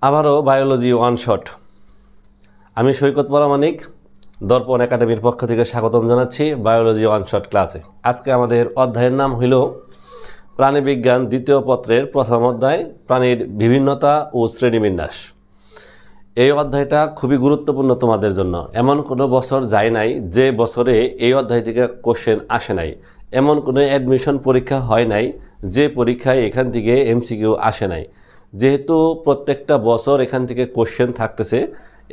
আবারও biology one shot. আমি সৈকত পরামানিক দর্পণ একাডেমির পক্ষ থেকে স্বাগতম জানাচ্ছি বায়োলজি ওয়ান শট ক্লাসে। আজকে আমাদের অধ্যায়ের নাম হইল প্রাণীবিজ্ঞান দ্বিতীয় পত্রের প্রথম অধ্যায়, প্রাণীর বিভিন্নতা ও শ্রেণীবিন্যাস। এই অধ্যায়টা খুবই গুরুত্বপূর্ণ তোমাদের জন্য। এমন কোনো বছর যায় নাই যে বছরে এই অধ্যায় থেকে কোশ্চেন আসে নাই, এমন কোনো অ্যাডমিশন পরীক্ষা হয় নাই যে পরীক্ষায় এখান থেকে এমসিকিউ আসে নাই। যেহেতু প্রত্যেকটা বছর এখান থেকে কোশ্চেন থাকতেছে,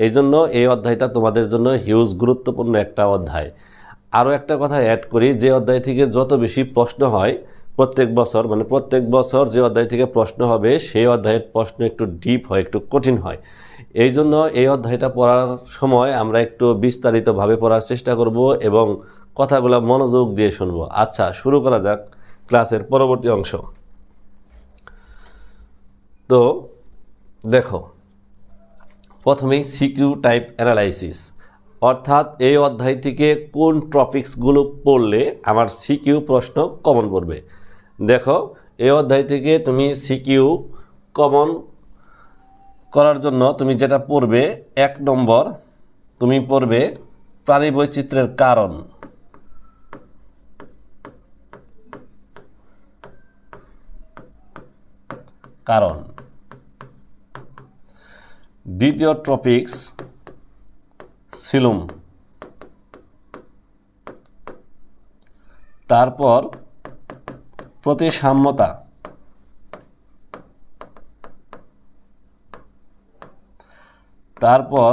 এই জন্য এই অধ্যায়টা তোমাদের জন্য হিউজ গুরুত্বপূর্ণ একটা অধ্যায়। আরও একটা কথা অ্যাড করি, যে অধ্যায় থেকে যত বেশি প্রশ্ন হয় প্রত্যেক বছর যে অধ্যায় থেকে প্রশ্ন হবে সেই অধ্যায়ের প্রশ্ন একটু ডিপ হয়, একটু কঠিন হয়। এই জন্য এই অধ্যায়টা পড়ার সময় আমরা একটু বিস্তারিতভাবে পড়ার চেষ্টা করব এবং কথাগুলো মনোযোগ দিয়ে শুনব। আচ্ছা, শুরু করা যাক ক্লাসের পরবর্তী অংশ। তো দেখো, প্রথমেই সিকিউ টাইপ অ্যানালাইসিস, অর্থাৎ এই অধ্যায় থেকে কোন টপিকসগুলো পড়লে আমার সিকিউ প্রশ্ন কমন পড়বে। দেখো, এই অধ্যায় থেকে তুমি সিকিউ কমন করার জন্য তুমি যেটা পড়বে, 1 নম্বর তুমি পড়বে প্রাণী বৈচিত্র্যের কারণ। দ্বিতীয় টপিকস সিলুম। তারপর প্রতিসাম্যতা। তারপর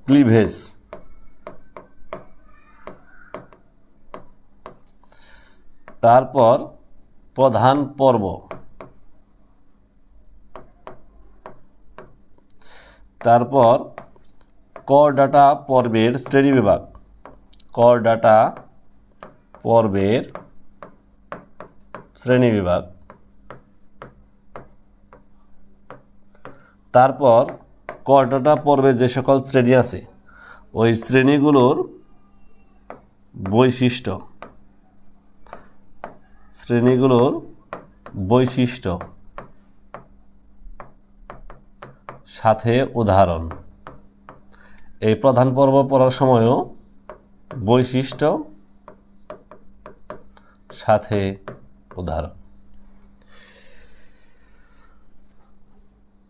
ক্লিভেজ। তারপর প্রধান পর্ব। তারপর করডাটা পর্বের শ্রেণীবিভাগ। করডাটা পর্বের শ্রেণীবিভাগ। তারপর করডাটা পর্বে যে সকল শ্রেণী আছে ওই শ্রেণীগুলোর বৈশিষ্ট্য। শ্রেণীগুলোর বৈশিষ্ট্য সাথে উদাহরণ। এই প্রধান পর্ব পড়ার সময়ও বৈশিষ্ট্য সাথে উদাহরণ।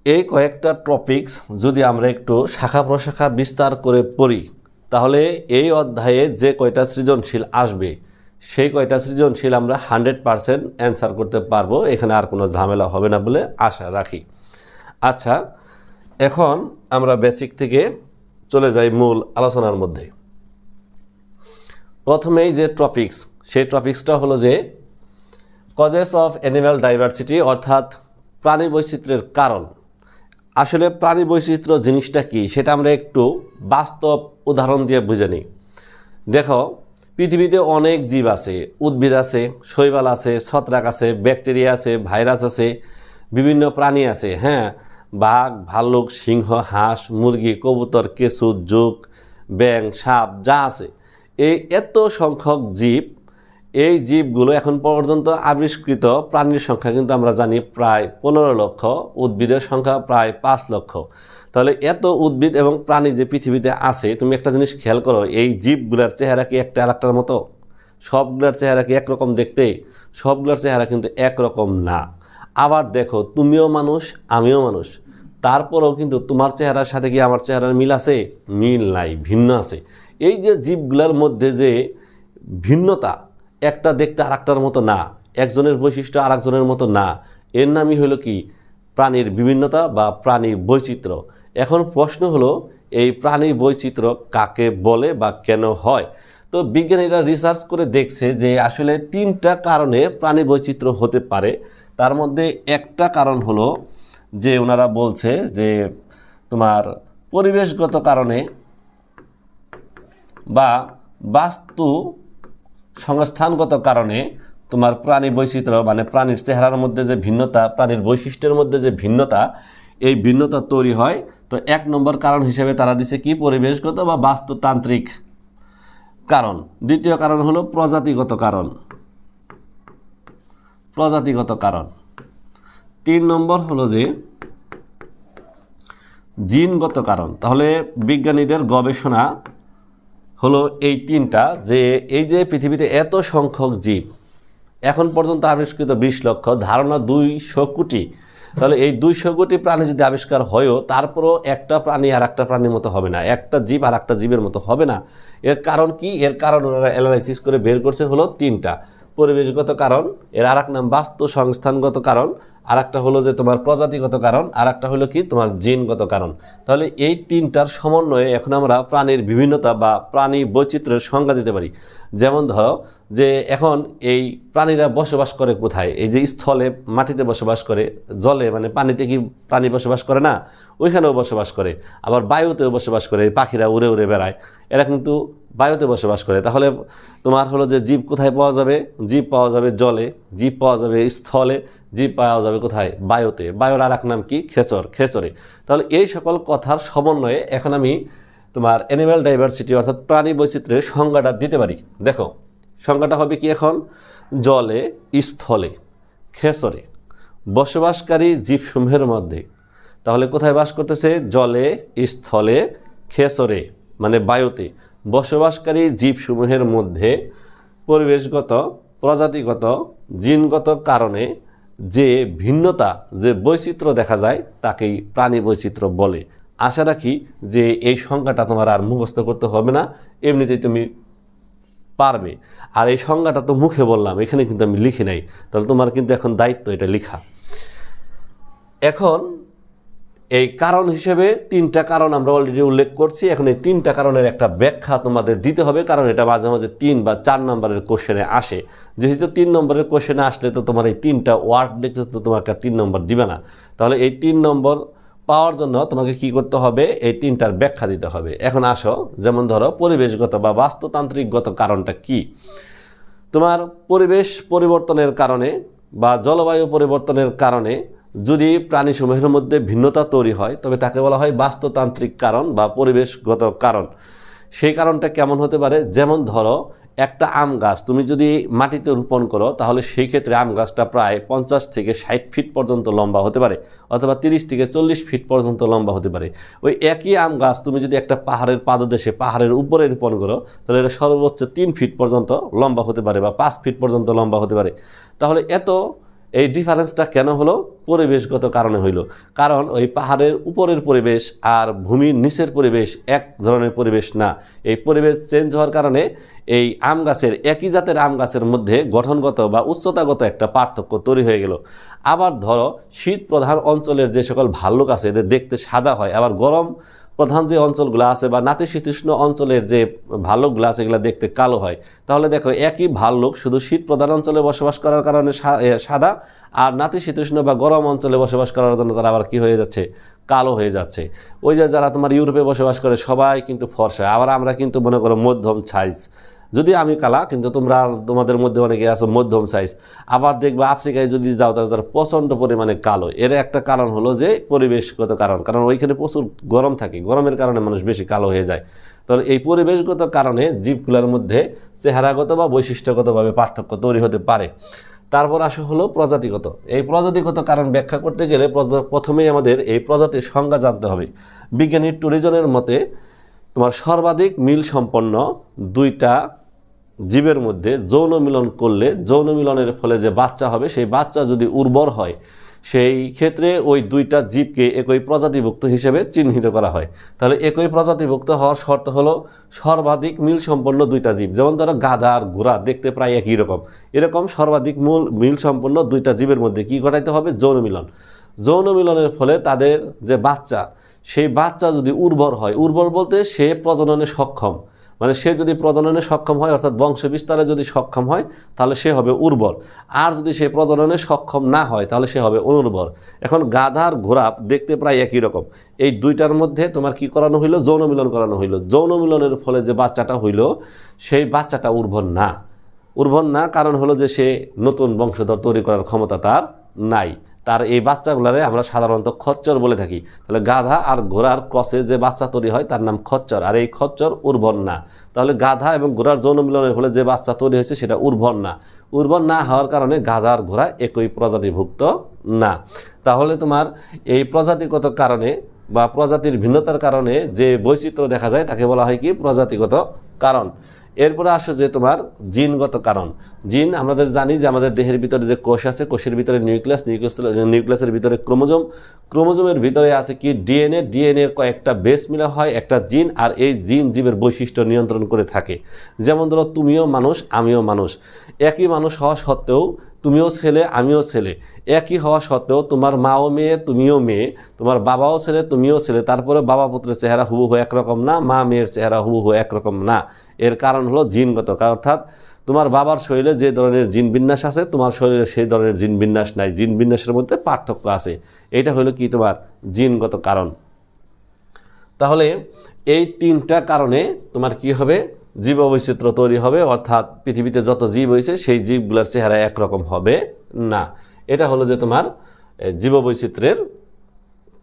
এই কয়েকটা টপিকস যদি আমরা একটু শাখা প্রশাখা বিস্তার করে পড়ি, তাহলে এই অধ্যায়ে যে কয়টা সৃজনশীল আসবে সেই কয়টা সৃজনশীল আমরা 100% অ্যান্সার করতে পারবো। এখানে আর কোনো ঝামেলা হবে না বলে আশা রাখি। আচ্ছা, এখন আমরা বেসিক থেকে চলে যাই মূল আলোচনার মধ্যে। প্রথমেই যে টপিকস, সেই টপিকসটা হলো যে কজেস অফ অ্যানিম্যাল ডাইভার্সিটি, অর্থাৎ প্রাণী বৈচিত্র্যের কারণ। আসলে প্রাণী বৈচিত্র্য জিনিসটা কি সেটা আমরা একটু বাস্তব উদাহরণ দিয়ে বুঝে নিই। দেখো, পৃথিবীতে অনেক জীব আছে, উদ্ভিদ আছে, শৈবাল আছে, ছত্রাক আছে, ব্যাকটেরিয়া আছে, ভাইরাস আছে, বিভিন্ন প্রাণী আছে। হ্যাঁ, বাঘ, ভাল্লুক, সিংহ, হাঁস, মুরগি, কবুতর, কেঁচু, জোঁক, ব্যাঙ, সাপ যা আছে, এই এত সংখ্যক জীব। এই জীবগুলো এখন পর্যন্ত আবিষ্কৃত প্রাণীর সংখ্যা কিন্তু আমরা জানি প্রায় 15 লক্ষ, উদ্ভিদের সংখ্যা প্রায় 5 লক্ষ। তাহলে এত উদ্ভিদ এবং প্রাণী যে পৃথিবীতে আছে, তুমি একটা জিনিস খেয়াল করো, এই জীবগুলোর চেহারা কি একটা আরেকটার মতো? সবগুলোর চেহারা কি একরকম দেখতে? সবগুলোর চেহারা কিন্তু একরকম না। আবার দেখো, তুমিও মানুষ, আমিও মানুষ, তারপরেও কিন্তু তোমার চেহারার সাথে কি আমার চেহারার মিল আছে? মিল নাই, ভিন্ন আছে। এই যে জীবগুলোর মধ্যে যে ভিন্নতা, একটা দেখতে আরেকটার মতো না, একজনের বৈশিষ্ট্য আরেকজনের মতো না, এর নামই হলো কি? প্রাণীর বিভিন্নতা বা প্রাণীর বৈচিত্র্য। এখন প্রশ্ন হলো, এই প্রাণীর বৈচিত্র্য কাকে বলে বা কেন হয়? তো বিজ্ঞানীরা রিসার্চ করে দেখছে যে আসলে 3টা কারণে প্রাণী বৈচিত্র্য হতে পারে। তার মধ্যে একটা কারণ হলো যে ওনারা বলছে যে তোমার পরিবেশগত কারণে বা বাস্তু সংস্থানগত কারণে তোমার প্রাণী বৈচিত্র্য মানে প্রাণীর চেহারার মধ্যে যে ভিন্নতা, প্রাণীর বৈশিষ্ট্যের মধ্যে যে ভিন্নতা, এই ভিন্নতা তৈরি হয়। তো 1 নম্বর কারণ হিসেবে তারা দিছে কি? পরিবেশগত বা বাস্তুতান্ত্রিক কারণ। দ্বিতীয় কারণ হলো প্রজাতিগত কারণ। 3 নম্বর হলো যে জিনগত কারণ। তাহলে বিজ্ঞানীদের গবেষণা হলো এই তিনটা, যে এই যে পৃথিবীতে এত সংখ্যক জীব, এখন পর্যন্ত আবিষ্কৃত 20 লক্ষ, ধারণা 200 কোটি। তাহলে এই 200 কোটি প্রাণী যদি আবিষ্কার হয়ও, তারপরও একটা প্রাণী আর একটা প্রাণীর মতো হবে না, একটা জীব আর একটা জীবের মতো হবে না। এর কারণ কি? এর কারণ ওনারা অ্যানালাইসিস করে বের করছে হলো তিনটা। পরিবেশগত কারণ, এর আর এক নাম বাস্তু সংস্থানগত কারণ, আর একটা হলো যে তোমার প্রজাতিগত কারণ, আর একটা হলো কি তোমার জিনগত কারণ। তাহলে এই তিনটার সমন্বয়ে এখন আমরা প্রাণীর বিভিন্নতা বা প্রাণী বৈচিত্র্যের সংজ্ঞা দিতে পারি। যেমন ধরো যে এখন এই প্রাণীরা বসবাস করে কোথায়? এই যে স্থলে মাটিতে বসবাস করে, জলে মানে পানিতে কি প্রাণী বসবাস করে না? ওইখানেও বসবাস করে। আবার বায়ুতেও বসবাস করে, পাখিরা উড়ে উড়ে বেড়ায়, এরা কিন্তু বায়ুতে বসবাস করে। তাহলে তোমার হলো যে জীব কোথায় পাওয়া যাবে? জীব পাওয়া যাবে জলে, জীব পাওয়া যাবে স্থলে, জীব পাওয়া যাবে কোথায়? বায়ুতে। বায়ুর আর এক নাম কি? খেচরে। তাহলে এই সকল কথার সমন্বয়ে এখন আমি তোমার অ্যানিম্যাল ডাইভার্সিটি অর্থাৎ প্রাণী বৈচিত্র্যের সংজ্ঞাটা দিতে পারি। দেখো সংজ্ঞাটা হবে কি এখন? জলে, স্থলে, খেচরে বসবাসকারী জীবসমূহের মধ্যে। তাহলে কোথায় বাস করতেছে? জলে, স্থলে, খেচরে মানে বায়ুতে বসবাসকারী জীবসমূহের মধ্যে পরিবেশগত, প্রজাতিগত, জিনগত কারণে যে ভিন্নতা, যে বৈচিত্র্য দেখা যায় তাকেই প্রাণী বৈচিত্র্য বলে। আশা রাখি যে এই সংজ্ঞাটা তোমার আর মুখস্থ করতে হবে না, এমনিতেই তুমি পারবে। আর এই সংজ্ঞাটা তো মুখে বললাম, এখানে কিন্তু আমি লিখি নাই। তাহলে তোমার কিন্তু এখন দায়িত্ব এটা লেখা। এখন এই কারণ হিসেবে তিনটা কারণ আমরা অলরেডি উল্লেখ করছি। এখন এই তিনটা কারণের একটা ব্যাখ্যা তোমাদের দিতে হবে, কারণ এটা মাঝে মাঝে 3 বা 4 নম্বরের কোশ্চেনে আসে। যেহেতু 3 নম্বরের কোশ্চেনে আসলে তো তোমার এই তিনটা ওয়ার্ড লিখতে তো তোমাকে 3 নম্বর দিবে না। তাহলে এই 3 নম্বর পাওয়ার জন্য তোমাকে কি করতে হবে? এই তিনটার ব্যাখ্যা দিতে হবে। এখন আসো, যেমন ধরো পরিবেশগত বা বাস্তুতান্ত্রিকগত কারণটা কি? তোমার পরিবেশ পরিবর্তনের কারণে বা জলবায়ু পরিবর্তনের কারণে যদি প্রাণীসমূহের মধ্যে ভিন্নতা তৈরি হয়, তবে তাকে বলা হয় বাস্তুতান্ত্রিক কারণ বা পরিবেশগত কারণ। সেই কারণটা কেমন হতে পারে? যেমন ধরো একটা আম গাছ তুমি যদি মাটিতে রোপণ করো, তাহলে সেই ক্ষেত্রে আম গাছটা প্রায় 50 থেকে 60 ফিট পর্যন্ত লম্বা হতে পারে, অথবা 30 থেকে 40 ফিট পর্যন্ত লম্বা হতে পারে। ওই একই আম গাছ তুমি যদি একটা পাহাড়ের পাদদেশে, পাহাড়ের উপরে রোপণ করো, তাহলে এটা সর্বোচ্চ 3 ফিট পর্যন্ত লম্বা হতে পারে বা 5 ফিট পর্যন্ত লম্বা হতে পারে। তাহলে এই ডিফারেন্সটা কেন হলো? পরিবেশগত কারণে হইল। কারণ ওই পাহাড়ের উপরের পরিবেশ আর ভূমির নিচের পরিবেশ এক ধরনের পরিবেশ না। এই পরিবেশ চেঞ্জ হওয়ার কারণে এই আম গাছের, একই জাতের আম গাছের মধ্যে গঠনগত বা উচ্চতাগত একটা পার্থক্য তৈরি হয়ে গেল। আবার ধরো শীত প্রধান অঞ্চলের যে সকল ভাল্লুক আছে, এদের দেখতে সাদা হয়। আবার গরম প্রধান যে অঞ্চলগুলো আছে বা নাতিশীতোষ্ণ অঞ্চলের যে ভাল্লুকগুলো আছে, এগুলো দেখতে কালো হয়। তাহলে দেখো একই ভাল্লুক শুধু শীত প্রধান অঞ্চলে বসবাস করার কারণে সাদা, আর নাতিশীতোষ্ণ বা গরম অঞ্চলে বসবাস করার জন্য তারা আবার কি হয়ে যাচ্ছে? কালো হয়ে যাচ্ছে। ওই যে যারা তোমার ইউরোপে বসবাস করে সবাই কিন্তু ফর্সা, আবার আমরা কিন্তু মনে করো মধ্যম সাইজ। যদি আমি কালা, কিন্তু তোমাদের মধ্যে অনেকে আছো মধ্যম সাইজ। আবার দেখবে আফ্রিকায় যদি যাও, তাহলে তারা প্রচণ্ড পরিমাণে কালো। এর একটা কারণ হলো যে পরিবেশগত কারণ ওইখানে প্রচুর গরম থাকে, গরমের কারণে মানুষ বেশি কালো হয়ে যায়। তাহলে এই পরিবেশগত কারণে জীবগুলোর মধ্যে চেহারাগত বা বৈশিষ্ট্যগতভাবে পার্থক্য তৈরি হতে পারে। তারপর আসা হলো প্রজাতিগত। এই প্রজাতিগত কারণ ব্যাখ্যা করতে গেলে প্রথমেই আমাদের এই প্রজাতির সংজ্ঞা জানতে হবে। বিজ্ঞানী টুরিজনের মতে তোমার সর্বাধিক মিল সম্পন্ন দুইটা জীবের মধ্যে যৌন মিলন করলে, যৌন মিলনের ফলে যে বাচ্চা হবে, সেই বাচ্চা যদি উর্বর হয়, সেই ক্ষেত্রে ওই দুইটা জীবকে একই প্রজাতিভুক্ত হিসেবে চিহ্নিত করা হয়। তাহলে একই প্রজাতিভুক্ত হওয়ার শর্ত হলো সর্বাধিক মিল সম্পন্ন দুইটা জীব। যেমন ধরো গাধা আর ঘোড়া দেখতে প্রায় একই রকম, এরকম সর্বাধিক মিল সম্পন্ন দুইটা জীবের মধ্যে কি ঘটাইতে হবে? যৌন মিলন। যৌন মিলনের ফলে তাদের যে বাচ্চা, সেই বাচ্চা যদি উর্বর হয়, উর্বর বলতে সে প্রজননে সক্ষম, মানে সে যদি প্রজননে সক্ষম হয় অর্থাৎ বংশ বিস্তারে যদি সক্ষম হয়, তাহলে সে হবে উর্বর। আর যদি সে প্রজননে সক্ষম না হয়, তাহলে সে হবে অনুর্বর। এখন গাধা আর ঘোড়া দেখতে প্রায় একই রকম, এই দুইটার মধ্যে তোমার কি করানো হইলো? যৌন মিলন করানো হইলো। যৌন মিলনের ফলে যে বাচ্চাটা হইল, সেই বাচ্চাটা উর্বর না। কারণ হলো যে সে নতুন বংশধর তৈরি করার ক্ষমতা তার নাই। তার এই বাচ্চাগুলারে আমরা সাধারণত খচ্চর বলে থাকি। তাহলে গাধা আর ঘোড়ার ক্রসে যে বাচ্চা তৈরি হয় তার নাম খচ্চর, আর এই খচ্চর উর্বর না। তাহলে গাধা এবং ঘোড়ার যৌন মিলনের ফলে যে বাচ্চা তৈরি হয়েছে সেটা উর্বর না হওয়ার কারণে গাধা আর ঘোড়া একই প্রজাতিভুক্ত না। তাহলে তোমার এই প্রজাতিগত কারণে বা প্রজাতির ভিন্নতার কারণে যে বৈচিত্র্য দেখা যায় তাকে বলা হয় কি প্রজাতিগত কারণ। এরপরে আসো যে তোমার জিনগত কারণ। জিন আমাদের জানি যে আমাদের দেহের ভিতরে যে কোষ আছে, কোষের ভিতরে নিউক্লিয়াসের ভিতরে ক্রোমোজোমের ভিতরে আছে কি ডিএনএর কয়েকটা বেস মিলা হয় একটা জিন, আর এই জিন জীবের বৈশিষ্ট্য নিয়ন্ত্রণ করে থাকে। যেমন ধরো তুমিও মানুষ আমিও মানুষ, একই মানুষ হওয়া সত্ত্বেও তুমিও ছেলে আমিও ছেলে, একই হওয়া সত্ত্বেও তোমার মাও মেয়ে তুমিও মেয়ে, তোমার বাবাও ছেলে তুমিও ছেলে, তারপরে বাবা পুত্রের চেহারা হুবহু একরকম না, মা মেয়ের চেহারা হুবহু একরকম না। এর কারণ হলো জিনগত, অর্থাৎ তোমার বাবার শরীরে যে ধরনের জিন বিন্যাস আছে তোমার শরীরে সেই ধরনের জিন বিন্যাস নাই, জিন বিন্যাসের মধ্যে পার্থক্য আছে। এটা হলো কি তোমার জিনগত কারণ। তাহলে এই তিনটা কারণে তোমার কি হবে, জীববৈচিত্র্য তৈরি হবে, অর্থাৎ পৃথিবীতে যত জীব হয়েছে সেই জীবগুলোর চেহারা একরকম হবে না। এটা হলো যে তোমার জীববৈচিত্র্যের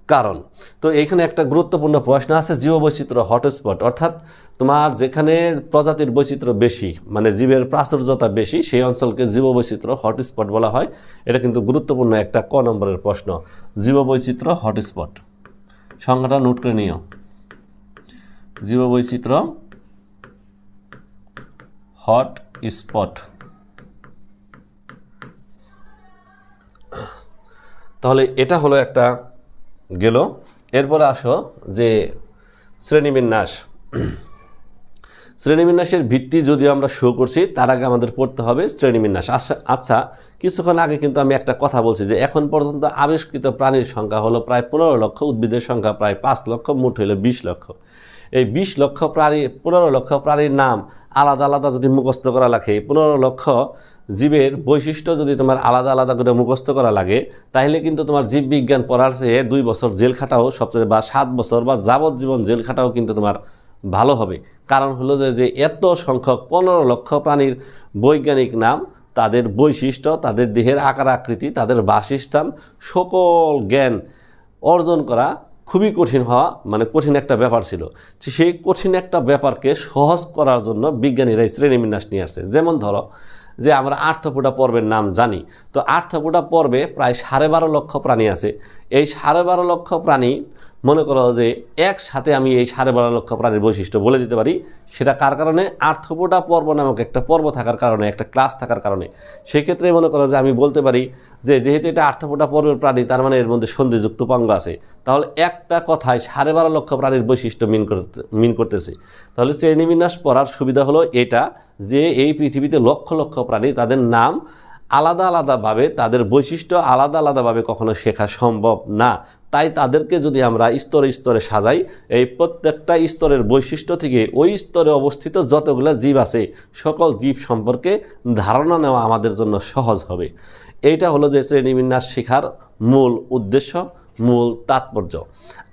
কারণ। তো এইখানে একটা গুরুত্বপূর্ণ প্রশ্ন আছে, জীববৈচিত্র্য হটস্পট, অর্থাৎ তোমার যেখানে প্রজাতির বৈচিত্র্য বেশি মানে জীবের প্রাচুর্যতা বেশি সেই অঞ্চলকে জীববৈচিত্র্য হটস্পট বলা হয়। এটা কিন্তু গুরুত্বপূর্ণ একটা ক নম্বরের প্রশ্ন, জীববৈচিত্র্য হটস্পট। সংখ্যাটা নোট করে নিও, জীববৈচিত্র্য হট স্পট। তাহলে এটা হলো একটা গেল। এরপরে আসো যে শ্রেণীবিন্যাস। শ্রেণীবিন্যাসের ভিত্তি যদিও আমরা শো করছি, তার আগে আমাদের পড়তে হবে শ্রেণীবিন্যাস। আচ্ছা, কিছুক্ষণ আগে কিন্তু আমি একটা কথা বলছি যে এখন পর্যন্ত আবিষ্কৃত প্রাণীর সংখ্যা হলো প্রায় 15 লক্ষ, উদ্ভিদের সংখ্যা প্রায় 5 লক্ষ, মোট হলো 20 লক্ষ। এই 20 লক্ষ প্রাণী 15 লক্ষ প্রাণীর নাম আলাদা আলাদা যদি মুখস্থ করা লাগে, 15 লক্ষ জীবের বৈশিষ্ট্য যদি তোমার আলাদা আলাদা করে মুখস্থ করা লাগে, তাহলে কিন্তু তোমার জীববিজ্ঞান পড়ার চেয়ে 2 বছর জেল খাটাও সবচেয়ে, বা 7 বছর বা যাবজ্জীবন জেল খাটাও কিন্তু তোমার ভালো হবে। কারণ হলো যে এত সংখ্যক 15 লক্ষ প্রাণীর বৈজ্ঞানিক নাম, তাদের বৈশিষ্ট্য, তাদের দেহের আকার আকৃতি, তাদের বাসস্থান, সকল জ্ঞান অর্জন করা খুবই কঠিন একটা ব্যাপার ছিল। সেই কঠিন একটা ব্যাপারকে সহজ করার জন্য বিজ্ঞানীরা শ্রেণীবিন্যাস নিয়ে আসছে। যেমন ধরো যে আমরা আর্থ্রোপোডা পর্বের নাম জানি, তো আর্থ্রোপোডা পর্বে প্রায় 12.5 লক্ষ প্রাণী আছে। এই 12.5 লক্ষ প্রাণী মনে করো যে একসাথে আমি এই 12.5 লক্ষ প্রাণীর বৈশিষ্ট্য বলে দিতে পারি। সেটা কার কারণে? আর্থ্রোপোডা পর্ব নামক একটা পর্ব থাকার কারণে, একটা ক্লাস থাকার কারণে। সেক্ষেত্রে মনে করো যে আমি বলতে পারি যে যেহেতু এটা আর্থ্রোপোডা পর্বের প্রাণী, তার মানে এর মধ্যে সন্ধিযুক্ত উপাঙ্গ আছে। তাহলে একটা কথায় 12.5 লক্ষ প্রাণীর বৈশিষ্ট্য মিন করতেছে। তাহলে শ্রেণীবিন্যাস পড়ার সুবিধা হলো এটা, যে এই পৃথিবীতে লক্ষ লক্ষ প্রাণী, তাদের নাম আলাদা আলাদাভাবে, তাদের বৈশিষ্ট্য আলাদা আলাদাভাবে কখনো শেখা সম্ভব না। তাই তাদেরকে যদি আমরা স্তরে স্তরে সাজাই, এই প্রত্যেকটা স্তরের বৈশিষ্ট্য থেকে ওই স্তরে অবস্থিত যতগুলো জীব আছে সকল জীব সম্পর্কে ধারণা নেওয়া আমাদের জন্য সহজ হবে। এইটা হলো যে শ্রেণীবিন্যাস শেখার মূল উদ্দেশ্য, মূল তাৎপর্য।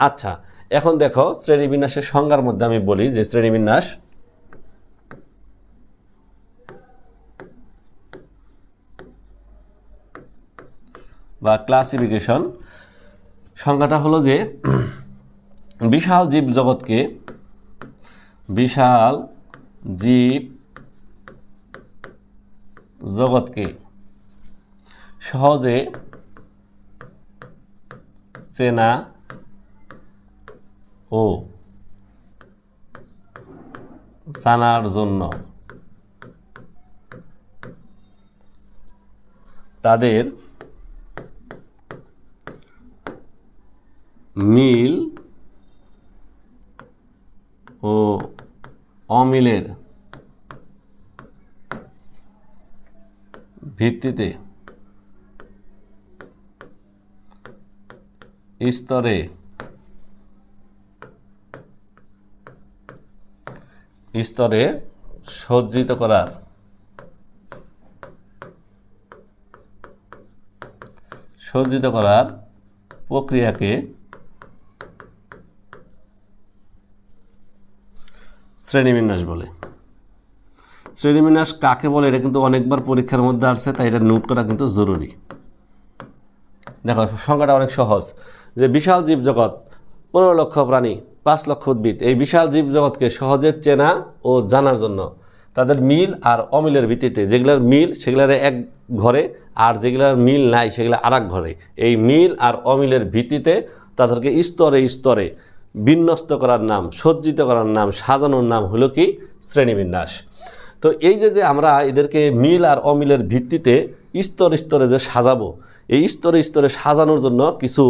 আচ্ছা, এখন দেখো শ্রেণীবিন্যাসের সংজ্ঞার মধ্যে আমি বলি যে শ্রেণীবিন্যাস বা ক্লাসিফিকেশন সংজ্ঞাটা হলো যে বিশাল জীব জগৎকে সহজে চেনা ও জানার জন্য তাদের মিল ও অমিলের ভিত্তিতে স্তরে সজ্জিত করার প্রক্রিয়াকে শ্রেণীবিন্যাস বলে। শ্রেণীবিন্যাস কাকে বলে এটা কিন্তু অনেকবার পরীক্ষার মধ্যে আসছে, তাই এটা নোট করা কিন্তু জরুরি। দেখো সংখ্যাটা অনেক সহজ, যে বিশাল জীবজগৎ 15 লক্ষ প্রাণী 5 লক্ষ উদ্ভিদ, এই বিশাল জীবজগৎকে সহজে চেনা ও জানার জন্য তাদের মিল আর অমিলের ভিত্তিতে, যেগুলোর মিল সেগুলোর এক ঘরে, আর যেগুলোর মিল নাই সেগুলো আর এক ঘরে, এই মিল আর অমিলের ভিত্তিতে তাদেরকে স্তরে স্তরে বিন্যস্ত করার নাম, সজ্জিত করার নাম, সাজানোর নাম হলো কি শ্রেণীবিন্যাস। তো এই যে আমরা এদেরকে মিল আর অমিলের ভিত্তিতে স্তরে স্তরে যে সাজাবো, এই স্তরে স্তরে সাজানোর জন্য কিছু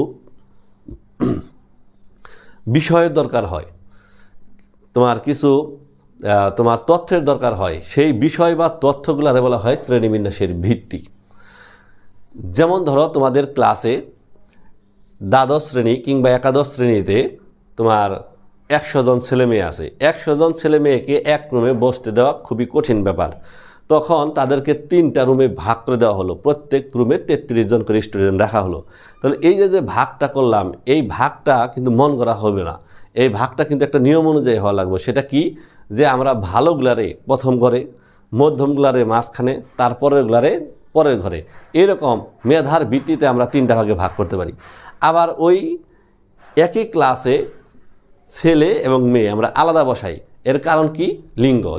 বিষয়ের দরকার হয়, কিছু তথ্যের দরকার হয়। সেই বিষয় বা তথ্যগুলোরে বলা হয় শ্রেণীবিন্যাসের ভিত্তি। যেমন ধরো তোমাদের ক্লাসে দ্বাদশ শ্রেণী কিংবা একাদশ শ্রেণীতে তোমার 100 জন ছেলে মেয়ে আছে। 100 জন ছেলে মেয়েকে এক রুমে বসতে দেওয়া খুবই কঠিন ব্যাপার। তখন তাদেরকে 3টা রুমে ভাগ করে দেওয়া হলো, প্রত্যেক রুমে 33 জন করে স্টুডেন্ট রাখা হলো। তাহলে এই যে ভাগটা করলাম, এই ভাগটা কিন্তু মন করা হবে না, এই ভাগটা কিন্তু একটা নিয়ম অনুযায়ী হওয়া লাগবে। সেটা কি, যে আমরা ভালোগুলারে প্রথম ঘরে, মধ্যমগুলারে মাঝখানে, তারপরের গুলারে পরের ঘরে, এরকম মেধার ভিত্তিতে আমরা 3টা ভাগে ভাগ করতে পারি। আবার ওই একই ক্লাসে ছেলে এবং মেয়ে আমরা আলাদা বসাই। এর কারণ কি,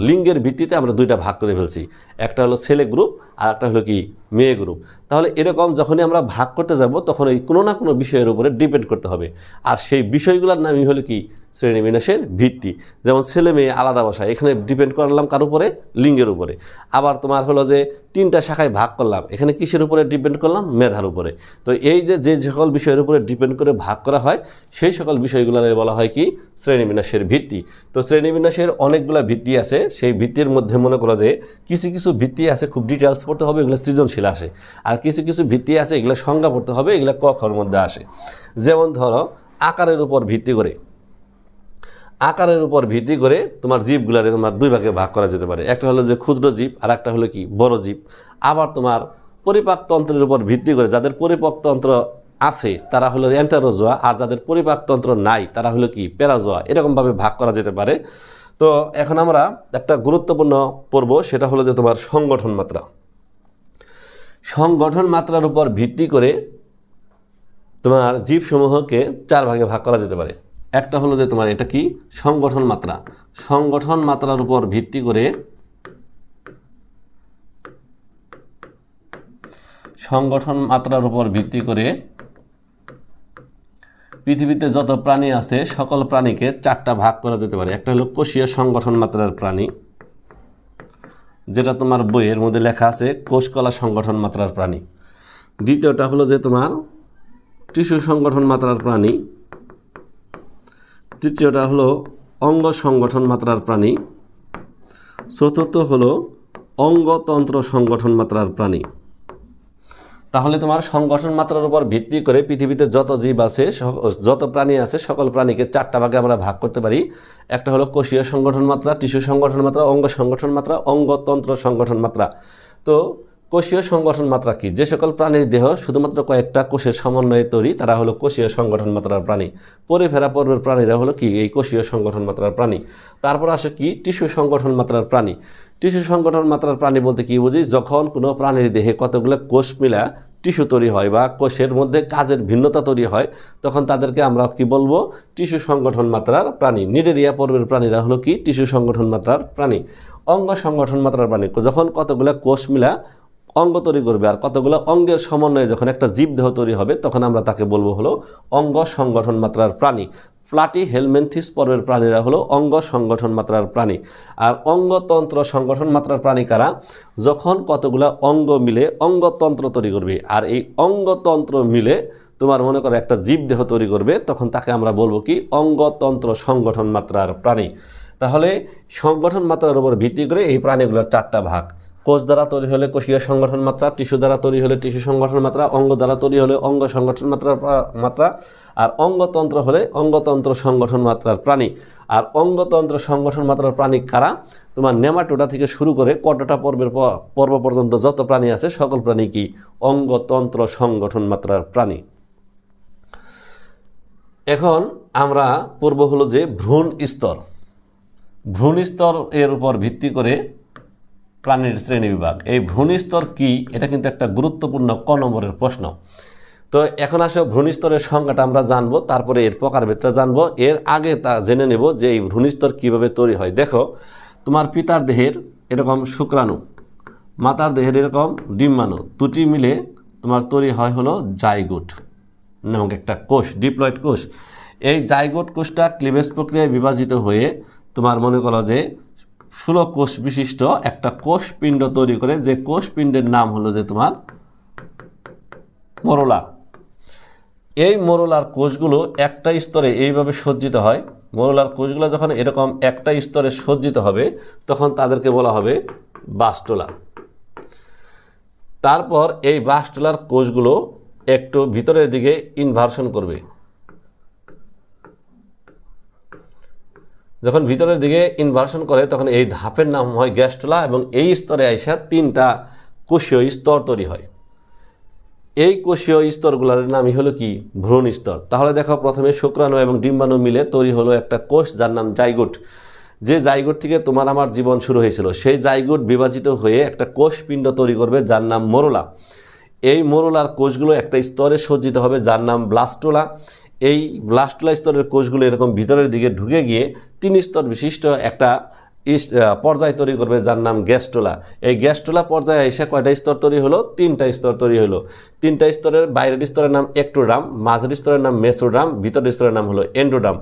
লিঙ্গের ভিত্তিতে আমরা 2টা ভাগ করে ফেলছি, একটা হলো ছেলে গ্রুপ আর একটা হলো কি মেয়ে গ্রুপ। তাহলে এরকম যখনই আমরা ভাগ করতে যাব তখন এই কোনো না কোনো বিষয়ের উপরে ডিপেন্ড করতে হবে, আর সেই বিষয়গুলোর নামই হলো কি শ্রেণীবিন্যাসের ভিত্তি। যেমন ছেলে মেয়ে আলাদা বসায়, এখানে ডিপেন্ড করলাম কার উপরে, লিঙ্গের উপরে। আবার তোমার হলো যে 3টা শাখায় ভাগ করলাম, এখানে কিসের উপরে ডিপেন্ড করলাম, মেধার উপরে। তো এই যে সকল বিষয়ের উপরে ডিপেন্ড করে ভাগ করা হয়, সেই সকল বিষয়গুলো বলা হয় কি শ্রেণীবিন্যাসের ভিত্তি। তো শ্রেণীবিন্যাসের অনেকগুলো ভিত্তি আছে, সেই ভিত্তির মধ্যে মনে করো যে কিছু কিছু ভিত্তি আছে খুব ডিটেলস পড়তে হবে, এগুলো সৃজনশীল আসে। আর কিছু কিছু ভিত্তি আছে এগুলো সংজ্ঞা পড়তে হবে, এগুলো ক খর মধ্যে আসে। যেমন ধরো আকারের উপর ভিত্তি করে তোমার জীবগুলারে তোমার 2 ভাগে ভাগ করা যেতে পারে। একটা হলো যে ক্ষুদ্র জীব, আর একটা হলো কি বড় জীব। আবার তোমার পরিপাকতন্ত্রের উপর ভিত্তি করে, যাদের পরিপাকতন্ত্র আছে তারা হলো এন্টারোজোয়া, আর যাদের পরিপাকতন্ত্র নাই তারা হলো কি প্যারাজোয়া, এরকমভাবে ভাগ করা যেতে পারে। তো এখন আমরা একটা গুরুত্বপূর্ণ পর্ব, সেটা হলো যে তোমার সংগঠন মাত্রা। সংগঠন মাত্রার উপর ভিত্তি করে তোমার জীবসমূহকে 4 ভাগে ভাগ করা যেতে পারে। একটা হলো যে তোমার এটা কি সংগঠন মাত্রা। সংগঠন মাত্রার উপর ভিত্তি করে পৃথিবীতে যত প্রাণী আছে সকল প্রাণীকে 4টা ভাগ করা যেতে পারে। একটা হলো কোষীয় সংগঠন মাত্রার প্রাণী, যেটা তোমার বইয়ের মধ্যে লেখা আছে কোষকলা সংগঠন মাত্রার প্রাণী। দ্বিতীয়টা হলো যে তোমার টিস্যু সংগঠন মাত্রার প্রাণী। তৃতীয়টা হলো অঙ্গ সংগঠন মাত্রার প্রাণী। চতুর্থ হলো অঙ্গতন্ত্র সংগঠন মাত্রার প্রাণী। তাহলে তোমার সংগঠন মাত্রার উপর ভিত্তি করে পৃথিবীতে যত জীব আছে, যত প্রাণী আছে, সকল প্রাণীকে 4টা ভাগে আমরা ভাগ করতে পারি। একটা হলো কোষীয় সংগঠন মাত্রা, টিস্যু সংগঠন মাত্রা, অঙ্গ সংগঠন মাত্রা, অঙ্গতন্ত্র সংগঠন মাত্রা। তো কোষীয় সংগঠন মাত্রা কি, যে সকল প্রাণীর দেহ শুধুমাত্র কয়েকটা কোষের সমন্বয়ে তৈরি, তারা হলো কোষীয় সংগঠন মাত্রার প্রাণী। পরিফেরা পর্বের প্রাণীরা হলো কি এই কোষীয় সংগঠন মাত্রার প্রাণী। তারপর আসে কি টিস্যু সংগঠন মাত্রার প্রাণী। টিস্যু সংগঠন মাত্রার প্রাণী বলতে কি বুঝি, যখন কোনো প্রাণীর দেহে কতগুলো কোষ মিলা টিস্যু তৈরি হয় বা কোষের মধ্যে কাজের ভিন্নতা তৈরি হয়, তখন তাদেরকে আমরা কি বলবো, টিস্যু সংগঠন মাত্রার প্রাণী। নিডেরিয়া পর্বের প্রাণীরা হলো কি টিস্যু সংগঠন মাত্রার প্রাণী। অঙ্গ সংগঠন মাত্রার প্রাণী, যখন কতগুলো কোষ মিলা অঙ্গ তৈরি করবে আর কতগুলো অঙ্গের সমন্বয়ে যখন একটা জীবদেহ তৈরি হবে, তখন আমরা তাকে বলবো হলো অঙ্গ সংগঠন মাত্রার প্রাণী। প্লাটি হেলমেন্থিস পর্বের প্রাণীরা হলো অঙ্গ সংগঠন মাত্রার প্রাণী। আর অঙ্গতন্ত্র সংগঠন মাত্রার প্রাণী কারা, যখন কতগুলো অঙ্গ মিলে অঙ্গতন্ত্র তৈরি করবে, আর এই অঙ্গতন্ত্র মিলে তোমার মনে করো একটা জীবদেহ তৈরি করবে, তখন তাকে আমরা বলবো কি অঙ্গতন্ত্র সংগঠন মাত্রার প্রাণী। তাহলে সংগঠন মাত্রার উপর ভিত্তি করে এই প্রাণীগুলোর 4টা ভাগ। কোষ দ্বারা তৈরি হলে কোষীয় সংগঠন মাত্রা, টিস্যু দ্বারা তৈরি হলে টিস্যু সংগঠন মাত্রা, অঙ্গ দ্বারা তৈরি হলে অঙ্গ সংগঠন মাত্রা, আর অঙ্গতন্ত্র হলে অঙ্গতন্ত্র সংগঠন মাত্রার প্রাণী। আর অঙ্গতন্ত্র সংগঠন মাত্রার প্রাণী কারা, তোমার নেমাটোডা থেকে শুরু করে কর্ডটা পর্ব পর্যন্ত যত প্রাণী আছে সকল প্রাণী কি অঙ্গতন্ত্র সংগঠন মাত্রার প্রাণী। এখন আমরা পড়ব হলো যে ভ্রূণ স্তর। ভ্রূণ স্তর এর উপর ভিত্তি করে প্রাণীর শ্রেণী বিভাগ। এই ভ্রূণ স্তর কি, এটা কিন্তু একটা গুরুত্বপূর্ণ ক নম্বরের প্রশ্ন। তো এখন আসো ভ্রূণ স্তরের সংজ্ঞাটা আমরা জানবো, তারপরে এর প্রকারভেদটা জানবো। এর আগে তা জেনে নেব যে এই ভ্রূণ স্তর কীভাবে তৈরি হয়। দেখো, তোমার পিতার দেহের এরকম শুক্রাণু, মাতার দেহের এরকম ডিম্বাণু, দুটি মিলে তোমার তৈরি হয় হলো জাইগোট নামক একটা কোষ, ডিপ্লয়েড কোষ। এই জাইগোট কোষটা ক্লিভেজ প্রক্রিয়ায় বিভাজিত হয়ে তোমার মনে করো যে 16 কোষ বিশিষ্ট একটা কোষপিণ্ড তৈরি করে, যে কোষপিণ্ডের নাম হলো যে তোমার মরোলা। এই মরোলার কোষগুলো একটা স্তরে এইভাবে সজ্জিত হয়। মরোলার কোষগুলো যখন এরকম একটা স্তরে সজ্জিত হবে তখন তাদেরকে বলা হবে বাস্টুলা। তারপর এই বাস্টুলার কোষগুলো একটু ভিতরের দিকে ইনভার্সন করবে। যখন ভিতরের দিকে ইনভার্সন করে তখন এই ধাপের নাম হয় গ্যাস্টুলা, এবং এই স্তরে আইসা 3টা কোষীয় স্তর তৈরি হয়। এই কোষীয় স্তরগুলোর নামই হলো কি ভ্রূণ স্তর। তাহলে দেখো, প্রথমে শুক্রাণু এবং ডিম্বাণু মিলে তৈরি হলো একটা কোষ যার নাম জাইগোট। যে জাইগোট থেকে তোমার আমার জীবন শুরু হয়েছিল, সেই জাইগোট বিভাজিত হয়ে একটা কোষপিণ্ড তৈরি করবে যার নাম মরোলা। এই মরোলার কোষগুলো একটা স্তরে সজ্জিত হবে যার নাম ব্লাস্টোলা। এই ব্লাস্টোলা স্তরের কোষগুলো এরকম ভিতরের দিকে ঢুকে গিয়ে 3 স্তর বিশিষ্ট একটা পর্যায় তৈরি করবে যার নাম গ্যাস্ট্রোলা। এই গ্যাস্ট্রোলা পর্যায়ে এসে কয়টা স্তর তৈরি হলো? 3টা স্তর তৈরি হলো। 3টা স্তরের বাইরের স্তরের নাম একটোডাম, মাঝের স্তরের নাম মেসোডাম, ভিতরের স্তরের নাম হলো এন্ডোডাম।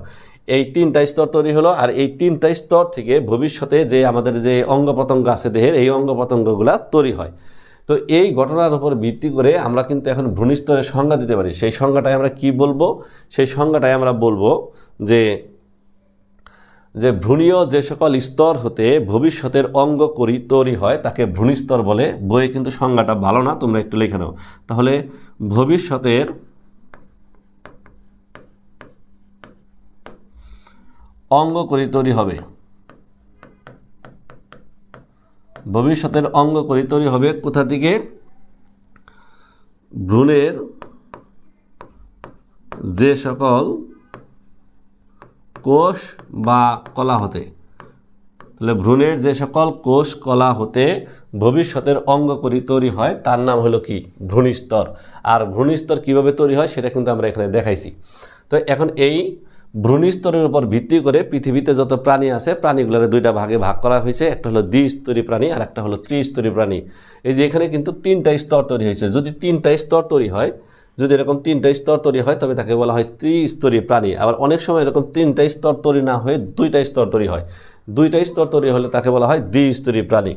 এই 3টা স্তর তৈরি হলো। আর এই 3টা স্তর থেকে ভবিষ্যতে যে আমাদের যে অঙ্গ প্রত্যঙ্গ আছে দেহের, এই অঙ্গ প্রত্যঙ্গগুলা তৈরি হয়। তো এই ঘটনার উপর ভিত্তি করে আমরা কিন্তু এখন ভ্রূণ স্তরের সংজ্ঞা দিতে পারি। সেই সংজ্ঞাটাই আমরা কি বলবো? সেই সংজ্ঞাটাই আমরা বলবো যে ভ্রূণীয় যে সকল স্তর হতে ভবিষ্যতের অঙ্গ তৈরি হয় তাকে ভ্রূণস্তর বলে। বইয়ে কিন্তু সংজ্ঞাটা ভালো না, তোমরা একটু লিখে নাও। তাহলে ভবিষ্যতের অঙ্গ তৈরি হবে, ভবিষ্যতের অঙ্গ তৈরি হবে কোথা থেকে? ভ্রূণের যে সকল কোষ বা কলা হতে। তাহলে ভ্রূণের যে সকল কোষ কলা হতে ভবিষ্যতের অঙ্গ তৈরি হয় তার নাম হলো কি? ভ্রূণস্তর। আর ভ্রূণস্তর কিভাবে তৈরি হয় সেটা কিন্তু আমরা এখানে দেখাইছি। তো এখন এই ভ্রূণস্তরের উপর ভিত্তি করে পৃথিবীতে যত প্রাণী আছে প্রাণীগুলোর 2টা ভাগে ভাগ করা হয়েছে। একটা হলো দ্বিস্তরী প্রাণী আর একটা হলো ত্রিস্তরী প্রাণী। এই যে এখানে কিন্তু 3টা স্তর তৈরি হয়েছে। যদি 3টা স্তর তৈরি হয়, যদি এরকম 3টা স্তর তৈরি হয় তবে তাকে বলা হয় ত্রিস্তরী প্রাণী। আবার অনেক সময় এরকম 3টা স্তর তৈরি না হয়ে 2টা স্তর তৈরি হয়। 2টা স্তর তৈরি হলে তাকে বলা হয় দ্বিস্তরী প্রাণী।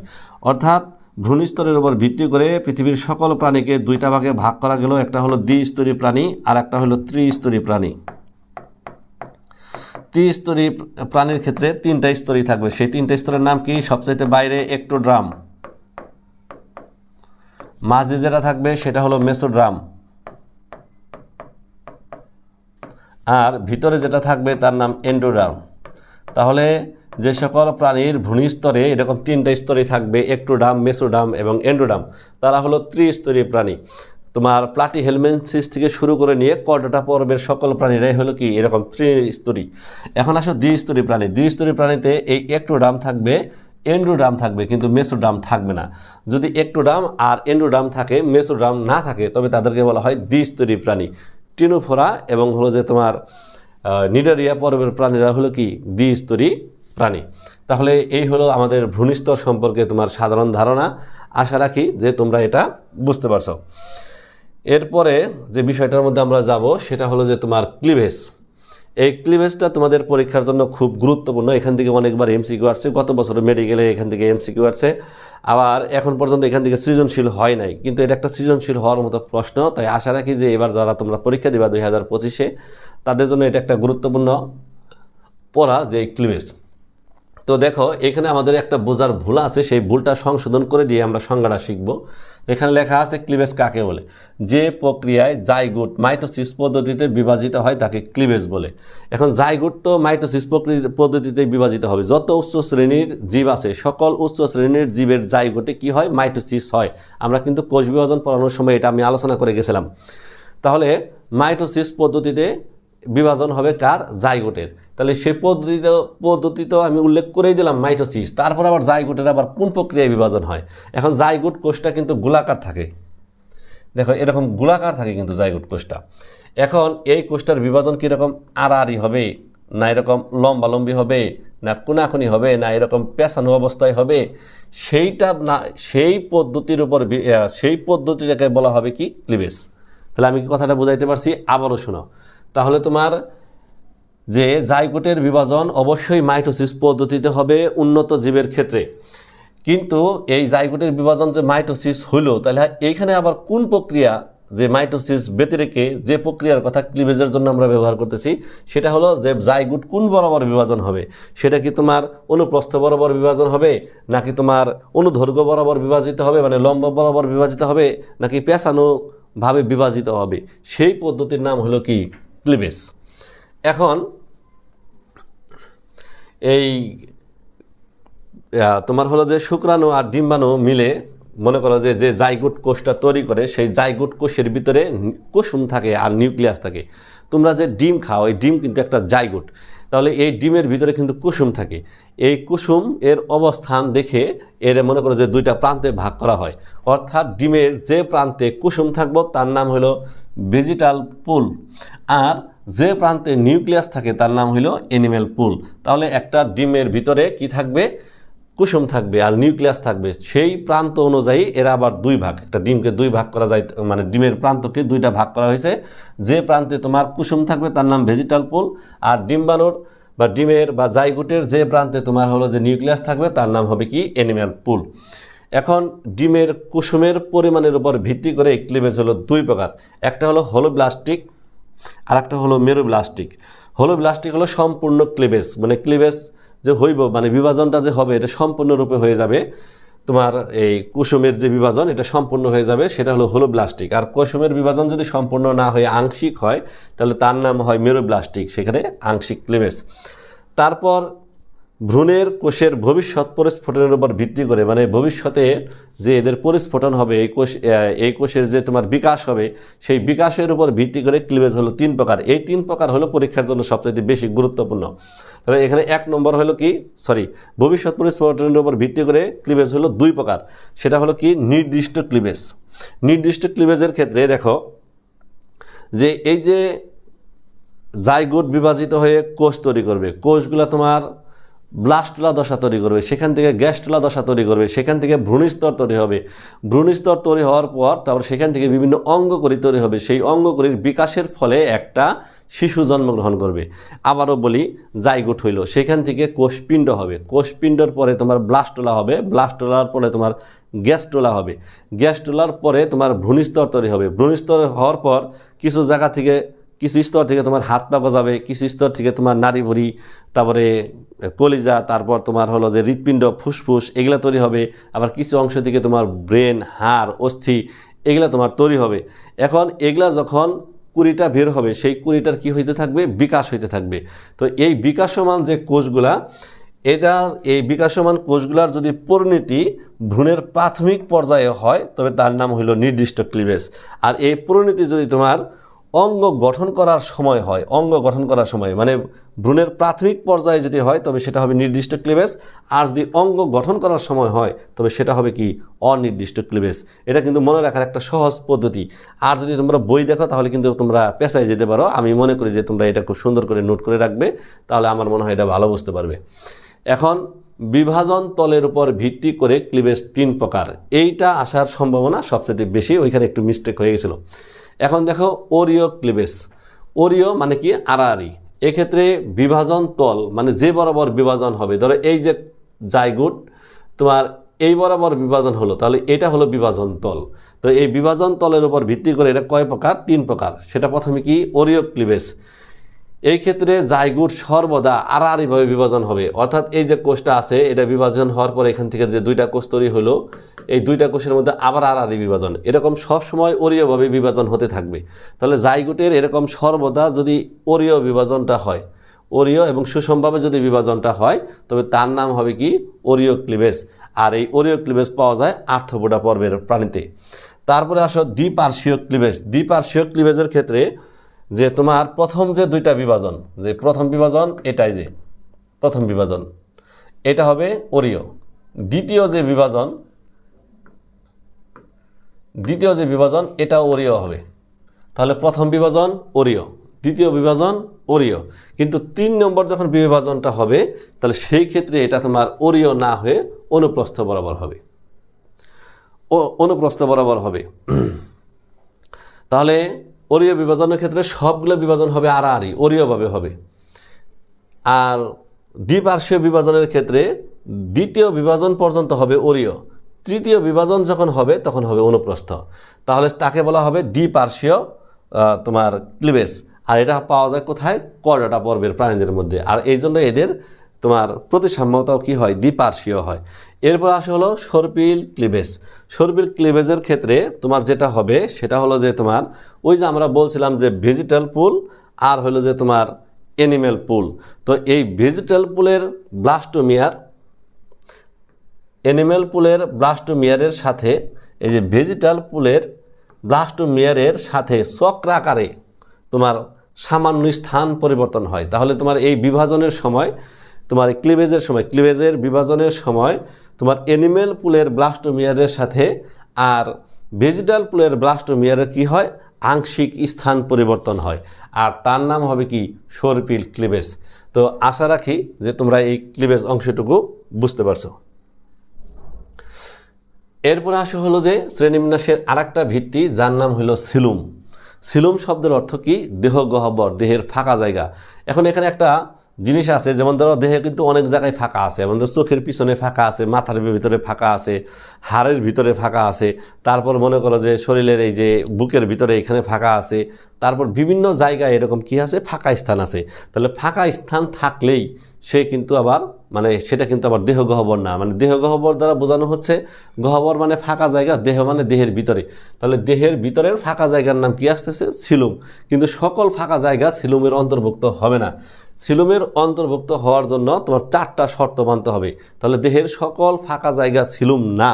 অর্থাৎ ভ্রূণস্তরের উপর ভিত্তি করে পৃথিবীর সকল প্রাণীকে 2টা ভাগে ভাগ করা গেল। একটা হলো দ্বিস্তরী প্রাণী আর একটা হলো ত্রিস্তরী প্রাণী। ত্রিস্তরী প্রাণীর ক্ষেত্রে 3টা স্তরই থাকবে। সেই 3টা স্তরের নাম কি? সবচাইতে বাইরে একটোড্রাম, মাঝে যেটা থাকবে সেটা হলো মেসোড্রাম, আর ভিতরে যেটা থাকবে তার নাম এন্ডোডাম। তাহলে যে সকল প্রাণীর ভ্রূণস্তরে এরকম 3টা স্তরে থাকবে, একটোডাম, মেসোডাম এবং এন্ডোডাম, তারা হলো ত্রিস্তরী প্রাণী। তোমার প্লাটিহেলমিনথেস থেকে শুরু করে নিয়ে কর্ডাটা পর্বের সকল প্রাণীরাই হলো কি এরকম ত্রিস্তরী। এখন আসো দ্বিস্তরী প্রাণী। দ্বিস্তরী প্রাণীতে এই একটোডাম থাকবে, এন্ডোডাম থাকবে, কিন্তু মেসোডাম থাকবে না। যদি একটোডাম আর এন্ডোডাম থাকে, মেসোডাম না থাকে, তবে তাদেরকে বলা হয় দ্বিস্তরী প্রাণী। টিনোফোরা এবং হলো যে তোমার নিডারিয়া পর্বের প্রাণীরা হলো কি দ্বিস্তরী প্রাণী। তাহলে এই হলো আমাদের ভ্রূণস্তর সম্পর্কে তোমার সাধারণ ধারণা। আশা রাখি যে তোমরা এটা বুঝতে পারছো। এরপরে যে বিষয়টার মধ্যে আমরা যাব সেটা হলো যে তোমার ক্লিভেজ। এই ক্লিভেজটা তোমাদের পরীক্ষার জন্য খুব গুরুত্বপূর্ণ। এখান থেকে অনেকবার এমসিকিউ আসছে, গত বছর মেডিকেলে এখান থেকে এমসিকিউ আসছে, আবার এখন পর্যন্ত এখান থেকে সৃজনশীল হয় নাই, কিন্তু এটা একটা সৃজনশীল হওয়ার মতো প্রশ্ন। তাই আশা রাখি যে এবার যারা তোমরা পরীক্ষা দিবা 2025-এ, তাদের জন্য এটা একটা গুরুত্বপূর্ণ পড়া, যে ক্লিভেজ। তো দেখো, এখানে আমাদের একটা বোঝার ভুল আছে, সেই ভুলটা সংশোধন করে দিয়ে আমরা সংজ্ঞাটা শিখব। এখানে লেখা আছে ক্লিভেজ কাকে বলে? যে প্রক্রিয়ায় জাইগোট মাইটোসিস পদ্ধতিতে বিভাজিত হয় তাকে ক্লিভেজ বলে। এখন জাইগোট তো মাইটোসিস পদ্ধতিতে বিভাজিত হবে। যত উচ্চ শ্রেণীর জীব আছে, সকল উচ্চ শ্রেণীর জীবের জাইগোটে কি হয়? মাইটোসিস হয়। আমরা কিন্তু কোষ বিভাজন পড়ানোর সময় এটা আমি আলোচনা করে গেছিলাম। তাহলে মাইটোসিস পদ্ধতিতে বিভাজন হবে কার? জাইগোটের। তাহলে সেই পদ্ধতিতেও আমি উল্লেখ করেই দিলাম মাইটোসিস। তারপর আবার জাইগোটের আবার কোন প্রক্রিয়ায় বিভাজন হয়? এখন জাইগোট কোষটা কিন্তু গোলাকার থাকে, দেখো এরকম গোলাকার থাকে কিন্তু জাইগোট কোষটা। এখন এই কোষটার বিভাজন কীরকম? আড়াআড়ি হবে, না এরকম লম্বালম্বি হবে, না কোনাকুনি হবে, না এরকম পেঁচানো অবস্থায় হবে, সেইটা না, সেই পদ্ধতির উপর সেই পদ্ধতিটাকে বলা হবে কি ক্লিভেজ। তাহলে আমি কি কথাটা বোঝাইতে পারছি? আবারও শোনো। তাহলে তোমার যে জাইগোটের বিভাজন অবশ্যই মাইটোসিস পদ্ধতিতে হবে উন্নত জীবের ক্ষেত্রে, কিন্তু এই জাইগোটের বিভাজন যে মাইটোসিস হইল, তাহলে এইখানে আবার কোন প্রক্রিয়া, যে মাইটোসিস ব্যতিরেকে যে প্রক্রিয়ার কথা ক্লিভেজের জন্য আমরা ব্যবহার করতেছি, সেটা হলো যে জাইগোট কোন বরাবর বিভাজন হবে। সেটা কি তোমার অনুপ্রস্থ বরাবর বিভাজন হবে, নাকি তোমার অনুদৈর্ঘ্য বরাবর বিভাজিত হবে, মানে লম্ব বরাবর বিভাজিত হবে, নাকি পেঁচানো ভাবে বিভাজিত হবে, সেই পদ্ধতির নাম হলো কি ক্লিভেজ। এখন এই তোমার হলো যে শুক্রাণু আর ডিম্বাণু মিলে মনে করো যে যে জাইগোট কোষটা তৈরি করে, সেই জাইগোট কোষের ভিতরে কুসুম থাকে আর নিউক্লিয়াস থাকে। তোমরা যে ডিম খাও, এই ডিম কিন্তু একটা জাইগোট। তাহলে এই ডিমের ভিতরে কিন্তু কুসুম থাকে। এই কুসুম এর অবস্থান দেখে এর মনে করো যে দুইটা প্রান্তে ভাগ করা হয়, অর্থাৎ ডিমের যে প্রান্তে কুসুম থাকবো তার নাম হলো ভেজিটাল পুল, আর যে প্রান্তে নিউক্লিয়াস থাকে তার নাম হলো অ্যানিম্যাল পুল। তাহলে একটা ডিমের ভিতরে কি থাকবে? কুসুম থাকবে আর নিউক্লিয়াস থাকবে। সেই প্রান্ত অনুযায়ী এরা আবার দুই ভাগ, একটা ডিমকে দুই ভাগ করা যায়, মানে ডিমের প্রান্তকে দুইটা ভাগ করা হয়েছে। যে প্রান্তে তোমার কুসুম থাকবে তার নাম ভেজিটাল পুল, আর ডিম্বাণুর বা ডিমের বা জাইগোটের যে প্রান্তে তোমার হলো যে নিউক্লিয়াস থাকবে তার নাম হবে কি অ্যানিম্যাল পুল। এখন ডিমের কুসুমের পরিমাণের উপর ভিত্তি করে ক্লিভেজ হলো দুই প্রকার, একটা হলো হোলোব্লাস্টিক আর একটা হলো মেরোব্লাস্টিক। হোলোব্লাস্টিক হলো সম্পূর্ণ ক্লিভেজ, মানে ক্লিভেজ যে হইব, মানে বিভাজনটা যে হবে এটা সম্পূর্ণরূপে হয়ে যাবে। তোমার এই কুসুমের যে বিভাজন এটা সম্পূর্ণ হয়ে যাবে, সেটা হলো হোলোব্লাস্টিক। আর কুসুমের বিভাজন যদি সম্পূর্ণ না হয়ে আংশিক হয় তাহলে তার নাম হয় মেরোব্লাস্টিক, সেখানে আংশিক ক্লিভেজ। তারপর ভ্রূণের কোষের ভবিষ্যৎ পরিস্ফুটনের উপর ভিত্তি করে, মানে ভবিষ্যতে যে এদের পরিস্ফুটন হবে, এই কোষের যে তোমার বিকাশ হবে, সেই বিকাশের উপর ভিত্তি করে ক্লিভেজ হলো তিন প্রকার। এই তিন প্রকার হলো পরীক্ষার জন্য সবচেয়ে বেশি গুরুত্বপূর্ণ। তাহলে এখানে এক নম্বর হলো কি, ভবিষ্যৎ পরিস্ফুটনের উপর ভিত্তি করে ক্লিভেজ হলো দুই প্রকার। সেটা হলো কি নির্দিষ্ট ক্লিভেজ। নির্দিষ্ট ক্লিভেজের ক্ষেত্রে দেখো যে এই যে জাইগোট বিভাজিত হয়ে কোষ তৈরি করবে, কোষগুলো তোমার ব্লাস্টুলা দশা তৈরি করবে, সেখান থেকে গ্যাস্টুলা দশা তৈরি করবে, সেখান থেকে ভ্রূণস্তর তৈরি হবে। ভ্রূণস্তর তৈরি হওয়ার পর তারপর সেখান থেকে বিভিন্ন অঙ্গকড়ি তৈরি হবে। সেই অঙ্গকড়ির বিকাশের ফলে একটা শিশু জন্মগ্রহণ করবে। আবারও বলি, জাইগোট হইল, সেখান থেকে কোষপিণ্ড হবে, কোষপিণ্ডর পরে তোমার ব্লাস্টুলা হবে, ব্লাস্টুলার পরে তোমার গ্যাস্টুলা হবে, গ্যাস্টুলার পরে তোমার ভ্রূণস্তর তৈরি হবে। ভ্রূণস্তর হওয়ার পর কিছু জায়গা থেকে, কিছু স্তর থেকে তোমার হাত পা গজাবে, কিছু স্তর থেকে তোমার নাড়ি ভুঁড়ি, তারপরে কলিজা, তারপর তোমার হলো যে হৃৎপিণ্ড, ফুসফুস, এগুলা তৈরি হবে। আবার কিছু অংশ থেকে তোমার ব্রেন, হাড়, অস্থি, এগুলা তোমার তৈরি হবে। এখন এগুলা যখন কুড়িটা বের হবে, সেই কুড়িটার কি হইতে থাকবে? বিকাশ হইতে থাকবে। তো এই বিকাশমান যে কোষগুলা, এই বিকাশমান কোষগুলার যদি পরিণতি ভ্রূণের প্রাথমিক পর্যায়ে হয় তবে তার নাম হইল নির্দিষ্ট ক্লিভেজ। আর এই পরিণতি যদি তোমার অঙ্গ গঠন করার সময় হয়, অঙ্গ গঠন করার সময় মানে ভ্রূণের প্রাথমিক পর্যায়ে যদি হয় তবে সেটা হবে নির্দিষ্ট ক্লিভেজ। আর যদি অঙ্গ গঠন করার সময় হয় তবে সেটা হবে কি অনির্দিষ্ট ক্লিভেজ। এটা কিন্তু মনে রাখার একটা সহজ পদ্ধতি। আর যদি তোমরা বই দেখো তাহলে কিন্তু তোমরা পেছায় যেতে পারো। আমি মনে করি যে তোমরা এটা খুব সুন্দর করে নোট করে রাখবে, তাহলে আমার মনে হয় এটা ভালো বুঝতে পারবে। এখন বিভাজন তলের উপর ভিত্তি করে ক্লিভেজ তিন প্রকার, এইটা আসার সম্ভাবনা সবচেয়ে বেশি, ওইখানে একটু মিস্টেক হয়ে গেছিল। এখন দেখো ওরিও ক্লিভেজ। ওরিও মানে কি আড়াআড়ি। এক্ষেত্রে বিভাজন তল মানে যে বরাবর বিভাজন হবে, ধরো এই যে জাইগোট তোমার এই বরাবর বিভাজন হলো, তাহলে এটা হলো বিভাজন তল। তো এই বিভাজন তলের উপর ভিত্তি করে এটা কয় প্রকার? তিন প্রকার। সেটা প্রথমে কি ওরিও ক্লিভেজ। এই ক্ষেত্রে জাইগোট সর্বদা আড়াআড়িভাবে বিভাজন হবে, অর্থাৎ এই যে কোষটা আছে এটা বিভাজন হওয়ার পর এখান থেকে যে দুইটা কোষ তৈরি হলো, এই দুইটা কোষের মধ্যে আবার আড়াআড়ি বিভাজন, এরকম সবসময় ওরিওভাবে বিভাজন হতে থাকবে। তাহলে জাইগোটের এরকম সর্বদা যদি ওরিও বিভাজনটা হয়, ওরিও এবং সুষমভাবে যদি বিভাজনটা হয় তবে তার নাম হবে কি ওরিও ক্লিভেজ। আর এই ওরিও ক্লিভেজ পাওয়া যায় আর্থ্রোপোডা পর্বের প্রাণীতে। তারপরে আসো দ্বিপার্শ্বীয় ক্লিভেজ। দ্বিপার্শ্বীয় ক্লিভেজের ক্ষেত্রে যে তোমার প্রথম যে দুইটা বিভাজন, যে প্রথম বিভাজন এটাই, যে প্রথম বিভাজন এটা হবে ওরিও। দ্বিতীয় যে বিভাজন এটা ওরিও হবে। তাহলে প্রথম বিভাজন ওরিও, দ্বিতীয় বিভাজন ওরিও, কিন্তু 3 নম্বর যখন বিভাজনটা হবে তাহলে সেই ক্ষেত্রে এটা তোমার ওরিও না হয়ে অনুপ্রস্থ বরাবর হবে, অনুপ্রস্থ বরাবর হবে। তাহলে ওরিও বিভাজনের ক্ষেত্রে সবগুলো বিভাজন হবে আড়াআড়ি, ওরিওভাবে হবে। আর দ্বিপার্শ্বীয় বিভাজনের ক্ষেত্রে দ্বিতীয় বিভাজন পর্যন্ত হবে ওরিও, তৃতীয় বিভাজন যখন হবে তখন হবে অনুপ্রস্থ। তাহলে তাকে বলা হবে দ্বিপার্শ্বীয় তোমার ক্লিভেজ। আর এটা পাওয়া যায় কোথায়? কর্ডাটা পর্বের প্রাণীদের মধ্যে। আর এই জন্য এদের তোমার প্রতিসাম্যতাও কি হয়? দ্বিপার্শ্বীয় হয়। এরপর আসে হলো সর্পিল ক্লিভেজ। সর্পিল ক্লিভেজের ক্ষেত্রে তোমার যেটা হবে সেটা হলো যে তোমার ওই যে আমরা বলছিলাম যে ভেজিটাল পুল আর হলো যে তোমার অ্যানিম্যাল পুল। তো এই ভেজিটাল পুলের ব্লাস্টোমিয়ার, অ্যানিম্যাল পুলের ব্লাস্টোমিয়ারের সাথে এই যে ভেজিটাল পুলের ব্লাস্টোমিয়ারের সাথে চক্রাকারে তোমার সামান্য স্থান পরিবর্তন হয়। তাহলে তোমার এই বিভাজনের সময়, তোমার ক্লিভেজের সময়, ক্লিভেজের বিভাজনের সময় তোমার অ্যানিম্যাল পুলের ব্লাস্টোমিয়ারের সাথে আর ভেজিটাল পুলের ব্লাস্টোমিয়ারের কি হয়? আংশিক স্থান পরিবর্তন হয়। আর তার নাম হবে কি? সর্পিল ক্লিভেজ। তো আশা রাখি যে তোমরা এই ক্লিভেজ অংশটুকু বুঝতে পারছো। এরপর আসা হলো যে শ্রেণীবিন্যাসের আরেকটা ভিত্তি, যার নাম হলো সিলুম। সিলুম শব্দের অর্থ কি? দেহ গহ্বর, দেহের ফাঁকা জায়গা। এখন এখানে একটা জিনিস আছে, যেমন ধরো দেহে কিন্তু অনেক জায়গায় ফাঁকা আছে, যেমন ধরো চোখের পিছনে ফাঁকা আছে, মাথার ভিতরে ফাঁকা আছে, হাড়ের ভিতরে ফাঁকা আছে, তারপর মনে করো যে শরীরের এই যে বুকের ভিতরে এখানে ফাঁকা আছে, তারপর বিভিন্ন জায়গায় এরকম কি আছে? ফাঁকা স্থান আছে। তাহলে ফাঁকা স্থান থাকলেই সে কিন্তু আবার মানে সেটা কিন্তু আবার দেহ গহ্বর না। মানে দেহ গহ্বর দ্বারা বোঝানো হচ্ছে গহ্বর মানে ফাঁকা জায়গা, দেহ মানে দেহের ভিতরে। তাহলে দেহের ভিতরের ফাঁকা জায়গার নাম কি আসতেছে? সিলুম। কিন্তু সকল ফাঁকা জায়গা সিলুমের অন্তর্ভুক্ত হবে না। সিলুমের অন্তর্ভুক্ত হওয়ার জন্য তোমার 4টা শর্ত মানতে হবে। তাহলে দেহের সকল ফাঁকা জায়গা সিলুম না।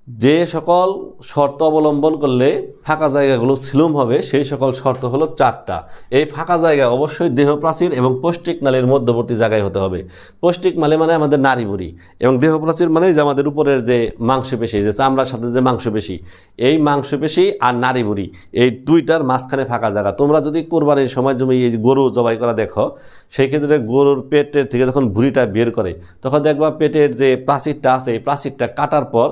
যে সকল শর্ত অবলম্বন করলে ফাঁকা জায়গাগুলো সিলুম হবে সেই সকল শর্ত হলো 4টা। এই ফাঁকা জায়গা অবশ্যই দেহপ্রাচীর এবং পৌষ্টিক নালীর মধ্যবর্তী জায়গায় হতে হবে। পৌষ্টিক নালী মানে আমাদের নাড়িভুঁড়ি, এবং দেহপ্রাচীর মানে যে আমাদের উপরের যে মাংসপেশি, যে চামড়ার সাথে যে মাংসপেশি, এই মাংসপেশি আর নাড়িভুঁড়ি এই দুইটার মাঝখানে ফাঁকা জায়গা। তোমরা যদি কোরবানির সময় তুমি এই গরু জবাই করা দেখো, সেই ক্ষেত্রে গরুর পেটের থেকে যখন ভুঁড়িটা বের করে তখন দেখবা পেটের যে প্রাচীরটা আছে এই প্রাচীরটা কাটার পর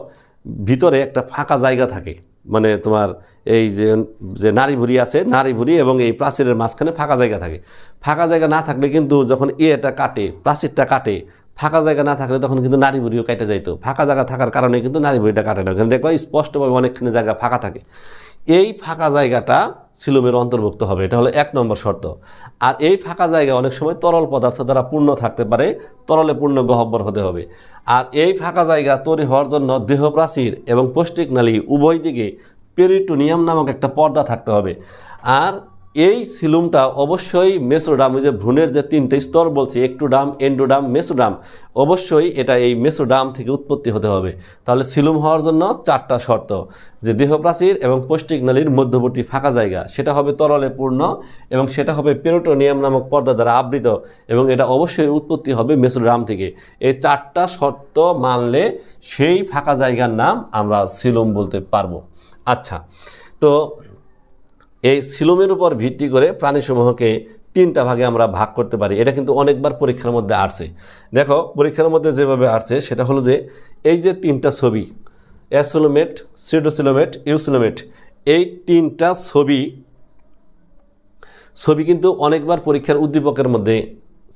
ভিতরে একটা ফাঁকা জায়গা থাকে। মানে তোমার এই যে নাড়িভুঁড়ি আছে, নাড়িভুঁড়ি এবং এই প্রাচীরের মাঝখানে ফাঁকা জায়গা থাকে। ফাঁকা জায়গা না থাকলে কিন্তু যখন এটা কাটে, প্রাচীরটা কাটে, ফাঁকা জায়গা না থাকলে তখন কিন্তু নাড়িভুঁড়িও কেটে যাইতো। ফাঁকা জায়গা থাকার কারণে কিন্তু নাড়িভুঁড়িটা কাটে না। এখানে দেখবা স্পষ্টভাবে অনেকখানি জায়গা ফাঁকা থাকে। এই ফাঁকা জায়গাটা সিলুমের অন্তর্ভুক্ত হবে, এটা হলো 1 নম্বর শর্ত। আর এই ফাঁকা জায়গা অনেক সময় তরল পদার্থ দ্বারা পূর্ণ থাকতে পারে, তরলে পূর্ণ গহ্বর হতে হবে। আর এই ফাঁকা জায়গা তৈরি হওয়ার জন্য দেহপ্রাচীর এবং পৌষ্টিক নালী উভয় দিকে পেরিটোনিয়াম নামক একটা পর্দা থাকতে হবে। আর এই সিলুমটা অবশ্যই মেসোডাম, ওই যে ভ্রূণের যে 3টে স্তর বলছি, একটোডাম, এন্ডোডাম, মেসোডাম, অবশ্যই এটা এই মেসোডাম থেকে উৎপত্তি হতে হবে। তাহলে সিলুম হওয়ার জন্য 4টা শর্ত, যে দেহপ্রাচীর এবং পৌষ্টিক নালীর মধ্যবর্তী ফাঁকা জায়গা সেটা হবে তরলে পূর্ণ, এবং সেটা হবে পেরিটোনিয়াম নামক পর্দা দ্বারা আবৃত, এবং এটা অবশ্যই উৎপত্তি হবে মেসোডাম থেকে। এই 4টা শর্ত মানলে সেই ফাঁকা জায়গার নাম আমরা সিলুম বলতে পারবো। আচ্ছা, তো এই সিলুমের উপর ভিত্তি করে প্রাণীসমূহকে 3টা ভাগে আমরা ভাগ করতে পারি। এটা কিন্তু অনেকবার পরীক্ষার মধ্যে আসছে। দেখো পরীক্ষার মধ্যে যেভাবে আসছে সেটা হলো যে এই যে 3টা ছবি, অ্যাসিলোমেট, সিডোসিলোমেট, ইউসিলোমেট, এই 3টা ছবি কিন্তু অনেকবার পরীক্ষার উদ্দীপকের মধ্যে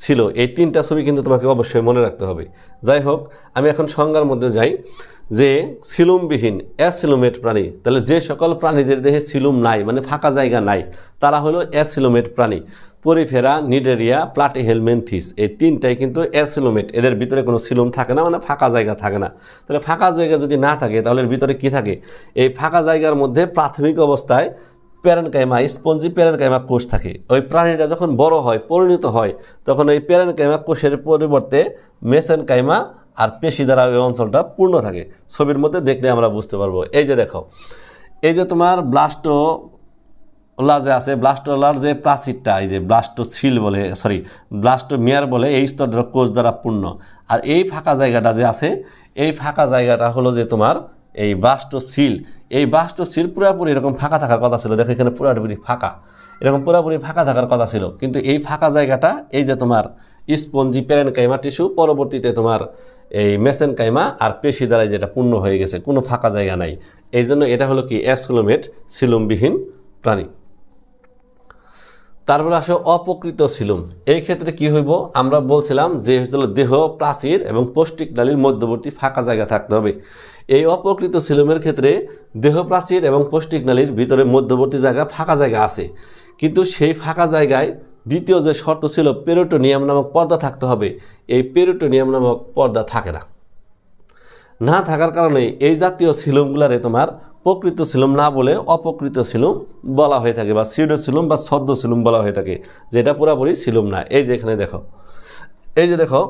ছিল। এই 3টা ছবি কিন্তু তোমাকে অবশ্যই মনে রাখতে হবে। যাই হোক, আমি এখন সংজ্ঞার মধ্যে যাই। যে সিলুমবিহীন অ্যাসিলোমেট প্রাণী, তাহলে যে সকল প্রাণীদের দেহে সিলুম নাই মানে ফাঁকা জায়গা নাই তারা হলো অ্যাসিলোমেট প্রাণী। পরিফেরা, নিডেরিয়া, প্লাটিহেলমিনথিস, এই 3টাই কিন্তু অ্যাসিলোমেট। এদের ভিতরে কোনো সিলুম থাকে না, মানে ফাঁকা জায়গা থাকে না। তাহলে ফাঁকা জায়গা যদি না থাকে তাহলে এর ভিতরে কি থাকে? এই ফাঁকা জায়গার মধ্যে প্রাথমিক অবস্থায় প্যারেনকাইমা, স্পঞ্জি প্যারেনকাইমা কোষ থাকে। ওই প্রাণীটা যখন বড় হয়, পরিণত হয়, তখন ওই প্যারেনকাইমা কোষের পরিবর্তে মেসেনকাইমা আর পেশি দ্বারা ওই অঞ্চলটা পূর্ণ থাকে। ছবির মধ্যে দেখলে আমরা বুঝতে পারবো। এই যে দেখো, এই যে তোমার ব্লাস্টোলা যে আছে, ব্লাস্টোলার যে প্রাচীরটা, এই যে ব্লাস্টোসিল বলে, ব্লাস্টোমিয়ার বলে, এই স্তর দ্বারা কোষ দ্বারা পূর্ণ। আর এই ফাঁকা জায়গাটা যে আছে, এই ফাঁকা জায়গাটা হলো যে তোমার এই ব্লাস্টোসিল। এই ব্লাস্টোসিল পুরোপুরি এরকম ফাঁকা থাকার কথা ছিল, দেখো এখানে পুরোপুরি ফাঁকা। এরকম পুরোপুরি ফাঁকা থাকার কথা ছিল, কিন্তু এই ফাঁকা জায়গাটা এই যে তোমার স্পঞ্জি প্যারেনকাইমা টিস্যু পরবর্তীতে তোমার এই মেসেনকাইমা আর পেশি দ্বারা যেটা পূর্ণ হয়ে গেছে, কোনো ফাঁকা জায়গা নাই। এই জন্য এটা হলো কি অ্যাসকুলোমেট সিলুমবিহীন প্রাণী। তারপরে আসো অপ্রকৃত সিলুম। এই ক্ষেত্রে কি হইব, আমরা বলছিলাম যে হচ্ছিল দেহ প্রাচীর এবং পৌষ্টিক নালীর মধ্যবর্তী ফাঁকা জায়গা থাকতে হবে। এই অপ্রকৃত সিলুমের ক্ষেত্রে দেহ প্রাচীর এবং পৌষ্টিক নালীর ভিতরে মধ্যবর্তী জায়গা ফাঁকা জায়গা আছে, কিন্তু সেই ফাঁকা জায়গায় দ্বিতীয় যে শর্ত ছিল পেরিটোনিয়াম নামক পর্দা থাকতে হবে, এই পেরিটোনিয়াম নামক পর্দা থাকে না। না থাকার কারণে এই জাতীয় সিলুমগুলারে তোমার প্রকৃত সিলুম না বলে অপ্রকৃত সিলুম বলা হয়ে থাকে, বা সিউডো সিলুম বা ছদ্ম সিলুম বলা হয়ে থাকে, যেটা পুরোপুরি সিলুম না। এই যে এখানে দেখো, এই যে দেখো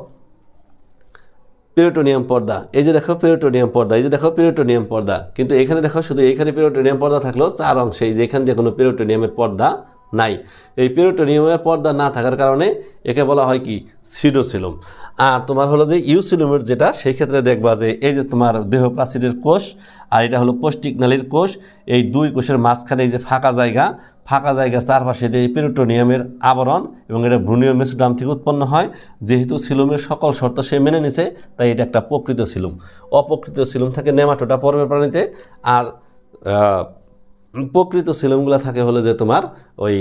পেরিটোনিয়াম পর্দা, এই যে দেখো পেরিটোনিয়াম পর্দা, এই যে দেখো পেরিটোনিয়াম পর্দা, কিন্তু এখানে দেখো শুধু এখানে পেরিটোনিয়াম পর্দা থাকলেও 4 অংশে, এই যে এখান দিয়ে কোনো পেরিটোনিয়ামের পর্দা নাই। এই পেরিটোনিয়ামের পর্দা না থাকার কারণে একে বলা হয় কি সিউডোসিলুম। আর তোমার হলো যে ইউসিলুমের যেটা, সেই ক্ষেত্রে দেখবা যে এই যে তোমার দেহ প্রাচীরের কোষ আর এটা হলো পৌষ্টিক নালীর কোষ, এই দুই কোষের মাঝখানে এই যে ফাঁকা জায়গার চারপাশে এই পেরিটোনিয়ামের আবরণ, এবং এটা ভ্রূণীয় মেসোডার্ম থেকে উৎপন্ন হয়। যেহেতু সিলুমের সকল শর্ত সে মেনে নিছে, তাই এটা একটা প্রকৃত সিলুম। অপ্রকৃত সিলুম থাকে নেমাটোডা পর্বের প্রাণীতে, আর প্রকৃত সিলুমগুলো থাকে হলো যে তোমার ওই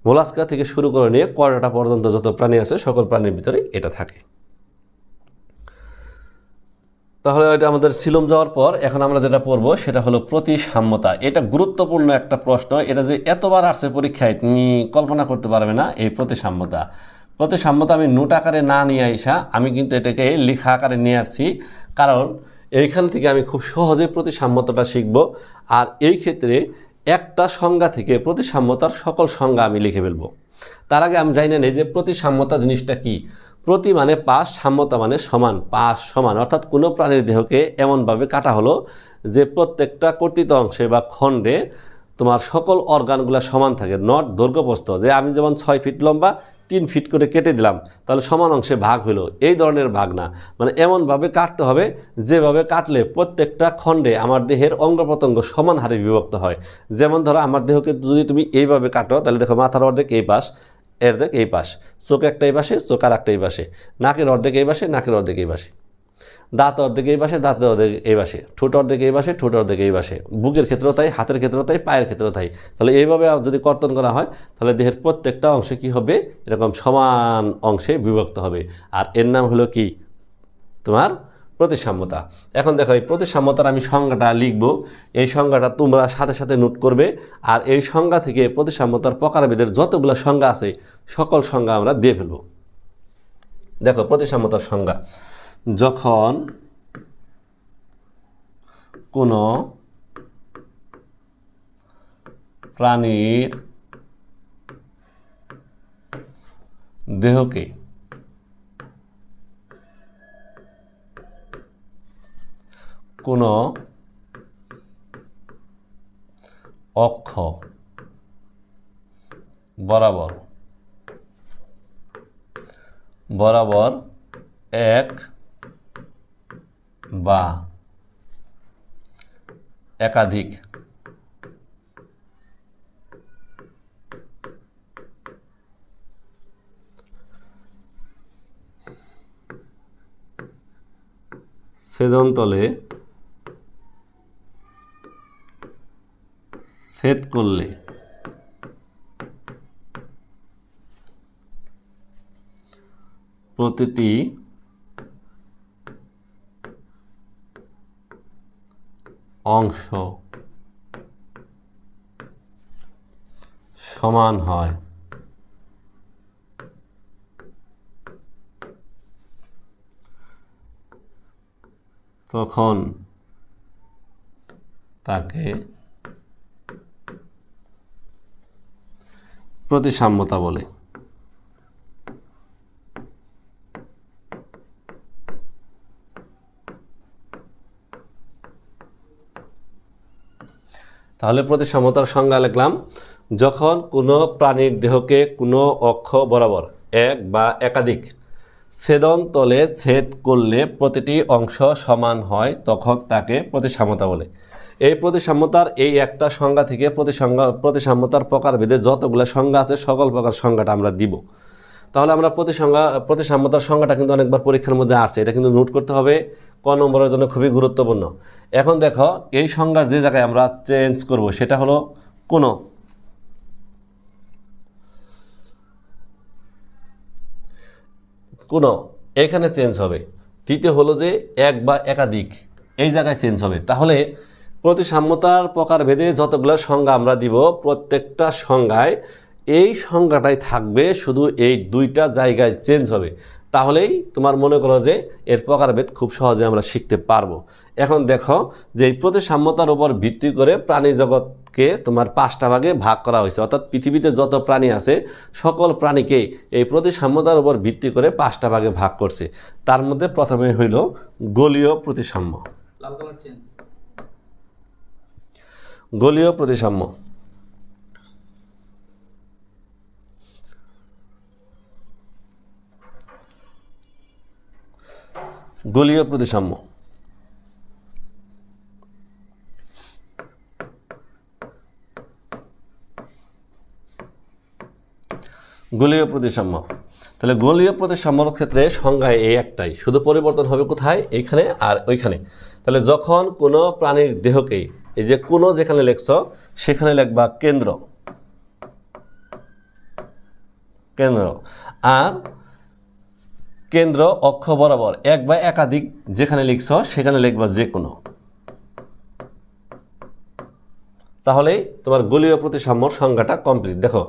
মোলাস্কা থেকে শুরু করে নিয়ে কর্ডাটা পর্যন্ত যত প্রাণী আছে সকল প্রাণীর ভিতরে এটা থাকে। তাহলে এটা আমাদের সিলুম যাওয়ার পর এখন আমরা যেটা পড়ব সেটা হলো প্রতিসাম্যতা। এটা গুরুত্বপূর্ণ একটা প্রশ্ন, এটা যে এতবার আসছে পরীক্ষায় তুমি কল্পনা করতে পারবে না। এই প্রতিসাম্যতা আমি নোট আকারে না নিয়ে আইসা আমি কিন্তু এটাকে লেখা আকারে নিয়ে আসছি, কারণ এইখান থেকে আমি খুব সহজে প্রতিসাম্যতাটা শিখব। আর এই ক্ষেত্রে একটা সংজ্ঞা থেকে প্রতিসাম্যতার সকল সংজ্ঞা আমি লিখে ফেলব। তার আগে আমি জানি না যে প্রতিসাম্যতা জিনিসটা কি। প্রতি মানে পাশ, সাম্যতা মানে সমান, পাশ সমান, অর্থাৎ কোনো প্রাণীর দেহকে এমনভাবে কাটা হলো যে প্রত্যেকটা কর্তিত অংশে বা খণ্ডে তোমার সকল অর্গানগুলো সমান থাকে, নট দৈর্ঘ্যপ্রস্থ। যে আমি যেমন 6 ফিট লম্বা 3 ফিট করে কেটে দিলাম, তাহলে সমান অংশে ভাগ হলো, এই ধরনের ভাগ না। মানে এমনভাবে কাটতে হবে যেভাবে কাটলে প্রত্যেকটা খণ্ডে আমার দেহের অঙ্গ প্রত্যঙ্গ সমান হারে বিভক্ত হয়। যেমন ধরো আমার দেহকে যদি তুমি এইভাবে কাটো, তাহলে দেখো মাথার অর্ধেক এই পাশ, এর অর্ধেক এই পাশ, চোখ একটা এই পাশে, চোখ আর একটা এই পাশে, নাকের অর্ধেক এই পাশে, নাকের অর্ধেক এই পাশে, দাঁত অর্ধেক এই পাশে, দাঁতের অর্ধেক এই পাশে, ঠোঁট অর্ধেক এই পাশে, ঠোঁট অর্ধেক এই পাশে, বুকের ক্ষেত্রেও তাই, হাতের ক্ষেত্রেও তাই, পায়ের ক্ষেত্রেও তাই। তাহলে এইভাবে যদি কর্তন করা হয়, তাহলে দেহের প্রত্যেকটা অংশে কি হবে, এরকম সমান অংশে বিভক্ত হবে। আর এর নাম হলো কি তোমার প্রতিসাম্যতা। এখন দেখো এই প্রতিসাম্যতার আমি সংজ্ঞাটা লিখব, এই সংজ্ঞাটা তোমরা সাথে সাথে নোট করবে। আর এই সংজ্ঞা থেকে প্রতিসাম্যতার প্রকারভেদের যতগুলো সংজ্ঞা আছে সকল সংজ্ঞা আমরা দিয়ে ফেলব। দেখো প্রতিসাম্যতার সংজ্ঞা, যখন কোনো প্রাণীর দেহকে কোনো অক্ষ বরাবর এক বা একাধিক ছেদনতলে ছেদ করলে প্রতিটি অংশ সমান হয়, তখন তাকে প্রতিসাম্যতা বলে। তাহলে প্রতিসাম্যতার সংজ্ঞা লিখলাম, যখন কোনো প্রাণীর দেহকে কোনো অক্ষ বরাবর এক বা একাধিক ছেদন তলে ছেদ করলে প্রতিটি অংশ সমান হয়, তখন তাকে প্রতিসাম্যতা বলে। এই প্রতিসাম্যতার এই একটা সংজ্ঞা থেকে প্রতিসাম্যতার প্রকারভেদে যতগুলো সংজ্ঞা আছে সকল প্রকার সংজ্ঞাটা আমরা দিব। তাহলে আমরা প্রতিসাম্যতার সংজ্ঞাটা কিন্তু অনেকবার পরীক্ষার মধ্যে আসছে, এটা কিন্তু নোট করতে হবে, ক নম্বরের জন্য খুবই গুরুত্বপূর্ণ। এখন দেখো এই সংজ্ঞার যে জায়গায় আমরা চেঞ্জ করব সেটা হলো কোন এখানে চেঞ্জ হবে। তৃতীয় হলো যে এক বা একাধিক, এই জায়গায় চেঞ্জ হবে। তাহলে প্রতিসাম্যতার প্রকারভেদে যতগুলো সংজ্ঞা আমরা দিব প্রত্যেকটা সংজ্ঞায় এই সংজ্ঞাটাই থাকবে, শুধু এই দুইটা জায়গায় চেঞ্জ হবে। তাহলেই তোমার মনে করো যে এর প্রকারভেদ খুব সহজে আমরা শিখতে পারবো। এখন দেখো যে এই প্রতিসাম্যতার উপর ভিত্তি করে প্রাণী জগৎকে তোমার 5টা ভাগে ভাগ করা হয়েছে, অর্থাৎ পৃথিবীতে যত প্রাণী আছে সকল প্রাণীকে এই প্রতিসাম্যতার উপর ভিত্তি করে 5টা ভাগে ভাগ করছে। তার মধ্যে প্রথমে হইল গোলীয় প্রতিসাম্য। গোলীয় প্রতিসাম্য, গোলীয় প্রতিসাম্য। গোলীয় প্রতিসাম্য, তাহলে গোলীয় প্রতিসাম্যর ক্ষেত্রে সংজ্ঞায় এই একটাই, শুধু পরিবর্তন হবে কোথায়, এইখানে আর ওইখানে। তাহলে যখন কোনো প্রাণীর দেহকে, এই যে কোনো যেখানে লিখছ সেখানে লিখবা কেন্দ্র, কেন্দ্র, আর কেন্দ্র অক্ষ বরাবর এক বা একাধিক যেখানে লিখছ সেখানে লিখবা যে কোনো। তাহলেই তোমার গোলীয় প্রতিসাম্যর সংজ্ঞাটা কমপ্লিট। দেখো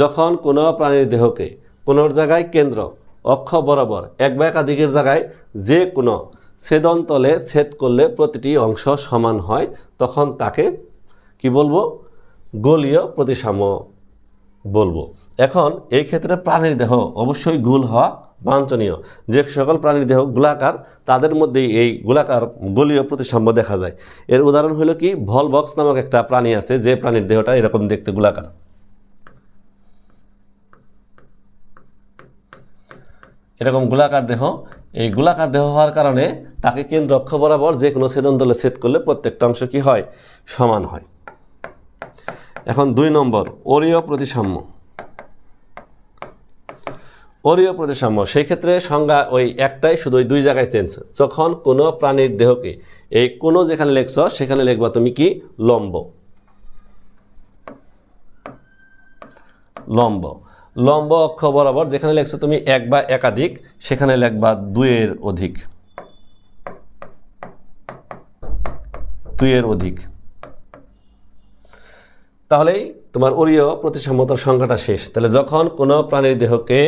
যখন কোনো প্রাণীর দেহকে কোনোর জায়গায় কেন্দ্র অক্ষ বরাবর এক বা একাধিকের জায়গায় যে কোনো ছেদনতলে ছেদ করলে প্রতিটি অংশ সমান হয়, তখন তাকে কি বলবো, গোলীয় প্রতিসাম্য বলবো। এখন এই ক্ষেত্রে প্রাণীর দেহ অবশ্যই গোল হওয়া বাঞ্ছনীয়। যে সকল প্রাণীর দেহ গোলাকার তাদের মধ্যেই এই গোলাকার গোলীয় প্রতিসাম্য দেখা যায়। এর উদাহরণ হলো কি, ভলবক্স নামক একটা প্রাণী আছে যে প্রাণীর দেহটা এরকম দেখতে গোলাকার। এরকম গোলাকার দেহ, এই গোলাকার দেহ হওয়ার কারণে তাকে কেন্দ্র অক্ষ বরাবর যে কোনো ছেদনতলে ছেদ করলে প্রত্যেকটা অংশ কি হয়, সমান হয়। এখন 2 নম্বর অরীয় প্রতিসাম্য। অরীয় প্রতিসাম্য, সেই ক্ষেত্রে সংজ্ঞা ওই একটাই, শুধু ওই 2 জায়গায় চেঞ্জ। যখন কোনো প্রাণীর দেহকে এই কোনো যেখানে লিখছ সেখানে লিখবা তুমি কি, লম্ব। লম্ব, লম্ব অক্ষ বরাবর যেখানে লিখছো তুমি এক বা একাধিক সেখানে লিখবা 2 এর অধিক, 2 এর অধিক। তাহলেই তোমার অরীয় প্রতিসাম্যতার সংখ্যাটা শেষ। তাহলে যখন কোনো প্রাণীর দেহকে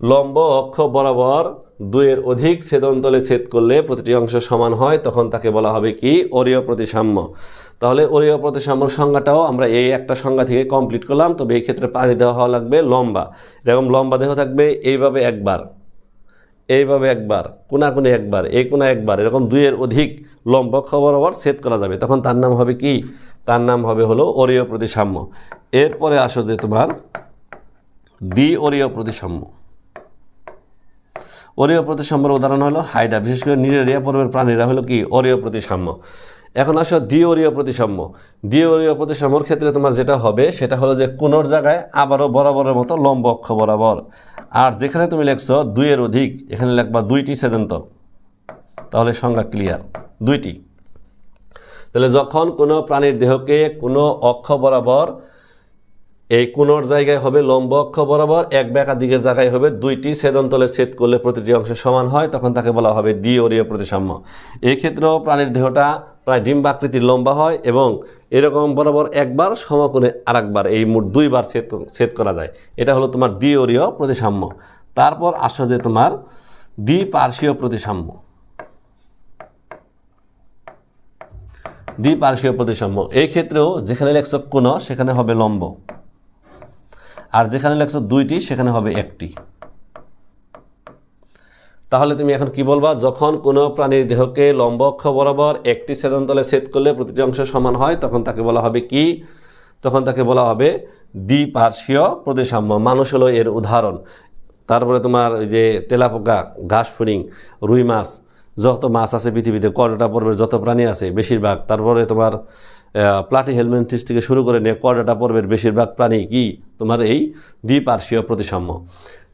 লম্ব অক্ষ বরাবর 2 এর অধিক ছেদনতলে ছেদ করলে প্রতিটি অংশ সমান হয়, তখন তাকে বলা হবে কি, অরীয় প্রতিসাম্য। তাহলে অরীয় প্রতিসাম্যর সংজ্ঞাটাও আমরা এই একটা সংজ্ঞা থেকে কমপ্লিট করলাম। তবে এই ক্ষেত্রে প্রাণী দেহ হওয়া লাগবে লম্বা, এরকম লম্বা দেহ থাকবে, এইভাবে একবার, এইভাবে একবার, কোনাকুনি একবার, এই কোনা একবার, এরকম 2 এর অধিক লম্ব অক্ষ বরাবর ছেদ করা যাবে, তখন তার নাম হবে কি, তার নাম হবে হলো অরীয় প্রতিসাম্য। এরপরে আসো যে তোমার দ্বি-অরীয় প্রতিসাম্য। অরীয় প্রতিসাম্যের উদাহরণ হলো হাইড্রা, বিশেষ করে নিরেরিয়া পর্বের প্রাণীরা হলো কি, অরীয় প্রতিসাম্য। এখন আসো দ্বি-অরীয় প্রতিসাম্য। দ্বি-অরীয় প্রতিসাম্যর ক্ষেত্রে তোমার যেটা হবে সেটা হলো যে কোনোর জায়গায় আবারও বরাবরের মতো লম্ব অক্ষ বরাবর, আর যেখানে তুমি লিখছো 2 এর অধিক এখানে লিখবা 2টি ছেদনতল। তাহলে সংজ্ঞা ক্লিয়ার, 2টি। তাহলে যখন কোনো প্রাণীর দেহকে কোনো অক্ষ বরাবর, এই কোনোর জায়গায় হবে লম্ব অক্ষ বরাবর, এক বা একাধিকের জায়গায় হবে 2টি ছেদনতলে ছেদ করলে প্রতিটি অংশ সমান হয়, তখন তাকে বলা হবে দ্বি-অরীয় প্রতিসাম্য। এই ক্ষেত্রেও প্রাণীর দেহটা প্রায় ডিম্বাকৃতির লম্বা হয় এবং এরকম বরাবর একবার, সমকোণে আরেকবার, এই মোট 2 বার ছেদ করা যায়। এটা হলো তোমার দ্বি-অরীয় প্রতিসাম্য। তারপর আসো যে তোমার দ্বিপার্শ্বীয় প্রতিসাম্য। দ্বিপার্শ্বীয় প্রতিসাম্য, এই ক্ষেত্রেও যেখানে লেখছো কোণ সেখানে হবে লম্ব, আর যেখানে লেখছো 2টি সেখানে হবে 1টি। তাহলে তুমি এখন কি বলবা, যখন কোনো প্রাণীর দেহকে লম্ব অক্ষ বরাবর 1টি ছেদনতলে ছেদ করলে প্রতিটি অংশ সমান হয়, তখন তাকে বলা হবে কি, তখন তাকে বলা হবে দ্বিপার্শ্বীয় প্রতিসাম্য। মানুষ হলো এর উদাহরণ। তারপরে তোমার ওই যে তেলাপোকা, ঘাস ফড়িং, রুই মাছ, যত মাছ আছে পৃথিবীতে, কর্ডাটা পর্বের যত প্রাণী আছে বেশিরভাগ, তারপরে তোমার প্লাটিহেলমিনথেস থেকে শুরু করে নিয়ে কর্ডাটা পর্বের বেশিরভাগ প্রাণী কি তোমার এই দ্বিপার্শ্বীয় প্রতিসাম্য।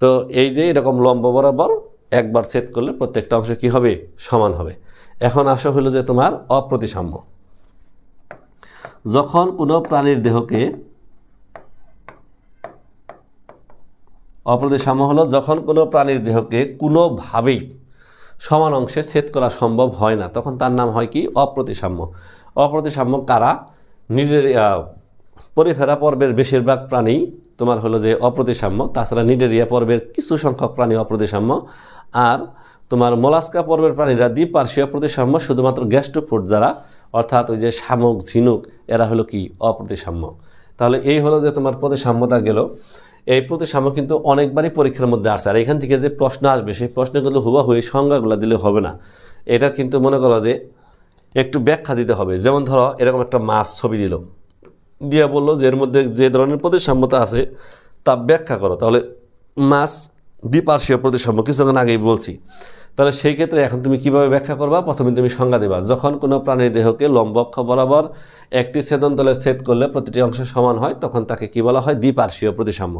তো এই যে এরকম লম্ব বরাবর একবার ছেদ করলে প্রত্যেকটা অংশ কি হবে, সমান হবে। এখন আসা হলো যে তোমার অপ্রতিসাম্য। যখন কোনো প্রাণীর দেহকে, অপ্রতিসাম্য হলো যখন কোনো প্রাণীর দেহকে কোনোভাবেই সমান অংশে ছেদ করা সম্ভব হয় না, তখন তার নাম হয় কি, অপ্রতিসাম্য। অপ্রতিসাম্য কারা, পরিফেরা পর্বের বেশিরভাগ প্রাণী তোমার হলো যে অপ্রতিসাম্য, তাছাড়া নিডেরিয়া পর্বের কিছু সংখ্যক প্রাণী অপ্রতিসাম্য, আর তোমার মোলাস্কা পর্বের প্রাণীরা দ্বিপার্শ্বীয় প্রতিসাম্য, শুধুমাত্র গ্যাস্ট্রোপোড যারা অর্থাৎ ওই যে শামুক, ঝিনুক, এরা হলো কি, অপ্রতিসাম্য। তাহলে এই হলো যে তোমার প্রতিসাম্যতা গেল। এই প্রতিসাম্য কিন্তু অনেকবারই পরীক্ষার মধ্যে আসে, আর এখান থেকে যে প্রশ্ন আসবে সেই প্রশ্নগুলো হুবহু এই সংজ্ঞাগুলো দিলে হবে না, এটা কিন্তু মনে করো যে একটু ব্যাখ্যা দিতে হবে। যেমন ধরো এরকম একটা মাছ ছবি দিল, দিয়া বললো যে এর মধ্যে যে ধরনের প্রতিসাম্যতা আছে তা ব্যাখ্যা করো। তাহলে মাছ দ্বিপার্শ্বীয় প্রতিসাম্য কিছুক্ষণ আগেই বলছি। তাহলে সেই ক্ষেত্রে এখন তুমি কিভাবে ব্যাখ্যা করবা, প্রথমে তুমি সংজ্ঞা দেবা। যখন কোনো প্রাণীর দেহকে লম্ব অক্ষ বরাবর একটি ছেদনতলে ছেদ করলে প্রতিটি অংশ সমান হয়, তখন তাকে কি বলা হয়, দ্বিপার্শ্বীয় প্রতিসাম্য।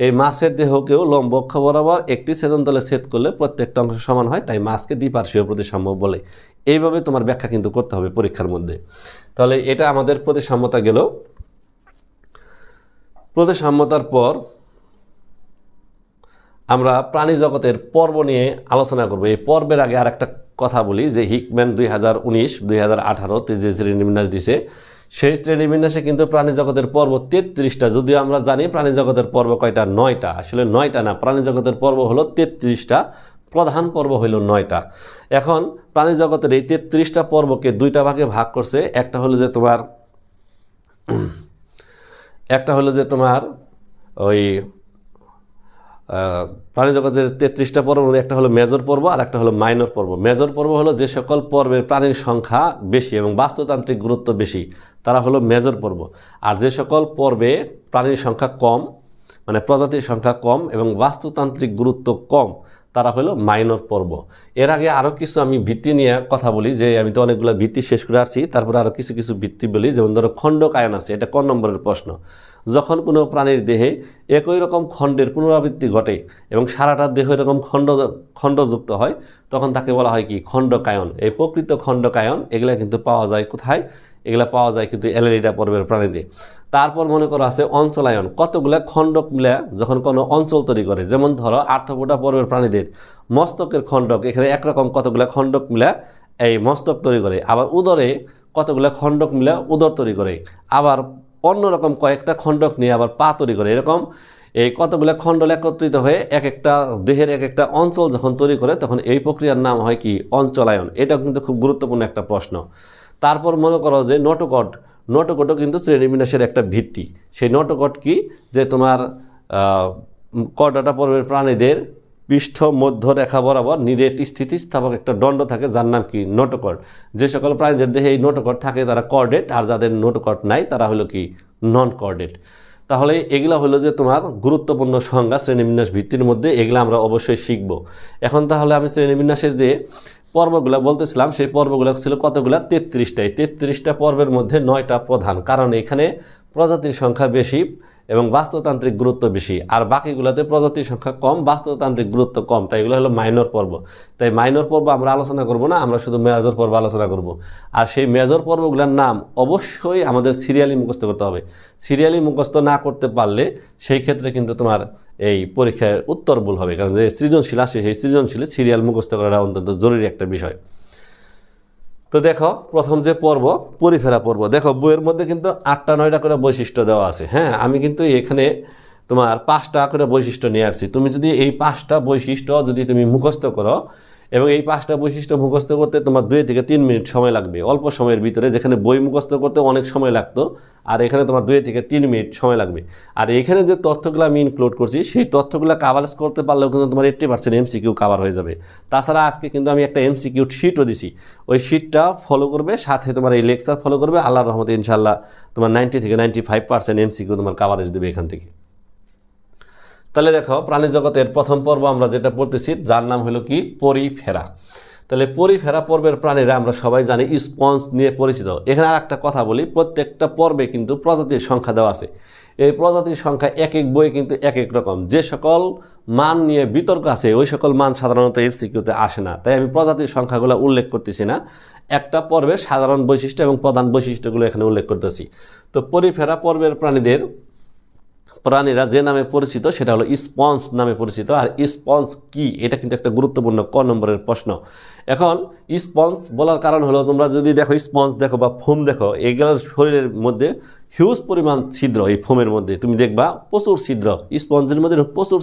এই মাছের দেহকেও লম্ব অক্ষ বরাবর একটি ছেদনতলে ছেদ করলে প্রত্যেকটা অংশ সমান হয়, তাই মাছকে দ্বিপার্শ্বীয় প্রতিসাম্য বলে। এইভাবে তোমার ব্যাখ্যা কিন্তু করতে হবে পরীক্ষার মধ্যে। তাহলে এটা আমাদের প্রতিসাম্যতা গেল। প্রতিসাম্যতার পর আমরা প্রাণী জগতের পর্ব নিয়ে আলোচনা করব। এই পর্বের আগে আর একটা কথা বলি যে হিকম্যান 2019-2018 যে শ্রেণীবিন্যাস দিছে, সেই শ্রেণীবিন্যাসে কিন্তু প্রাণী জগতের পর্ব 33টা। যদিও আমরা জানি প্রাণী জগতের পর্ব কয়টা, 9টা। আসলে 9টা না, প্রাণী জগতের পর্ব হলো 33টা, প্রধান পর্ব হইল 9টা। এখন প্রাণী জগতের এই 33টা পর্বকে দুইটা ভাগে ভাগ করছে। একটা হলো যে তোমার ওই প্রাণী জগতের 33টা পর্ব, একটা হলো মেজর পর্ব আর একটা হলো মাইনর পর্ব। মেজর পর্ব হলো যে সকল পর্বে প্রাণীর সংখ্যা বেশি এবং বাস্তুতান্ত্রিক গুরুত্ব বেশি, তারা হলো মেজর পর্ব। আর যে সকল পর্বে প্রাণীর সংখ্যা কম, মানে প্রজাতির সংখ্যা কম এবং বাস্তুতান্ত্রিক গুরুত্ব কম, তারা হলো মাইনর পর্ব। এর আগে আরও কিছু আমি ভিত্তি নিয়ে কথা বলি, যে আমি তো অনেকগুলো ভিত্তি শেষ করে আসছি, তারপরে আরও কিছু কিছু ভিত্তি বলি। যেমন ধরো খণ্ডকায়ন আছে, এটা ক নম্বরের প্রশ্ন। যখন কোনো প্রাণীর দেহে একই রকম খণ্ডের পুনরাবৃত্তি ঘটে এবং সারাটা দেহ এরকম খণ্ডযুক্ত হয়, তখন তাকে বলা হয় কি, খণ্ডকায়ন। এই প্রকৃত খণ্ডকায়ন এগুলা কিন্তু পাওয়া যায় কোথায়, এগুলা পাওয়া যায় কিন্তু অ্যানেলিডা পর্বের প্রাণীতে। তারপর মনে করো আছে অঞ্চলায়ন, কতগুলা খণ্ডক মিলে যখন কোনো অঞ্চল তৈরি করে। যেমন ধরো আর্থ্রোপোডা পর্বের প্রাণীদের মস্তকের খণ্ডক, এখানে একরকম কতগুলা খণ্ডক মিলে এই মস্তক তৈরি করে। আবার উদরে কতগুলা খণ্ডক মিলে উদর তৈরি করে। আবার অন্যরকম কয়েকটা খণ্ডক নিয়ে আবার পা তৈরি করে। এরকম এই কতগুলা খণ্ডল একত্রিত হয়ে এক একটা দেহের এক একটা অঞ্চল যখন তৈরি করে, তখন এই প্রক্রিয়ার নাম হয় কি, অঞ্চলায়ন। এটা কিন্তু খুব গুরুত্বপূর্ণ একটা প্রশ্ন। তারপর মনে করো যে নোটোকট, নোটোকটও কিন্তু শ্রেণীবিন্যাসের একটা ভিত্তি। সেই নোটোকট কি, যে তোমার কর্ডাটা পর্বের প্রাণীদের পৃষ্ঠ মধ্য রেখা বরাবর নিরেট স্থিতিস্থাপক একটা দণ্ড থাকে, যার নাম কি, নোটোকট। যে সকল প্রাণীদের দেহে এই নোটোকট থাকে তারা কর্ডেট, আর যাদের নোটোকট নাই তারা হলো কি, নন কর্ডেট। তাহলে এগুলা হলো যে তোমার গুরুত্বপূর্ণ সংজ্ঞা শ্রেণীবিন্যাস ভিত্তির মধ্যে, এগুলো আমরা অবশ্যই শিখব। এখন তাহলে আমি শ্রেণীবিন্যাসের যে পর্বগুলো বলতেছিলাম, সেই পর্বগুলো ছিল কতগুলা, 33টাই। 33টা পর্বের মধ্যে 9টা প্রধান, কারণ এখানে প্রজাতির সংখ্যা বেশি এবং বাস্তুতান্ত্রিক গুরুত্ব বেশি, আর বাকিগুলোতে প্রজাতির সংখ্যা কম, বাস্তুতান্ত্রিক গুরুত্ব কম, তাই এগুলো হলো মাইনর পর্ব। তাই মাইনর পর্ব আমরা আলোচনা করব না, আমরা শুধু মেজর পর্ব আলোচনা করব। আর সেই মেজর পর্বগুলোর নাম অবশ্যই আমাদের সিরিয়ালি মুখস্থ করতে হবে। সিরিয়ালি মুখস্থ না করতে পারলে সেই ক্ষেত্রে কিন্তু তোমার এই পরীক্ষার উত্তর ভুল হবে, কারণ যে সৃজনশীল আসে সেই সৃজনশীলে সিরিয়াল মুখস্থ করাটা অত্যন্ত জরুরি একটা বিষয়। তো দেখো প্রথম যে পর্ব, পরিফেরা পর্ব, দেখো বইয়ের মধ্যে কিন্তু 8টা 9টা করে বৈশিষ্ট্য দেওয়া আছে। হ্যাঁ, আমি কিন্তু এখানে তোমার 5টা করে বৈশিষ্ট্য নিয়ে আসছি। তুমি যদি এই 5টা বৈশিষ্ট্য যদি তুমি মুখস্থ করো, এবং এই 5টা বৈশিষ্ট্য মুখস্থ করতে তোমার 2 থেকে 3 মিনিট সময় লাগবে, অল্প সময়ের ভিতরে। যেখানে বই মুখস্থ করতে অনেক সময় লাগতো, আর এখানে তোমার 2 থেকে 3 মিনিট সময় লাগবে। আর এখানে যে তথ্যগুলো আমি ইনক্লুড করছি, সেই তথ্যগুলো কাভারেজ করতে পারলেও কিন্তু তোমার 80% এমসিকিউ কাভার হয়ে যাবে। তাছাড়া আজকে কিন্তু আমি একটা এমসিকিউ শিটও দিছি, ওই শিটটা ফলো করবে, সাথে তোমার এই লেকচার ফলো করবে। আল্লাহর রহমতে ইনশাল্লাহ তোমার 90 থেকে 95% এমসিকিউ তোমার কাভারেজ দেবে এখান থেকে। তাহলে দেখো প্রাণী জগতের প্রথম পর্ব আমরা যেটা পড়তেছি, যার নাম হলো কি, পরিফেরা। তাহলে পরিফেরা পর্বের প্রাণীরা আমরা সবাই জানি স্পঞ্জ নিয়ে পরিচিত। এখানে আর একটা কথা বলি, প্রত্যেকটা পর্বে কিন্তু প্রজাতির সংখ্যা দেওয়া আছে। এই প্রজাতির সংখ্যা এক এক বইয়ে কিন্তু এক এক রকম। যে সকল মান নিয়ে বিতর্ক আছে ওই সকল মান সাধারণত এমসিকিউতে আসে না, তাই আমি প্রজাতির সংখ্যাগুলো উল্লেখ করতেছি না। একটা পর্বের সাধারণ বৈশিষ্ট্য এবং প্রধান বৈশিষ্ট্যগুলো এখানে উল্লেখ করতেছি। তো পরিফেরা পর্বের প্রাণীরা যে নামে পরিচিত সেটা হলো স্পঞ্জ নামে পরিচিত। আর স্পঞ্জ কি, এটা কিন্তু একটা গুরুত্বপূর্ণ ক নম্বরের প্রশ্ন। এখন স্পঞ্জ বলার কারণ হলো, তোমরা যদি দেখো স্পঞ্জ দেখো বা ফোম দেখো, এগুলোর শরীরের মধ্যে হিউজ পরিমাণ ছিদ্র। এই ফোমের মধ্যে তুমি দেখবা প্রচুর ছিদ্র, স্পঞ্জের মধ্যে প্রচুর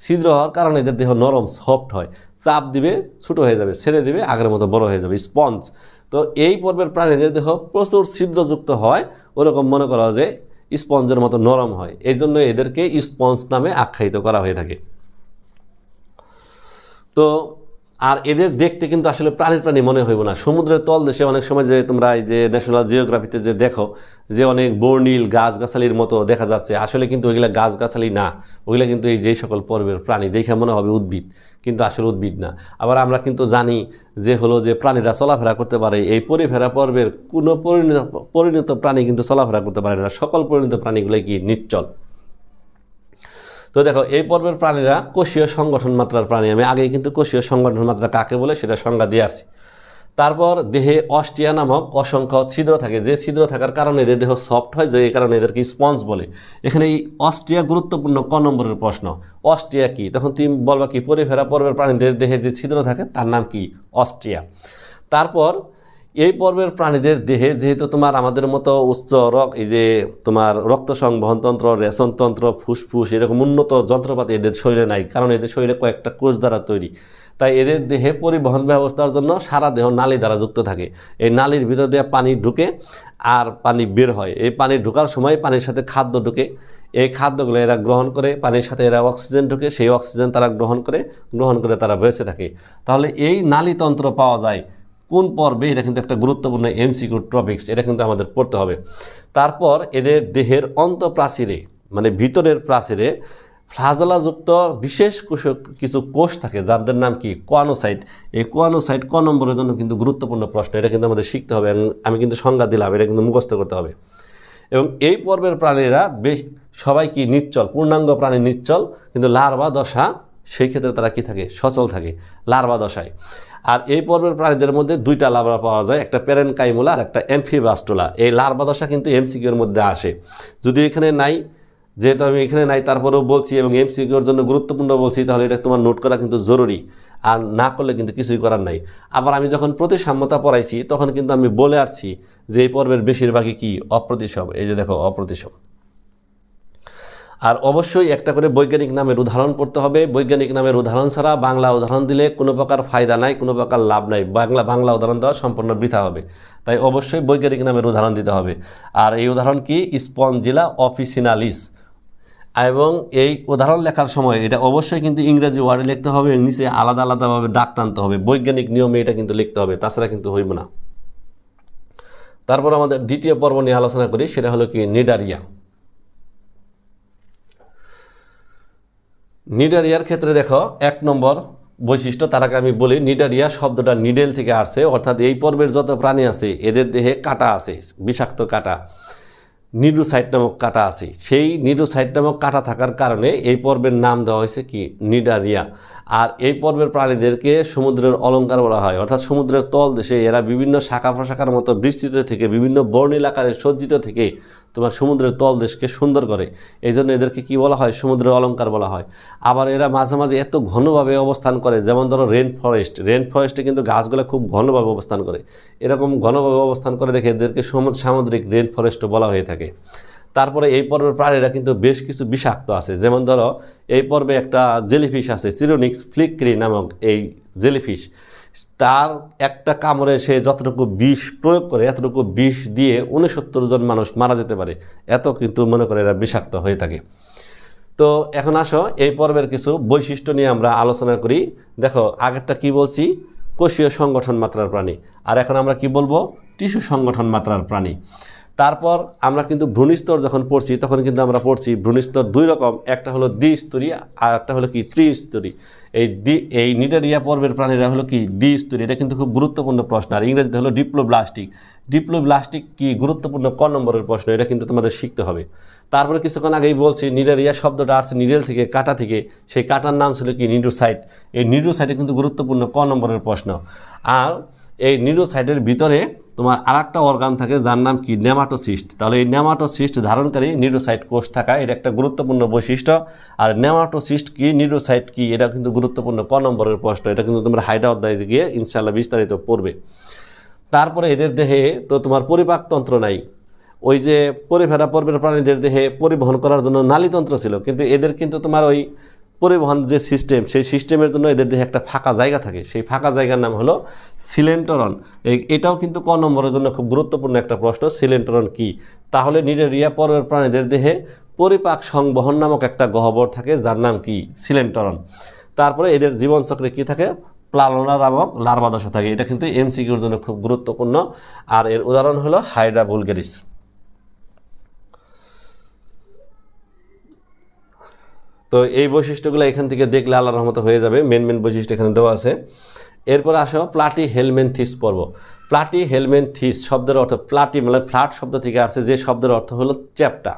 ছিদ্র হওয়ার কারণে এদের দেহ নরম সফট হয়। চাপ দিবে ছোটো হয়ে যাবে, ছেড়ে দিবে আগের মতো বড় হয়ে যাবে স্পঞ্জ। তো এই পর্বের প্রাণীদের দেহ প্রচুর ছিদ্রযুক্ত হয়, ওরকম মনে করা যে স্পঞ্জের মতো নরম হয়, এই জন্য এদেরকে স্পঞ্জ নামে আখ্যায়িত করা হয়ে থাকে। তো আর এদের দেখতে কিন্তু আসলে প্রাণী মনে হইব না। সমুদ্রের তলদেশে অনেক সময় যে তোমরা এই যে ন্যাশনাল জিওগ্রাফিতে যে দেখো যে অনেক বর্ণিল গাছগাছালির মতো দেখা যাচ্ছে, আসলে কিন্তু ওইগুলা গাছগাছালি না, ওইগুলা কিন্তু এই যে সকল পর্বের প্রাণী দেখে মনে হবে উদ্ভিদ, কিন্তু আসলে উদ্ভিদ না। আবার আমরা কিন্তু জানি যে হলো যে প্রাণীরা চলাফেরা করতে পারে, এই পরিফেরা পর্বের কোনো পরিণত প্রাণী কিন্তু চলাফেরা করতে পারে না, সকল পরিণত প্রাণীগুলোই কি নিশ্চল। তো দেখো এই পর্বের প্রাণীরা কোষীয় সংগঠন মাত্রার প্রাণী। আমি আগেই কিন্তু কোষীয় সংগঠন মাত্রা কাকে বলে সেটা সংজ্ঞা দিয়ে আসছি। তারপর দেহে অস্টিয়া নামক অসংখ্য ছিদ্র থাকে, যে ছিদ্র থাকার কারণে এদের দেহ সফট হয়, যে এই কারণে এদেরকে স্পঞ্জ বলে। এখানে এই অস্টিয়া গুরুত্বপূর্ণ ক নম্বরের প্রশ্ন। অস্টিয়া কি, তখন তুমি বলবা কি পরিফেরা পর্বের প্রাণীদের দেহে যে ছিদ্র থাকে তার নাম কি, অস্টিয়া। তারপর এই পর্বের প্রাণীদের দেহে যেহেতু তোমার আমাদের মতো উচ্চ এই যে তোমার রক্ত সংবহনতন্ত্র, রেচনতন্ত্র, ফুসফুস এরকম উন্নত যন্ত্রপাতি এদের শরীরে নাই, কারণ এদের শরীরে কয়েকটা কোষ দ্বারা তৈরি। তাই এদের দেহে পরিবহন ব্যবস্থার জন্য সারা দেহ নালী দ্বারা যুক্ত থাকে। এই নালীর ভিতর দিয়ে পানি ঢুকে আর পানি বের হয়। এই পানি ঢোকার সময় পানির সাথে খাদ্য ঢুকে, এই খাদ্যগুলো এরা গ্রহণ করে, পানির সাথে এরা অক্সিজেন ঢুকে, সেই অক্সিজেন তারা গ্রহণ করে তারা বেঁচে থাকে। তাহলে এই নালীতন্ত্র পাওয়া যায় কোন পর্বে, এটা কিন্তু একটা গুরুত্বপূর্ণ এমসিকিউ টপিকস, এটা কিন্তু আমাদের পড়তে হবে। তারপর এদের দেহের অন্তঃপ্রাচীরে মানে ভিতরের প্রাচীরে ফ্লাজেলাযুক্ত বিশেষ কিছু কোষ থাকে, যাদের নাম কি, কোয়ানোসাইট। এই কোয়ানোসাইট ক নম্বরের জন্য কিন্তু গুরুত্বপূর্ণ প্রশ্ন, এটা কিন্তু আমাদের শিখতে হবে। আমি কিন্তু সংজ্ঞা দিলাম, এটা কিন্তু মুখস্থ করতে হবে। এবং এই পর্বের প্রাণীরা সবাই কি নিশ্চল, পূর্ণাঙ্গ প্রাণী নিশ্চল, কিন্তু লার্ভা দশা সেই ক্ষেত্রে তারা কি থাকে, সচল থাকে লার্ভা দশায়। আর এই পর্বের প্রাণীদের মধ্যে দুইটা লার্ভা পাওয়া যায়, একটা প্যারেনকাইমুলা আর একটা অ্যামফিবাস্টুলা। এই লার্ভা দশা কিন্তু এমসিকিউর মধ্যে আসে, যদি এখানে নাই, যেহেতু আমি এখানে নাই তারপরেও বলছি এবং এমসিকিউর জন্য গুরুত্বপূর্ণ বলছি, তাহলে এটা তোমার নোট করা কিন্তু জরুরি, আর না করলে কিন্তু কিছুই করার নাই। আবার আমি যখন প্রতিসাম্যতা পড়াইছি তখন কিন্তু আমি বলে আসছি যে এই পর্বের বেশিরভাগই কি, অপ্রতিসম। এই যে দেখো অপ্রতিসম। আর অবশ্যই একটা করে বৈজ্ঞানিক নামের উদাহরণ পড়তে হবে। বৈজ্ঞানিক নামের উদাহরণ ছাড়া বাংলা উদাহরণ দিলে কোনো প্রকার ফায়দা নাই, কোনো প্রকার লাভ নাই, বাংলা উদাহরণ দেওয়া সম্পূর্ণ বৃথা হবে। তাই অবশ্যই বৈজ্ঞানিক নামের উদাহরণ দিতে হবে। আর এই উদাহরণ কি, স্পঞ্জিলা অফিসিনালিস। এবং এই উদাহরণ লেখার সময় এটা অবশ্যই কিন্তু ইংরেজি ওয়ার্ডে লিখতে হবে, নিচে আলাদা আলাদাভাবে দাগ টানতে হবে, বৈজ্ঞানিক নিয়মে এটা কিন্তু লিখতে হবে, তাছাড়া কিন্তু হইব না। তারপর আমাদের দ্বিতীয় পর্ব নিয়ে আলোচনা করি, সেটা হলো কি নিডারিয়া। নিডারিয়ার ক্ষেত্রে দেখো এক নম্বর বৈশিষ্ট্য, তার আগে আমি বলি নিডারিয়া শব্দটা নিডেল থেকে আসছে, অর্থাৎ এই পর্বের যত প্রাণী আছে এদের দেহে কাঁটা আছে, বিষাক্ত কাঁটা, নিডোসাইট নামক কাঁটা আছে। সেই নিডোসাইট নামক কাঁটা থাকার কারণে এই পর্বের নাম দেওয়া হয়েছে কি, নিডারিয়া। আর এই পর্বের প্রাণীদেরকে সমুদ্রের অলঙ্কার বলা হয়, অর্থাৎ সমুদ্রের তল দেশে এরা বিভিন্ন শাখা প্রশাখার মতো বিস্তৃত থেকে, বিভিন্ন বর্ণিল আকারে সজ্জিত থেকে তোমার সমুদ্রের তল দেশকে সুন্দর করে, এই জন্য এদেরকে কি বলা হয়, সমুদ্রের অলঙ্কার বলা হয়। আবার এরা মাঝে মাঝে এত ঘনভাবে অবস্থান করে, যেমন ধরো রেন ফরেস্টে কিন্তু গাছগুলো খুব ঘনভাবে অবস্থান করে, এরকম ঘনভাবে অবস্থান করে দেখে এদেরকে সামুদ্রিক রেন ফরেস্টও বলা হয়ে থাকে। তারপরে এই পর্বের প্রাণীরা কিন্তু বেশ কিছু বিষাক্ত আছে, যেমন ধরো এই পর্বে একটা জেলিফিশ আছে, চিরোনিক্স ফ্লিক্রি নামক এই জেলিফিশ, তার একটা কামড়ে সে যতটুকু বিষ প্রয়োগ করে এতটুকু বিষ দিয়ে 69 জন মানুষ মারা যেতে পারে, এত কিন্তু মনে করে এরা বিষাক্ত হয়ে থাকে। তো এখন আসো এই পর্বের কিছু বৈশিষ্ট্য নিয়ে আমরা আলোচনা করি। দেখো আগেরটা কি বলছি, কোষীয় সংগঠন মাত্রার প্রাণী, আর এখন আমরা কি বলবো, টিস্যু সংগঠন মাত্রার প্রাণী। তারপর আমরা কিন্তু ভ্রূণস্তর যখন পড়ছি তখন কিন্তু আমরা পড়ছি ভ্রূণস্তর দুই রকম, একটা হলো দ্বিস্তরী আর একটা হলো কি ত্রিস্তরী। এই নিডারিয়া পর্বের প্রাণীরা হলো কি দ্বিস্তরী। এটা কিন্তু খুব গুরুত্বপূর্ণ প্রশ্ন। আর ইংরেজিতে হলো ডিপ্লোব্লাস্টিক। ডিপ্লোব্লাস্টিক কি গুরুত্বপূর্ণ ক নম্বরের প্রশ্ন, এটা কিন্তু তোমাদের শিখতে হবে। তারপরে কিছুক্ষণ আগেই বলছি নিডারিয়া শব্দটা আসছে নিডেল থেকে, কাঁটা থেকে। সেই কাঁটার নাম ছিল কি নিডোসাইট। এই নিডোসাইটে কিন্তু গুরুত্বপূর্ণ ক নম্বরের প্রশ্ন। আর এই নিডোসাইটের ভিতরে তোমার আরেকটা অর্গান থাকে যার নাম কি নেমাটোসিস্ট। তাহলে এই নেমাটোসিস্ট ধারণকারী নিডোসাইট কোষ থাকা এটা একটা গুরুত্বপূর্ণ বৈশিষ্ট্য। আর নেমাটোসিস্ট কি নিডোসাইট কি এটা কিন্তু গুরুত্বপূর্ণ ক নম্বরের প্রশ্ন। এটা কিন্তু তোমরা হাইডা অধ্যায়ে গিয়ে ইনশাআল্লাহ বিস্তারিত পড়বে। তারপরে এদের দেহে তো তোমার পরিপাকতন্ত্র নাই। ওই যে পরিফেরা পর্বের প্রাণীদের দেহে পরিবহন করার জন্য নালীতন্ত্র ছিল, কিন্তু এদের কিন্তু তোমার ওই পরিবহন যে সিস্টেম, সেই সিস্টেমের জন্য এদের দেহে একটা ফাঁকা জায়গা থাকে। সেই ফাঁকা জায়গার নাম হলো সিলেন্টরন। এটাও কিন্তু ক নম্বরের জন্য খুব গুরুত্বপূর্ণ একটা প্রশ্ন, সিলেন্টরন কি। তাহলে নিডারিয়া পর্বের প্রাণীদের দেহে পরিপাক সংবহন নামক একটা গহ্বর থাকে যার নাম কি সিলেন্টরন। তারপরে এদের জীবনচক্রে কি থাকে, প্লালনা নামক লার্ভা দশা থাকে। এটা কিন্তু এমসিকিউর জন্য খুব গুরুত্বপূর্ণ। আর এর উদাহরণ হলো হাইড্রা ভুলগারিস। তো এই বৈশিষ্ট্যগুলো এখান থেকে দেখলে আল্লাহর রহমতে হয়ে যাবে। মেন বৈশিষ্ট্য এখানে দেওয়া আছে। এরপর আসো প্লাটি হেলমেনথিস পর্ব। প্লাটি হেলমেনথিস শব্দের অর্থ, প্লাটি মানে ফ্ল্যাট শব্দ থেকে আসছে, যে শব্দের অর্থ হলো চ্যাপ্টা।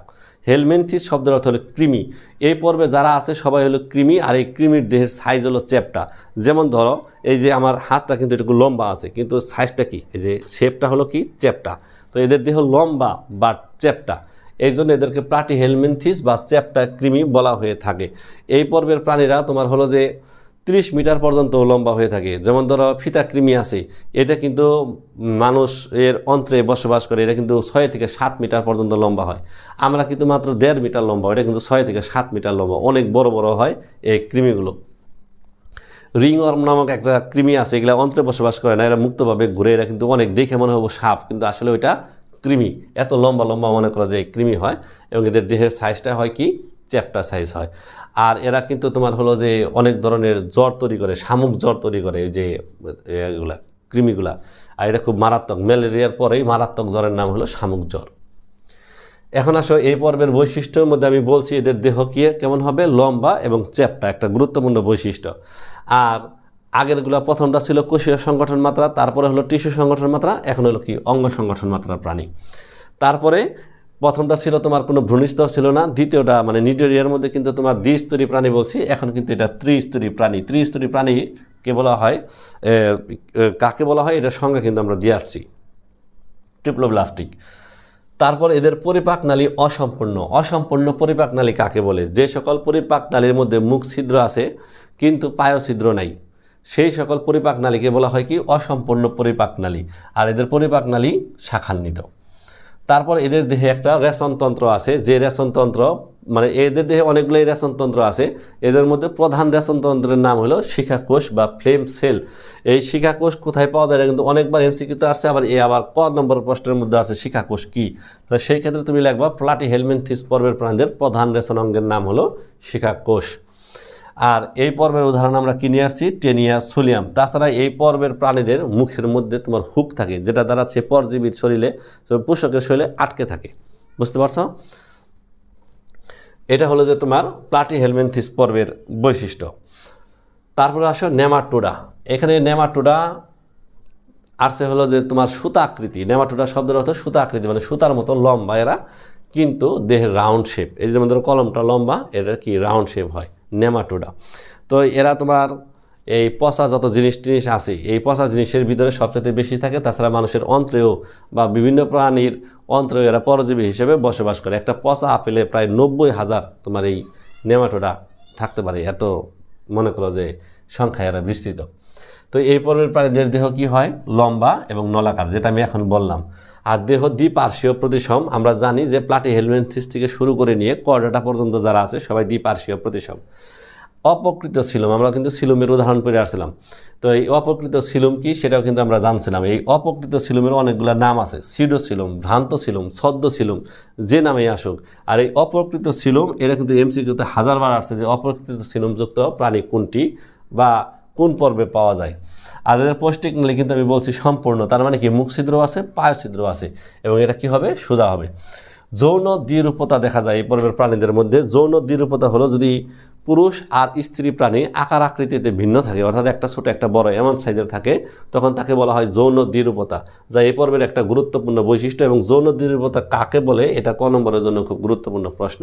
হেলমেনথিস শব্দের অর্থ হলো কৃমি। এই পর্বে যারা আছে সবাই হলো কৃমি, আর এই কৃমির দেহের সাইজ হলো চ্যাপ্টা। যেমন ধরো এই যে আমার হাতটা কিন্তু একটু লম্বা আছে, কিন্তু সাইজটা কি, এই যে শেপটা হলো কি চ্যাপ্টা। তো এদের দেহ লম্বা বা চ্যাপ্টা, এই জন্য এদেরকে প্লাটি হেলমেনথিস বা চ্যাপ্টা কৃমি বলা হয়ে থাকে। এই পর্বের প্রাণীরা তোমার হলো যে 30 মিটার পর্যন্ত লম্বা হয়ে থাকে। যেমন ধরো ফিতা কৃমি আছে, এটা কিন্তু মানুষ এর অন্ত্রে বসবাস করে, এটা কিন্তু 6 থেকে 7 মিটার পর্যন্ত লম্বা হয়। আমরা কিন্তু মাত্র 1.5 মিটার লম্বা, এটা কিন্তু 6 থেকে 7 মিটার লম্বা, অনেক বড় বড় হয় এই কৃমিগুলো। রিংওয়ার্ম নামক একটা কৃমি আছে, এগুলা অন্ত্রে বসবাস করে না, এরা মুক্তভাবে ঘুরে। এরা কিন্তু অনেক দেখে মনে হবে সাপ, কিন্তু আসলে ওইটা কৃমি। এত লম্বা লম্বা মনে করা যায় কৃমি হয়, এবং এদের দেহের সাইজটা হয় কি চ্যাপ্টা সাইজ হয়। আর এরা কিন্তু তোমার হলো যে অনেক ধরনের জ্বর তৈরি করে, শামুক জ্বর তৈরি করে এই যে এগুলা কৃমিগুলা। আর এটা খুব মারাত্মক, ম্যালেরিয়ার পরেই মারাত্মক জ্বরের নাম হলো শামুক জ্বর। এখন আসো এই পর্বের বৈশিষ্ট্যের মধ্যে আমি বলছি এদের দেহ কি কেমন হবে, লম্বা এবং চ্যাপ্টা, একটা গুরুত্বপূর্ণ বৈশিষ্ট্য। আর আগেরগুলা প্রথমটা ছিল কোষীয় সংগঠন মাত্রা, তারপরে হলো টিস্যু সংগঠন মাত্রা, এখন হলো কি অঙ্গ সংগঠন মাত্রা প্রাণী। তারপরে প্রথমটা ছিল তোমার কোনো ভ্রূণস্তর ছিল না, দ্বিতীয়টা মানে নিডারিয়ার মধ্যে কিন্তু তোমার দ্বিস্তরী প্রাণী বলছি, এখন কিন্তু এটা ত্রিস্তরী প্রাণী। ত্রিস্তরী প্রাণীকে বলা হয়, কাকে বলা হয় এটার সঙ্গে কিন্তু আমরা দিয়ে আসছি, ট্রিপ্লোব্লাস্টিক। তারপর এদের পরিপাক নালী অসম্পূর্ণ। অসম্পূর্ণ পরিপাক নালী কাকে বলে, যে সকল পরিপাক নালীর মধ্যে মুখ ছিদ্র আছে কিন্তু পায়ছিদ্র নাই, সেই সকল পরিপাক নালীকে বলা হয় কি অসম্পূর্ণ পরিপাক নালী। আর এদের পরিপাক নালী শাখান্বিত। তারপর এদের দেহে একটা রেচনতন্ত্র আছে, যে রেচনতন্ত্র মানে এদের দেহে অনেকগুলোই রেচনতন্ত্র আছে, এদের মধ্যে প্রধান রেচনতন্ত্রের নাম হলো শিখাকোষ বা ফ্লেম সেল। এই শিখাকোষ কোথায় পাওয়া যায় কিন্তু অনেকবার এমসিকিউতে আসছে, আবার ক নম্বর প্রশ্নের মধ্যে আছে শিখাকোষ কি। তাহলে সেই ক্ষেত্রে তুমি লিখবা প্লাটি হেলমেনথিস পর্বের প্রাণীদের প্রধান রেচন অঙ্গের নাম হলো শিখাকোষ। আর এই পর্বের উদাহরণ আমরা কি নিয়ে আসছি, টেনিয়া সোলিয়াম। তাছাড়া এই পর্বের প্রাণীদের মুখের মধ্যে তোমার হুক থাকে, যেটা দ্বারা সে পরজীবীর শরীরে পোষকের শরীরে আটকে থাকে। বুঝতে পারছো? এটা হলো যে তোমার প্লাটি হেলমেনথিস পর্বের বৈশিষ্ট্য। তারপরে আসো নেমাটোডা। এখানে নেমাটোডা আসছে হলো যে তোমার সুতা আকৃতি। নেমাটোডা শব্দের অর্থ সুতা আকৃতি, মানে সুতার মতো লম্বা এরা, কিন্তু দেহের রাউন্ড শেপ। এই যেমন ধরো কলমটা লম্বা, এটা কি রাউন্ড শেপ হয় নেমাটোডা। তো এরা তোমার এই পচা যত জিনিস আছে, এই পচা জিনিসের ভিতরে সবচেয়ে বেশি থাকে। তাছাড়া মানুষের অন্ত্রেও বা বিভিন্ন প্রাণীর অন্ত্রেও এরা পরজীবী হিসেবে বসবাস করে। একটা পচা আপেলে প্রায় 90,000 তোমার এই নেমাটোডা থাকতে পারে, এত মনে করো যে সংখ্যায় এরা বিস্তৃত। তো এই পর্বের প্রাণীদের দেহ কি হয়, লম্বা এবং নলাকার, যেটা আমি এখন বললাম। আর দেহ দ্বিপার্শ্বীয় প্রতিসম। আমরা জানি যে প্লাটি হেলমেনথিস থেকে শুরু করে নিয়ে কর্ডাটা পর্যন্ত যারা আছে সবাই দ্বিপার্শ্বীয় প্রতিসম। অপকৃত সিলুম, আমরা কিন্তু সিলুমের উদাহরণ পেয়ে আসছিলাম। তো এই অপকৃত সিলুম কি সেটাও কিন্তু আমরা জানছিলাম। এই অপকৃত সিলুমের অনেকগুলো নাম আছে, সিডো সিলুম, ভ্রান্ত সিলুম, ছদ্ম সিলুম, যে নামেই আসুক। আর এই অপকৃত সিলুম এটা কিন্তু এমসিকিউতে হাজারবার আসছে যে অপকৃত সিলুমযুক্ত প্রাণী কোনটি বা কোন পর্বে পাওয়া যায়। আর এদের পৌষ্টিক নালী কিন্তু আমি বলছি সম্পূর্ণ, তার মানে কি মুখ ছিদ্র আছে, পায়ের ছিদ্র আছে, এবং এটা কি হবে, সোজা হবে। যৌন দ্বিরূপতা দেখা যায় এই পর্বের প্রাণীদের মধ্যে। যৌন দ্বিরূপতা হলো যদি পুরুষ আর স্ত্রী প্রাণী আকার আকৃতিতে ভিন্ন থাকে, অর্থাৎ একটা ছোট একটা বড় এমন সাইজের থাকে, তখন তাকে বলা হয় যৌন দ্বিরূপতা, যা এই পর্বের একটা গুরুত্বপূর্ণ বৈশিষ্ট্য। এবং যৌন দ্বিরূপতা কাকে বলে, এটা ক নম্বরের জন্য খুব গুরুত্বপূর্ণ প্রশ্ন।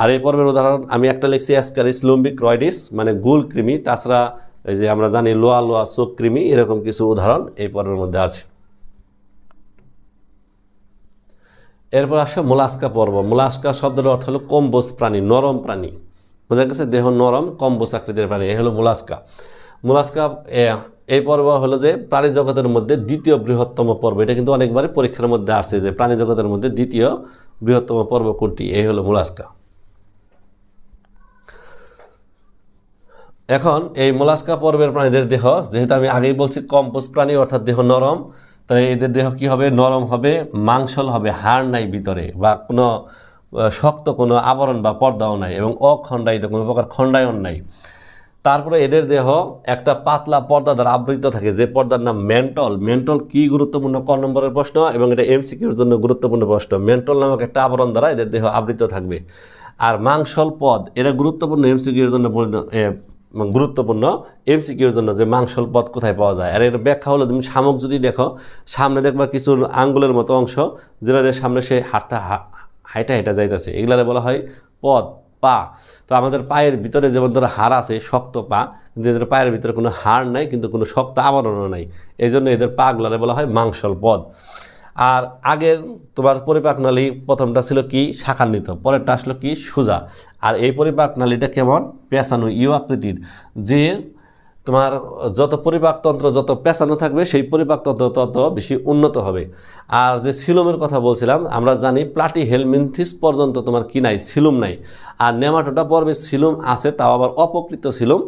আর এই পর্বের উদাহরণ আমি একটা লিখছি, অ্যাসকারিস লুম্বিক্রয়েডিস, মানে গুল কৃমি। তাছাড়া এই যে আমরা জানি লোয়া লোয়া চোখ কৃমি, এরকম কিছু উদাহরণ এই পর্বের মধ্যে আছে। এরপর আসো মোলাস্কা পর্ব। মোলাস্কা শব্দের অর্থ হলো কম্বোজ প্রাণী, নরম প্রাণী, বোঝা গেছে, দেহ নরম কম্বোজ আকৃতির প্রাণী, এই হলো মোলাস্কা। মোলাস্কা এই পর্ব হলো যে প্রাণী জগতের মধ্যে দ্বিতীয় বৃহত্তম পর্ব। এটা কিন্তু অনেকবারই পরীক্ষার মধ্যে আসছে যে প্রাণী জগতের মধ্যে দ্বিতীয় বৃহত্তম পর্ব কোনটি, এই হলো মোলাস্কা। এখন এই মোলাস্কা পর্বের প্রাণীদের দেহ, যেহেতু আমি আগেই বলছি কম্বোজ প্রাণী অর্থাৎ দেহ নরম, তাই এদের দেহ কি হবে, নরম হবে, মাংসল হবে, হাড় নাই ভিতরে, বা কোনো শক্ত কোনো আবরণ বা পর্দাও নাই, এবং অখণ্ডায়িত কোনো প্রকার খণ্ডায়ন নাই। তারপরে এদের দেহ একটা পাতলা পর্দা দ্বারা আবৃত থাকে, যে পর্দার নাম মেন্টল। মেন্টল কি গুরুত্বপূর্ণ, ক নম্বরের প্রশ্ন, এবং এটা এমসিকিউর জন্য গুরুত্বপূর্ণ প্রশ্ন। মেন্টল নামক একটা আবরণ দ্বারা এদের দেহ আবৃত থাকবে। আর মাংসল পদ, এটা গুরুত্বপূর্ণ এমসিকিউর জন্য, গুরুত্বপূর্ণ এমসিকিউর জন্য, যে মাংসল পদ কোথায় পাওয়া যায়। আর এর ব্যাখ্যা হলো, তুমি শামুক যদি দেখো, সামনে দেখবা কিছু আঙ্গুলের মতো অংশ, যেটাদের সামনে সে হাইটা যাইতেছে, এগুলারে বলা হয় পদ, পা। তো আমাদের পায়ের ভিতরে যেমন ধরো হাড় আছে, শক্ত পা, কিন্তু এদের পায়ের ভিতরে কোনো হাড় নাই, কিন্তু কোনো শক্ত আবরণও নাই, এই জন্য এদের পাগুলারে বলা হয় মাংসল পদ। আর আগের তোমার পরিপাক নালী প্রথমটা ছিল কি, শাখান্বিত, পরেরটা আসলো কি, সোজা। আর এই পরিপাক নালীটা কেমন, পেঁচানো, ইউ আকৃতির, যে তোমার যত পরিপাকতন্ত্র যত পেঁচানো থাকবে, সেই পরিপাকতন্ত্র তত বেশি উন্নত হবে। আর যে সিলুমের কথা বলছিলাম, আমরা জানি প্লাটি হেলমিনথিস পর্যন্ত তোমার কি নাই, সিলুম নাই। আর নেমাটোডা পর্বে সিলুম আছে, তাও আবার অপকৃত সিলুম।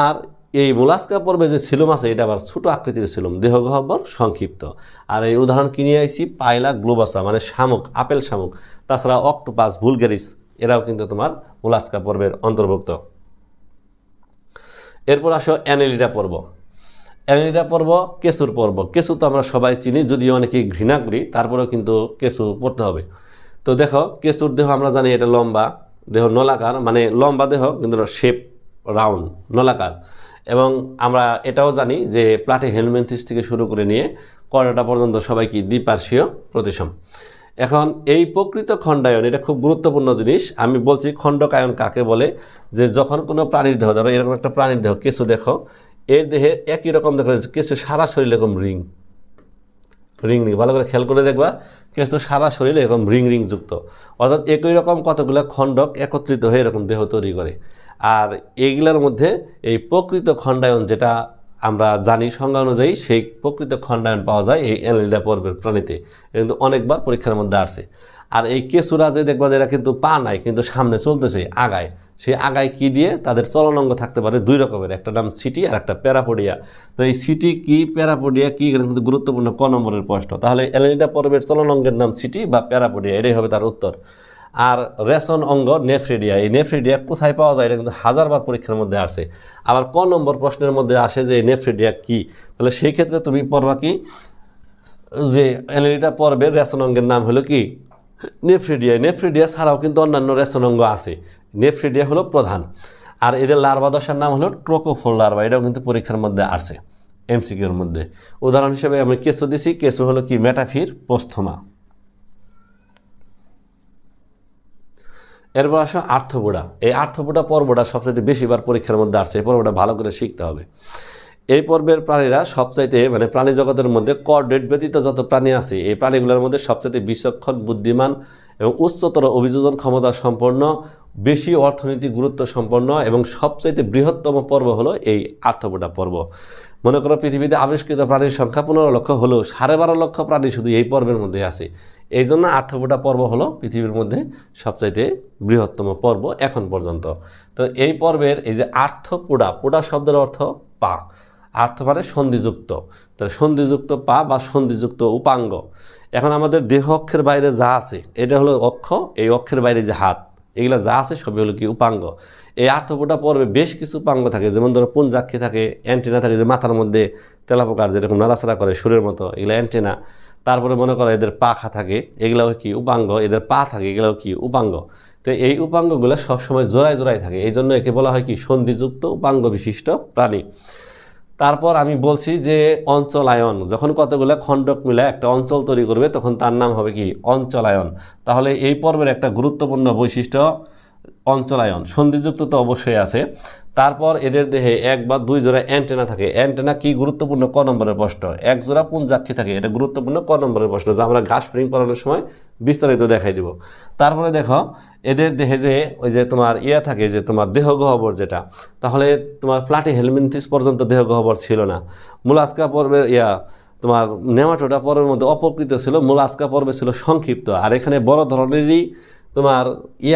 আর এই মোলাস্কা পর্বে যে সিলুম আছে, এটা আবার ছোট আকৃতির সিলুম, দেহগহ্বর সংক্ষিপ্ত। আর এই উদাহরণ কিনে আইছি পাইলা গ্লোবাসা, মানে শামুক, আপেল শামুক। তাছাড়া অক্টোপাস ভুলগারিস, এরাও কিন্তু তোমার মোলাস্কা পর্বের অন্তর্ভুক্ত। এরপর আসো অ্যানেলিডা পর্ব। অ্যানেলিডা পর্ব কেঁচুর পর্ব। কেঁচু তো আমরা সবাই চিনি, যদিও অনেকেই ঘৃণা করি, তারপরেও কিন্তু কেঁচু পড়তে হবে। তো দেখো, কেঁচুর দেহ আমরা জানি এটা লম্বা, দেহ নলাকার, মানে লম্বা দেহ কিন্তু শেপ রাউন্ড, নলাকার। এবং আমরা এটাও জানি যে প্লাটি হেলমিনথিস থেকে শুরু করে নিয়ে কর্ডাটা পর্যন্ত সবাই কি দ্বিপার্শ্বীয় প্রতিসম। এখন এই প্রকৃত খণ্ডায়ন, এটা খুব গুরুত্বপূর্ণ জিনিস। আমি বলছি খণ্ডকায়ন কাকে বলে, যে যখন কোনো প্রাণীর দেহ, ধরো এরকম একটা প্রাণীর দেহ, কেঁচু দেখো, এর দেহে একই রকম দেখো, কেঁচু সারা শরীর এরকম রিং, ভালো করে খেয়াল করে দেখবা, কেঁচু সারা শরীরে এরকম রিং যুক্ত, অর্থাৎ একই রকম কতগুলো খণ্ডক একত্রিত হয়ে এরকম দেহ তৈরি করে। আর এইগুলোর মধ্যে এই প্রকৃত খণ্ডায়ন, যেটা আমরা জানি সংজ্ঞা অনুযায়ী, সেই প্রকৃত খণ্ডায়ন পাওয়া যায় এই অ্যানেলিডা পর্বের প্রাণীতে, কিন্তু অনেকবার পরীক্ষার মধ্যে আসে। আর এই কেঁচুরা যে দেখবা, যেটা কিন্তু পা নাই, কিন্তু সামনে চলতেছে আগায়, সেই আগায় কি দিয়ে তাদের চলনাঙ্গ থাকতে পারে দুই রকমের, একটা নাম সিটি আর একটা প্যারাপোডিয়া। তো এই সিটি কি, প্যারাপোডিয়া কি, কিন্তু গুরুত্বপূর্ণ ক নম্বরের প্রশ্ন। তাহলে অ্যানেলিডা পর্বের চলনাঙ্গের নাম সিটি বা প্যারাপোডিয়া, এটাই হবে তার উত্তর। আর রেশন অঙ্গ নেফ্রিডিয়া, এই নেফ্রিডিয়া কোথায় পাওয়া যায়, এটা কিন্তু হাজারবার পরীক্ষার মধ্যে আসে। আবার ক নম্বর প্রশ্নের মধ্যে আসে যে নেফ্রিডিয়া কি, তাহলে সেই ক্ষেত্রে তুমি পড়বা কি, যে অ্যানেলিডা পর্বের রেশন অঙ্গের নাম হলো কি, নেফ্রিডিয়া। নেফ্রিডিয়া ছাড়াও কিন্তু অন্যান্য রেশন অঙ্গ আছে, নেফ্রিডিয়া হলো প্রধান। আর এদের লার্ভা দশার নাম হলো ট্রোকোফোর লার্ভা, এটাও কিন্তু পরীক্ষার মধ্যে আসে এমসিকিউর মধ্যে। উদাহরণ হিসেবে আমি কেঁচু দিছি, কেঁচু হলো কি, মেটাফির পোস্থোমা। এরপর আসো আর্থ্রোপোডা। এই আর্থ্রোপোডা পর্বটা সবচাইতে বেশিবার পরীক্ষার মধ্যে আসছে, এই পর্বটা ভালো করে শিখতে হবে। এই পর্বের প্রাণীরা সবচাইতে, মানে প্রাণী জগতের মধ্যে কর্ডেট ব্যতীত যত প্রাণী আছে, এই প্রাণীগুলোর মধ্যে সবচাইতে বিচক্ষণ, বুদ্ধিমান এবং উচ্চতর অভিযোজন ক্ষমতা সম্পন্ন, বেশি অর্থনৈতিক গুরুত্ব সম্পন্ন এবং সবচাইতে বৃহত্তম পর্ব হলো এই আর্থ্রোপোডা পর্ব। মনে করো পৃথিবীতে আবিষ্কৃত প্রাণীর সংখ্যা 15 লক্ষ হলেও 12.5 লক্ষ প্রাণী শুধু এই পর্বের মধ্যে আছে। এই জন্য আর্থ্রোপোডা পর্ব হলো পৃথিবীর মধ্যে সবচাইতে বৃহত্তম পর্ব এখন পর্যন্ত। তো এই পর্বের এই যে আর্থ্রোপোডা, পোডা শব্দের অর্থ পা, আর্থ মানে সন্ধিযুক্ত, তাহলে সন্ধিযুক্ত পা বা সন্ধিযুক্ত উপাঙ্গ। এখন আমাদের দেহ অক্ষের বাইরে যা আছে, এটা হলো অক্ষ, এই অক্ষের বাইরে যে হাত, এগুলা যা আছে সবই হলো কি উপাঙ্গ। এই আর্থ্রোপোডা পর্বে বেশ কিছু উপাঙ্গ থাকে, যেমন ধরো পুঞ্জাক্ষী থাকে, অ্যান্টেনা থাকে, যে মাথার মধ্যে তেলাপোকার যেরকম নাড়াচাড়া করে সুরের মতো, এগুলো অ্যান্টেনা। তারপরে মনে করো এদের পাখা থাকে, এগুলাও কি উপাঙ্গ, এদের পা থাকে, এগুলাও কি উপাঙ্গ। তো এই উপাঙ্গগুলো সবসময় জোড়ায় জোড়ায় থাকে, এই জন্য একে বলা হয় কি সন্ধিযুক্ত উপাঙ্গ বিশিষ্ট প্রাণী। তারপর আমি বলছি যে অঞ্চলায়ন, যখন কতগুলো খণ্ডক মিলে একটা অঞ্চল তৈরি করবে তখন তার নাম হবে কি অঞ্চলায়ন। তাহলে এই পর্বের একটা গুরুত্বপূর্ণ বৈশিষ্ট্য অঞ্চলায়ন। সন্ধিযুক্ত তো অবশ্যই আছে। তারপর এদের দেহে 1 বা 2 জোড়া অ্যান্টেনা থাকে। অ্যান্টেনা কি গুরুত্বপূর্ণ, ক নম্বরের প্রশ্ন। 1 জোড়া পুঞ্জাক্ষী থাকে, এটা গুরুত্বপূর্ণ, ক নম্বরের প্রশ্ন, যা আমরা ঘাস ফিডিং করানোর সময় বিস্তারিত দেখাই দিব। তারপরে দেখো এদের দেহে যে ওই যে তোমার থাকে, যে তোমার দেহগহ্বর যেটা, তাহলে তোমার প্লাটিহেলমিনথিস পর্যন্ত দেহগহ্বর ছিল না। মুলাস্কা পর্বের তোমার নেমাটোডা পর্বের মধ্যে অপকৃত ছিল, মুলাস্কা পর্বে ছিল সংক্ষিপ্ত। আর এখানে বড় ধরনেরই তোমার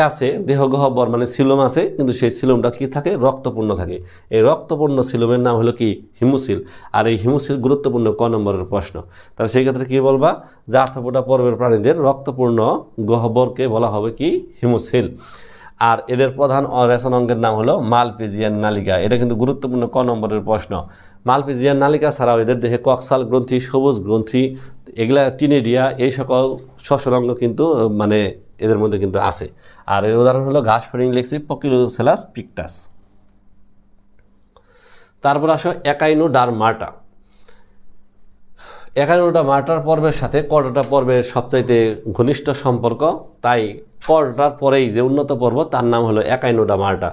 আছে, দেহগহ্বর মানে সিলোম আছে, কিন্তু সেই সিলোমটা কি থাকে, রক্তপূর্ণ থাকে। এই রক্তপূর্ণ সিলোমের নাম হলো কি হিমোসিল। আর এই হিমোসিল গুরুত্বপূর্ণ ক নম্বরের প্রশ্ন। তাহলে সেই ক্ষেত্রে কি বলবা, যে আর্থ্রোপোডা পর্বের প্রাণীদের রক্তপূর্ণ গহ্বরকে বলা হবে কি হিমোসিল। আর এদের প্রধান রেশন অঙ্গের নাম হলো মালপিজিয়ান নালিকা, এটা কিন্তু গুরুত্বপূর্ণ ক নম্বরের প্রশ্ন। মালপিজিয়ান নালিকা ছাড়াও এদের দেহে কক্সাল গ্রন্থি, সবুজ গ্রন্থি, এগুলা টিনেডিয়া, এই সকল শ্বসন অঙ্গ কিন্তু মানে এদের মধ্যে কিন্তু আছে। আর এর উদাহরণ হলো ঘাস ফড়িং লেক্সি, পকিলোসেলাস পিকটাস। তারপর আসো একাইনোডারমাটা। একাইনোডারমাটার পর্বের সাথে কর্ডাটা পর্বের সবচাইতে ঘনিষ্ঠ সম্পর্ক, তাই কর্ডাটার পরেই যে উন্নত পর্ব তার নাম হলো একাইনোডারমাটা।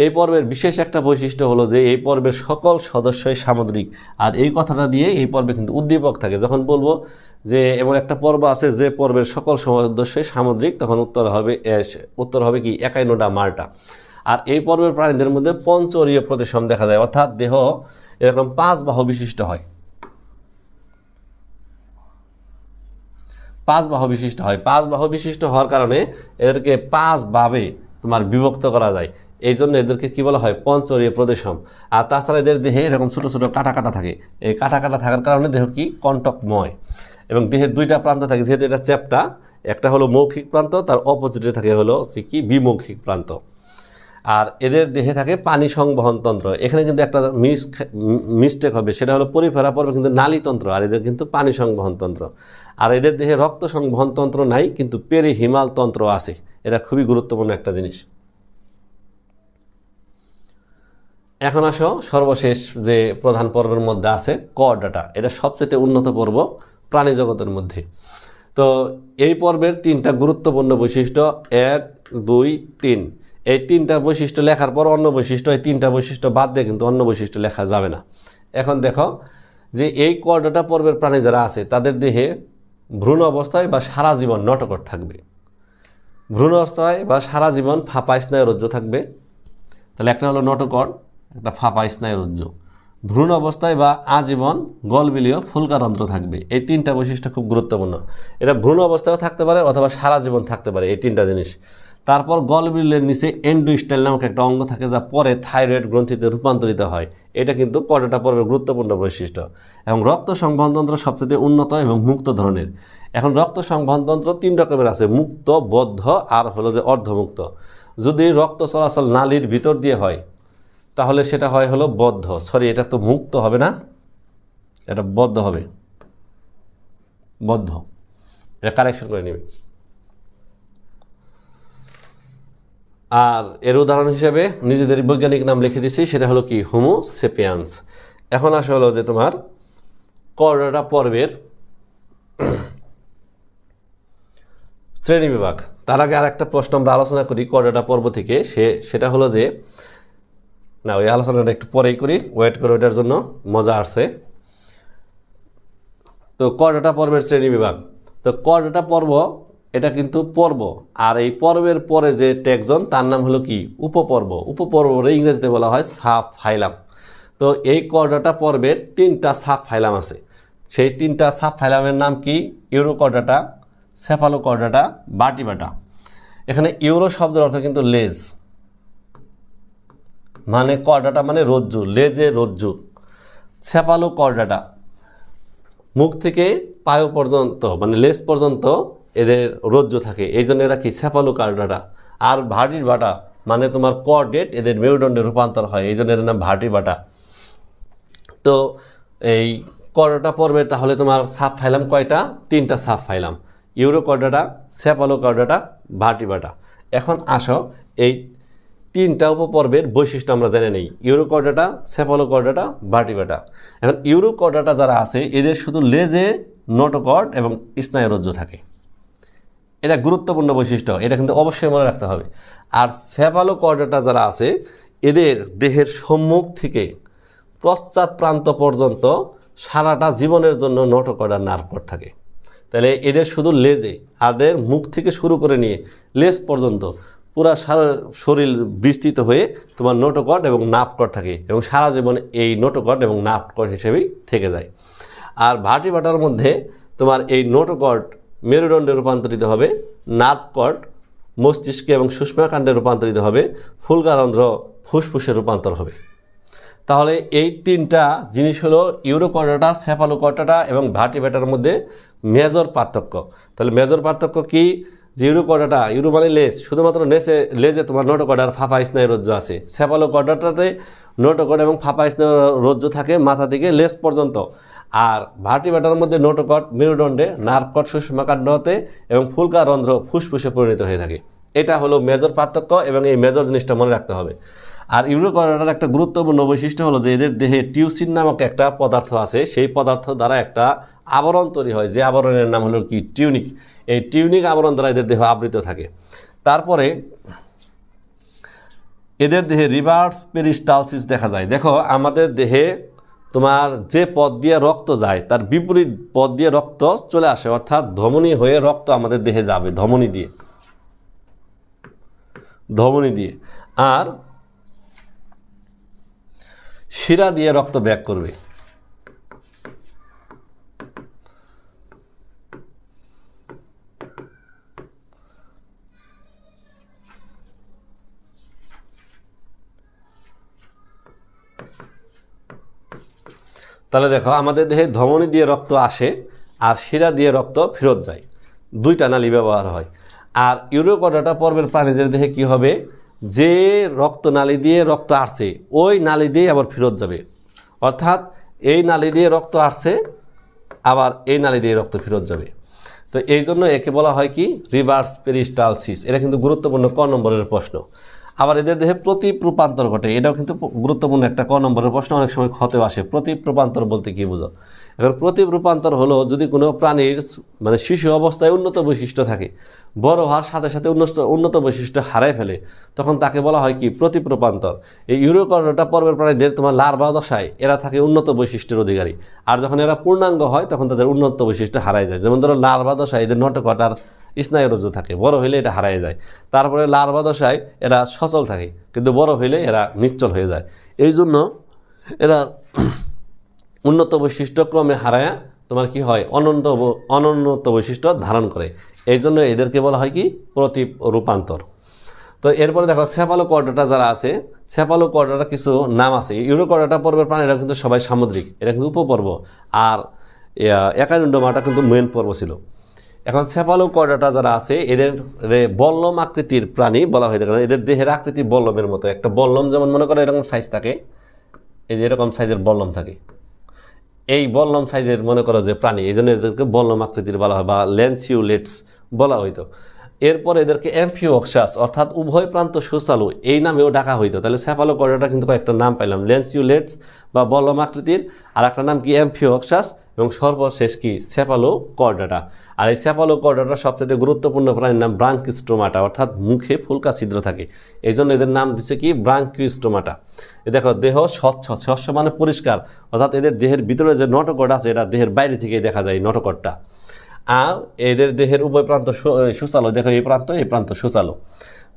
এই পর্বের বিশেষ একটা বৈশিষ্ট্য হলো যে এই পর্বের সকল সদস্যই সামুদ্রিক। আর এই কথাটা দিয়ে এই পর্বে কিন্তু উদ্দীপক থাকে, যখন বলবো যে এমন একটা পর্ব আছে যে পর্বের সকল সদস্যই সামুদ্রিক, তখন উত্তর হবে কি একাইনোডারমাটা। আর এই পর্বের প্রাণীদের মধ্যে পঞ্চরীয় প্রতিসম দেখা যায়, অর্থাৎ দেহ এরকম 5 বাহু বিশিষ্ট হয়। 5 বাহু বিশিষ্ট হয়। 5 বাহু বিশিষ্ট হওয়ার কারণে এদেরকে 5 ভাবে তোমার বিভক্ত করা যায়, এই জন্য এদেরকে কি বলা হয়, পঞ্চরীয় প্রদেশম। আর তাছাড়া এদের দেহে এরকম ছোট ছোট কাটা কাটা থাকে, এই কাটা কাটা থাকার কারণে দেহ কি কণ্টকময়, এবং দেহের 2টা প্রান্ত থাকে, যেহেতু এটা চ্যাপ্টা, একটা হলো মৌখিক প্রান্ত, তার অপোজিটে থাকে হলো কি বিমৌখিক প্রান্ত। আর এদের দেহে থাকে পানি সংবহন তন্ত্র। এখানে কিন্তু একটা মিস্টেক হবে, সেটা হলো পরিফেরা পর্বে কিন্তু নালীতন্ত্র, আর এদের কিন্তু পানি সংবহন তন্ত্র। আর এদের দেহে রক্ত সংবহন তন্ত্র নাই, কিন্তু পেরিহিমাল তন্ত্র আছে। এটা খুবই গুরুত্বপূর্ণ একটা জিনিস। এখন আসো সর্বশেষ যে প্রধান পর্বের মধ্যে আছে কর্ডাটা, এটা সবচেয়ে উন্নত পর্ব প্রাণী জগতের মধ্যে। তো এই পর্বের 3টা গুরুত্বপূর্ণ বৈশিষ্ট্য, 1, 2, 3। এই 3টা বৈশিষ্ট্য লেখার পর অন্য বৈশিষ্ট্য, এই 3টা বৈশিষ্ট্য বাদ দিয়ে কিন্তু অন্য বৈশিষ্ট্য লেখা যাবে না। এখন দেখো যে এই কর্ডাটা পর্বের প্রাণী যারা আছে তাদের দেহে ভ্রূণ অবস্থায় বা সারা জীবন নটকট থাকবে, ভ্রূণ অবস্থায় বা সারা জীবন ফাঁপা স্নায়ুরজ্জ থাকবে। তাহলে একটা হলো নটকট, একটা ফাঁপা স্নায়ুরজ্জ। ভ্রূণ অবস্থায় বা আজীবন গলবিলীয় ফুলকারন্ধ্র থাকবে। এই 3টা বৈশিষ্ট্য খুব গুরুত্বপূর্ণ। এটা ভ্রূণ অবস্থায়ও থাকতে পারে অথবা সারা জীবন থাকতে পারে, এই 3টা জিনিস। তারপর গলবিলের নিচে এন্ডোস্টাইল নামক একটা অঙ্গ থাকে, যা পরে থাইরয়েড গ্রন্থিতে রূপান্তরিত হয়। এটা কিন্তু কর্ডাটা পর্বের গুরুত্বপূর্ণ বৈশিষ্ট্য। এবং রক্ত সংবহনতন্ত্র সবচেয়ে উন্নত এবং মুক্ত ধরনের। এখন রক্ত সংবহনতন্ত্র 3 রকমের আছে, মুক্ত, বদ্ধ আর হলো যে অর্ধমুক্ত। যদি রক্ত চলাচল নালীর ভিতর দিয়ে হয় তাহলে সেটা হয় হলো বদ্ধ, এটা তো মুক্ত হবে না, এটা বদ্ধ হবে, বদ্ধ। এটা কারেকশন করে নেবে। আর এর উদাহরণ হিসেবে নিজেদের বৈজ্ঞানিক নাম লিখে দিচ্ছি, সেটা হলো কি হোমো সেপিয়ান্স। এখন আসা হলো যে তোমার কর্ডাটা পর্বের শ্রেণী বিভাগ। তার আগে আর একটা প্রশ্ন আমরা আলোচনা করি কর্ডাটা পর্ব থেকে, সেটা হলো যে না, ওই আলোচনাটা একটু পরেই করি, ওয়েট করে, ওইটার জন্য মজা আসছে। তো কর্ডাটা পর্বের শ্রেণী বিভাগ। তো কর্ডাটা পর্ব এটা কিন্তু পর্ব, আর এই পর্বের পরে যে ট্যাক্সন তার নাম হলো কি উপপর্ব। উপপর্বরে ইংরেজিতে বলা হয় সাব ফাইলাম। তো এই কর্ডাটা পর্বের 3টা সাব ফাইলাম আছে। সেই 3টা সাব ফাইলামের নাম কি, ইউরোকর্ডাটা, সেফালোকর্ডাটা, ভার্টিব্রাটা। এখানে ইউরো শব্দের অর্থ কিন্তু লেজ, মানে কর্ডাটা মানে রজ্জু, লেজে রজ্জু। সেফালোকর্ডাটা মুখ থেকে পায়ু পর্যন্ত মানে লেজ পর্যন্ত এদের রজ্জু থাকে, এই জন্য এরা কি সেফালোকর্ডাটা। আর ভার্টিব্রাটা মানে তোমার কর্ডেট, এদের মেরুদণ্ডে রূপান্তর হয়, এই জন্য এর নাম ভার্টিব্রাটা। তো এই কর্ডাটা পড়বে, তাহলে তোমার সাব ফাইলাম কয়টা? 3টা সাব ফাইলাম, ইউরোকর্ডাটা, সেফালোকর্ডাটা, ভার্টিব্রাটা। এখন আসো এই 3টা উপপর্বের বৈশিষ্ট্য আমরা জেনে নেই, ইউরোকর্ডাটা, সেফালোকর্ডাটা, ভার্টিব্রাটা। এখন ইউরোকর্ডাটা যারা আছে এদের শুধু লেজে নোটোকর্ড এবং স্নায়ুরজ্জু থাকে, এটা গুরুত্বপূর্ণ বৈশিষ্ট্য, এটা কিন্তু অবশ্যই মনে রাখতে হবে। আর সেফালোকর্ডাটা যারা আছে এদের দেহের সম্মুখ থেকে পশ্চাৎ প্রান্ত পর্যন্ত সারাটা জীবনের জন্য নোটোকর্ড আর নার্ভকর্ড থাকে। তাহলে এদের শুধু লেজে, আদের মুখ থেকে শুরু করে নিয়ে লেজ পর্যন্ত পুরা সারা শরীর বিস্তৃত হয়ে তোমার নোটোকর্ড এবং নার্ভকর্ড থাকে, এবং সারা জীবন এই নোটোকর্ড এবং নার্ভকর্ড হিসেবেই থেকে যায়। আর ভার্টিব্রাটার মধ্যে তোমার এই নোটোকর্ড মেরুদণ্ডে রূপান্তরিত হবে, নার্ভকর্ড মস্তিষ্কে এবং সুষমাকাণ্ডে রূপান্তরিত হবে, ফুলকারন্ধ্র ফুসফুসে রূপান্তর হবে। তাহলে এই 3টা জিনিস হলো ইউরোকর্ডাটা, সেফালোকর্ডাটা এবং ভার্টিব্রাটার মধ্যে মেজর পার্থক্য। তাহলে মেজর পার্থক্য কি? যে ইউরোকর্ডাটা, ইউরো মানে লেজ, শুধুমাত্র লেজে তোমার নোটোকর্ড আর ফাঁপা স্নায়ুরজ্জু আছে। সেফালোকর্ডাটাতে নোটোকর্ড এবং ফাঁপা স্নায়ুরজ্জু থাকে মাথা থেকে লেজ পর্যন্ত। আর ভার্টিব্রাটার মধ্যে নোটোকর্ড মেরুদণ্ডে, নার্ভকর্ড সুষমাকাণ্ডতে এবং ফুলকারন্ধ্র ফুসফুসে পরিণত হয়ে থাকে। এটা হলো মেজর পার্থক্য, এবং এই মেজর জিনিসটা মনে রাখতে হবে। আর ইউরোকর্ডাটার একটা গুরুত্বপূর্ণ বৈশিষ্ট্য হলো যে এদের দেহে টিউসিন নামক একটা পদার্থ আছে, সেই পদার্থ দ্বারা একটা আবরণ তৈরি হয়, যে আবরণের নাম হলো কি? টিউনিক। এই টিউনিক আবরণ দ্বারা এদের দেহ আবৃত থাকে। তারপরে এদের দেহে রিভার্স পেরিস্টালসিস দেখা যায়। দেখো আমাদের দেহে তোমার যে পথ দিয়ে রক্ত যায় তার বিপরীত পথ দিয়ে রক্ত চলে আসে, অর্থাৎ ধমনী হয়ে রক্ত আমাদের দেহে যাবে ধমনী দিয়ে, আর শিরা দিয়ে রক্ত ব্যাক করবে। তাহলে দেখো আমাদের দেহে ধমনী দিয়ে রক্ত আসে আর শিরা দিয়ে রক্ত ফেরত যায়, 2টা নালী ব্যবহার হয়। আর ইউরোকর্ডাটা পর্বের প্রাণীদের দেহে কি হবে? যে রক্ত নালী দিয়ে রক্ত আসছে ওই নালী দিয়ে আবার ফেরত যাবে, অর্থাৎ এই নালী দিয়ে রক্ত আসছে আবার এই নালী দিয়ে রক্ত ফেরত যাবে। তো এই জন্য একে বলা হয় কি? Reverse peristalsis. এটা কিন্তু গুরুত্বপূর্ণ ক নম্বরের প্রশ্ন। আবার এদের দেহে প্রতীপ রূপান্তর ঘটে, এটাও কিন্তু গুরুত্বপূর্ণ একটা ক নম্বরের প্রশ্ন, অনেক সময় ক্ষতে আসে। প্রতীপ রূপান্তর বলতে কি বুঝো? এখন প্রতীপ রূপান্তর হলো যদি কোনো প্রাণীর মানে শিশু অবস্থায় উন্নত বৈশিষ্ট্য থাকে, বড় হওয়ার সাথে সাথে উন্নত বৈশিষ্ট্য হারায় ফেলে, তখন তাকে বলা হয় কি? প্রতীপ রূপান্তর। এই ইউরোকর্ডাটা পর্বের প্রাণীদের তোমার লার্ভা দশায় এরা থাকে উন্নত বৈশিষ্ট্যের অধিকারী, আর যখন এরা পূর্ণাঙ্গ হয় তখন তাদের উন্নত বৈশিষ্ট্য হারায় যায়। যেমন ধরো লার্ভা দশায় এদের নোটোকর্ড আর স্নায়ুরজ্জু থাকে, বড় হইলে এটা হারায় যায়। তারপরে লার্ভা দশায় এরা সচল থাকে, কিন্তু বড় হইলে এরা নিশ্চল হয়ে যায়। এই জন্য এরা উন্নত বৈশিষ্ট্য ক্রমে হারায় তোমার কি হয়? অনুন্নত বৈশিষ্ট্য ধারণ করে। এই জন্য এদেরকে বলা হয় কি? প্রতীপ রূপান্তর। তো এরপরে দেখো সেফালোকর্ডাটা যারা আছে, সেফালোকর্ডাটা কিছু নাম আছে। ইউরোকর্ডাটা পর্বের প্রাণীরা কিন্তু সবাই সামুদ্রিক, এটা কিন্তু উপপর্ব, আর একাইনোডোমাটা কিন্তু মেন পর্ব ছিল। এখন সেফালোকর্ডাটা যারা আছে এদের বল্লম আকৃতির প্রাণী বলা হয়, কারণ এদের দেহের আকৃতি বল্লমের মতো। একটা বল্লম যেমন মনে করো এরকম সাইজ থাকে, এই যে এরকম সাইজের বল্লম থাকে, এই বল্লম সাইজের মনে করো যে প্রাণী, এই জন্য এদেরকে বল্লম আকৃতির বলা হয় বা ল্যান্সিওলেটস বলা হইতো। এরপর এদেরকে অ্যাম্ফিওক্সাস অর্থাৎ উভয় প্রান্ত সুচালু এই নামেও ডাকা হইতো। তাহলে সেফালোকর্ডাটা কিন্তু কয়েকটা নাম পাইলাম, ল্যান্সিওলেটস বা বল্লম আকৃতির, আর একটা নাম কি? অ্যাম্ফিওক্সাস, এবং সর্বশেষ কি? সেফালোকর্ডাটা। আর এই সেফালোকর্ডাটার সবচেয়ে গুরুত্বপূর্ণ প্রাণীর নাম ব্রাঙ্কিওস্টোমাটা, অর্থাৎ মুখে ফুলকা ছিদ্র থাকে, এই জন্য এদের নাম দিচ্ছে কি? ব্রাঙ্কিওস্টোমাটা। দেখো দেহ স্বচ্ছ মানে পরিষ্কার, অর্থাৎ এদের দেহের ভিতরে যে নোটোকর্ড আছে এটা দেহের বাইরে থেকে দেখা যায় নোটোকর্ডটা। আর এদের দেহের উভয় প্রান্ত সুচালু, দেখো এই প্রান্ত সুচালু।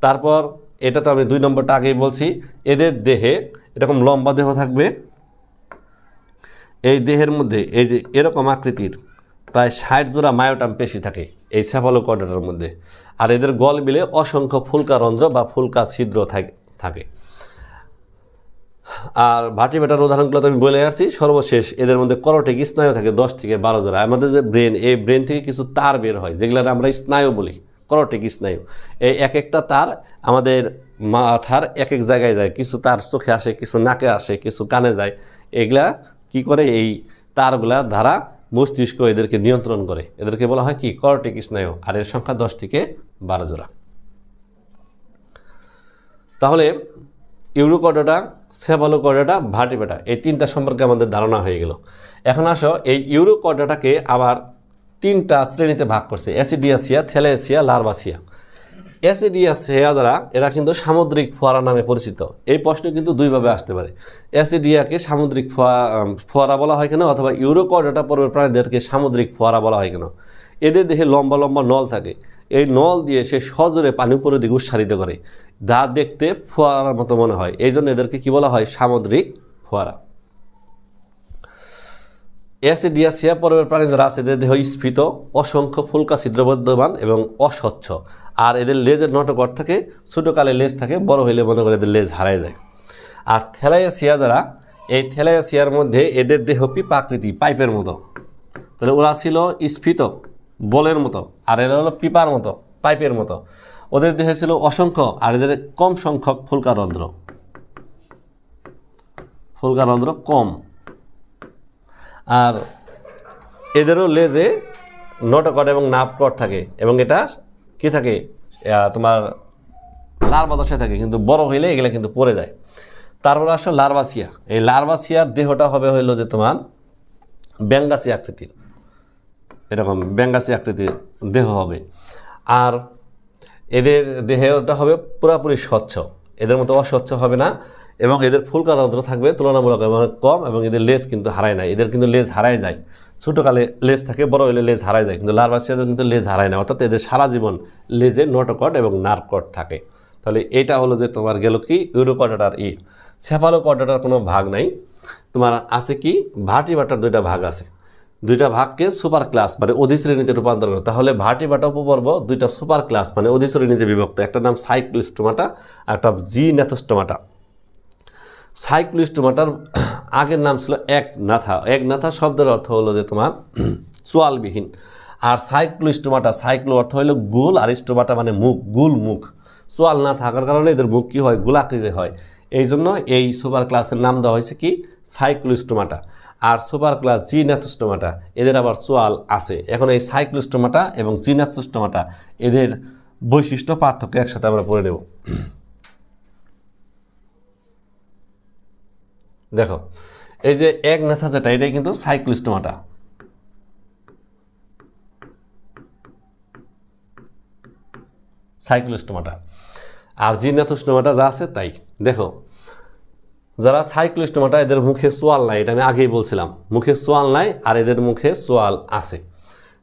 তারপর এটা তো আমি 2 নম্বরটা আগেই বলছি, এদের দেহে এরকম লম্বা দেহ থাকবে, এই দেহের মধ্যে এই যে এরকম আকৃতির প্রায় 60 জোড়া মায়োটাম পেশি থাকে এই সেফালোকর্ডাটার মধ্যে। আর এদের গলবিলে অসংখ্য ফুলকারন্ধ্র বা ফুলকা ছিদ্র থাকে। আর ভার্টিব্রাটার উদাহরণগুলো তো আমি বলে আসছি। সর্বশেষ এদের মধ্যে করটিক স্নায়ু থাকে 10 থেকে 12 জোড়া। আমাদের যে ব্রেন, এই ব্রেন থেকে কিছু তার বের হয় যেগুলো আমরা স্নায়ু বলি, করটিক স্নায়ু। এই এক একটা তার আমাদের মাথার এক এক জায়গায় যায়, কিছু তার চোখে আসে, কিছু নাকে আসে, কিছু কানে যায়। এগুলা কি করে, এই তারগুলা দ্বারা মস্তিষ্ক এদেরকে নিয়ন্ত্রণ করে। এদেরকে বলা হয় কি করটিক স্নায়ু, আর এর সংখ্যা 10 থেকে 12 জোড়া। তাহলে ইউরোকর্ডাটা, সেফালোকর্ডাটা, ভার্টিব্রেটা, এই তিনটা সম্পর্কে আমাদের ধারণা হয়ে গেল। এখন আসো এই ইউরোকর্ডাটাকে আবার তিনটা শ্রেণীতে ভাগ করছে, অ্যাসিডিয়াসিয়া, থ্যালাসিয়া, লার্ভাসিয়া। অ্যাসিডিয়াসিয়া যারা, এরা কিন্তু সামুদ্রিক ফোয়ারা নামে পরিচিত। এই প্রশ্ন কিন্তু দুইভাবে আসতে পারে। অ্যাসিডিয়াকে সামুদ্রিক ফোয়ারা বলা হয় কেন, অথবা ইউরোকর্ডাটা পর্বের প্রাণীদেরকে সামুদ্রিক ফোয়ারা বলা হয় কেন? এদের দেহে লম্বা লম্বা নল থাকে, এই নল দিয়ে সে সজোরে পানি উপরের দিকে উৎসারিত করে, যা দেখতে ফোয়ারার মতো মনে হয়। এই জন্য এদেরকে কি বলা হয়, সামুদ্রিক ফোয়ারা। অ্যাসিডিয়াসিয়া পর্বের প্রাণী যারা আছে, এদের দেহ স্ফীত, অসংখ্য ফুলকা ছিদ্রবদ্ধমান এবং অস্বচ্ছ। আর এদের লেজের নটকট থাকে, ছোটোকালে লেজ থাকে, বড় হইলে মনে করে এদের লেজ হারায় যায়। আর থ্যালাসিয়া যারা, এই থ্যালাসিয়ার মধ্যে এদের দেহ পিপাকৃতি, পাইপের মতো। তাহলে ওরা ছিল স্ফীত, বলের মতো, আর এরা হলো পিপার মতো, পাইপের মতো। ওদের দেহে ছিল অসংখ্য, আর এদের কম সংখ্যক ফুলকারন্ধ্র, ফুলকারন্ধ্র কম। আর এদেরও লেজে নটকট এবং নাভকট থাকে, এবং এটা কি থাকে, তোমার লার্ভা দশায় থাকে, কিন্তু বড় হইলে এগুলো কিন্তু পড়ে যায়। তারপর আসলে লার্ভাসিয়া। এই লার্ভাসিয়ার দেহটা হবে হইলো যে তোমার ব্যাঙ্গাসী আকৃতির, এরকম ব্যাঙ্গাসী আকৃতির দেহ হবে। আর এদের দেহটা হবে পুরাপুরি স্বচ্ছ, এদের মতো অস্বচ্ছ হবে না, এবং এদের ফুলকারন্ধ্র থাকবে তুলনামূলক কম, এবং এদের লেজ কিন্তু হারায় না। এদের কিন্তু লেজ হারায় যায়, ছোটোকালে লেজ থাকে, বড় হলে লেজ হারায় যায়, কিন্তু লার্ভাসিয়াদের কিন্তু লেজ হারায় না, অর্থাৎ এদের সারা জীবন লেজে নটকট এবং নার্ভকট থাকে। তাহলে এটা হলো যে তোমার গেল কি ইউরোকর্ডাটার সেফালোকর্ডাটার কোনো ভাগ নাই। তোমার আছে কি ভার্টিব্রাটার দুইটা ভাগ আছে, দুইটা ভাগকে সুপার ক্লাস মানে অধিশ্রেণীতে রূপান্তর করে। তাহলে ভার্টিব্রাটা উপপর্ব দুইটা সুপার ক্লাস মানে অধিশ্রেণীতে বিভক্ত, একটা নাম সাইক্লোস্টোমাটা, একটা জিন্যাথোস্টোমাটা। সাইক্লোস্টোমাটার আগের নাম ছিল একনাথা। একনাথা শব্দের অর্থ হলো যে তোমার চোয়ালবিহীন। আর সাইক্লোস্টোমাটা, সাইক্লো অর্থ হলো গোল, আর স্টোমাটা মানে মুখ, গোল মুখ। চোয়াল না থাকার কারণে এদের মুখ কি হয়, গোলাকৃতি হয়। এই জন্য এই সুপার ক্লাসের নাম দেওয়া হয়েছে কি সাইক্লোস্টোমাটা। আর সুপার ক্লাস জিন্যাথোস্টোমাটা, এদের আবার চোয়াল আছে। এখন এই সাইক্লোস্টোমাটা এবং জিন্যাথোস্টোমাটা, এদের বৈশিষ্ট্য পার্থক্য একসাথে আমরা পড়ে নেব। দেখো, এই যে একনাথা যেটা, এটাই কিন্তু সাইক্লোস্টোমাটা। সাইক্লোস্টোমাটা আর জিন্যাথোস্টোমাটা যা আছে তাই। দেখো, যারা সাইক্লোস্টোমাটা, এদের মুখে সোয়াল নাই, এটা আমি আগেই বলছিলাম, মুখে সোয়াল নাই, আর এদের মুখে সোয়াল আছে।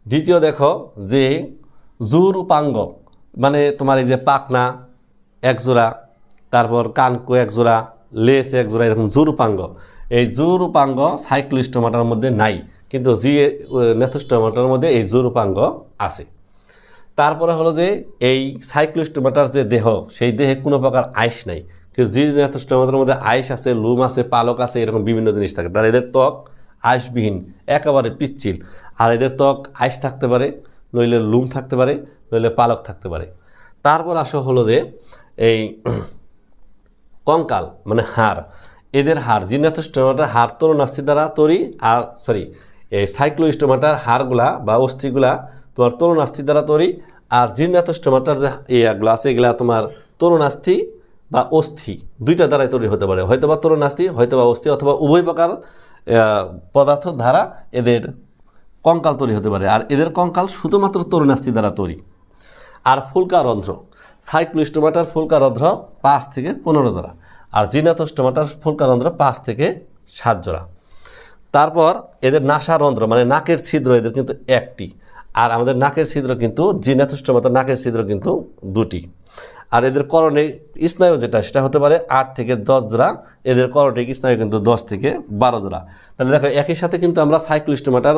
দ্বিতীয় দেখো যে জুরুপাঙ্গ, মানে তোমার এই যে পাখনা একজোড়া, তারপর কানকো একজোড়া, লেস একজোড়া, এরকম জুরুপাঙ্গ। এই জুরুপাঙ্গ সাইক্লোস্টোমাটার মধ্যে নাই, কিন্তু জিন্যাথোস্টোমাটার মধ্যে এই জুরুপাঙ্গ আছে। তারপরে হলো যে এই সাইক্লোস্টোমাটার যে দেহ, সেই দেহে কোনো প্রকার আইস নাই, কিন্তু জিন্যাথোস্টোমাটার মধ্যে আইস আছে, লুম আছে, পালক আছে, এরকম বিভিন্ন জিনিস থাকে। তার এদের ত্বক আইসবিহীন, একেবারে পিচ্ছিল। আর এদের ত্বক আইস থাকতে পারে, নইলে লুম থাকতে পারে, নইলে পালক থাকতে পারে। তারপর আসা হলো যে এই কঙ্কাল মানে হাড়, এদের হাড়, জিন্যাথোস্টোমাটার হাড় তরুণাস্থি দ্বারা তৈরি, আর এই সাইক্লোস্টোমাটার হাড়গুলা বা অস্থিগুলা তোমার তরুণাস্থি দ্বারা তৈরি। আর জিন্যাথোস্টোমাটার যে এগুলো আছে, এগুলা তোমার তরুণাস্থি বা অস্থি দুইটা দ্বারাই তৈরি হতে পারে, হয়তো বা তরুণাস্থি, হয়তো বা অস্থি, অথবা উভয় প্রকার পদার্থ দ্বারা এদের কঙ্কাল তৈরি হতে পারে। আর এদের কঙ্কাল শুধুমাত্র তরুণাস্থি দ্বারা তৈরি। আর ফুলকারন্ধ্র, সাইক্লোস্টোমাটার ফুলকারন্ধ্র 5 থেকে 15 জোড়া, আর জিন্যাথোস্টোমাটার ফুলকারন্ধ্র 5 থেকে 7 জোড়া। তারপর এদের নাসারন্ধ্র মানে নাকের ছিদ্র, এদের কিন্তু একটি। আর আমাদের নাকের ছিদ্র কিন্তু জিন্যাথোস্টোমাটার নাকের ছিদ্র কিন্তু 2টি। আর এদের করণিক স্নায়ু যেটা, সেটা হতে পারে 8 থেকে 10 জোড়া। এদের করণিক স্নায়ু কিন্তু 10 থেকে 12 জোড়া। তাহলে দেখো, একই সাথে কিন্তু আমরা সাইক্লোস্টোমাটার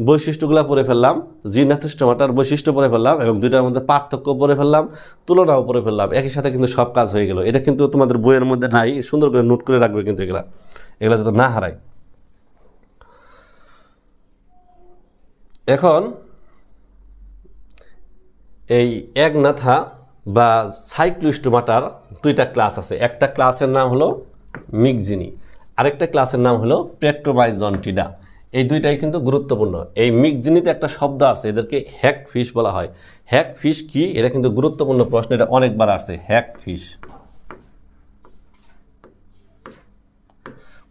বৈশিষ্ট্যগুলো পড়ে ফেললাম, জিন্যাথোস্টোমাটার বৈশিষ্ট্য পড়ে ফেললাম, এবং দুইটার মধ্যে পার্থক্য পড়ে ফেললাম, তুলনাও পড়ে ফেললাম। একই সাথে কিন্তু সব কাজ হয়ে গেল। এটা কিন্তু তোমাদের বইয়ের মধ্যে নাই, সুন্দর করে নোট করে রাখবে কিন্তু এগুলা যাতে না হারায়। এখন এই একনাথা বা সাইক্লোস্টোমাটার দুইটা ক্লাস আছে। একটা ক্লাসের নাম হলো মিক্সিনি, আরেকটা ক্লাসের নাম হলো পেট্রোমাইজন্টিডা। এই দুইটাই কিন্তু গুরুত্বপূর্ণ। এই মিক্সিনিতে একটা শব্দ আছে, এদেরকে হ্যাক ফিশ বলা হয়। হ্যাক ফিশ কি, এটা কিন্তু গুরুত্বপূর্ণ প্রশ্ন, এটা অনেকবার আসছে। হ্যাক ফিশ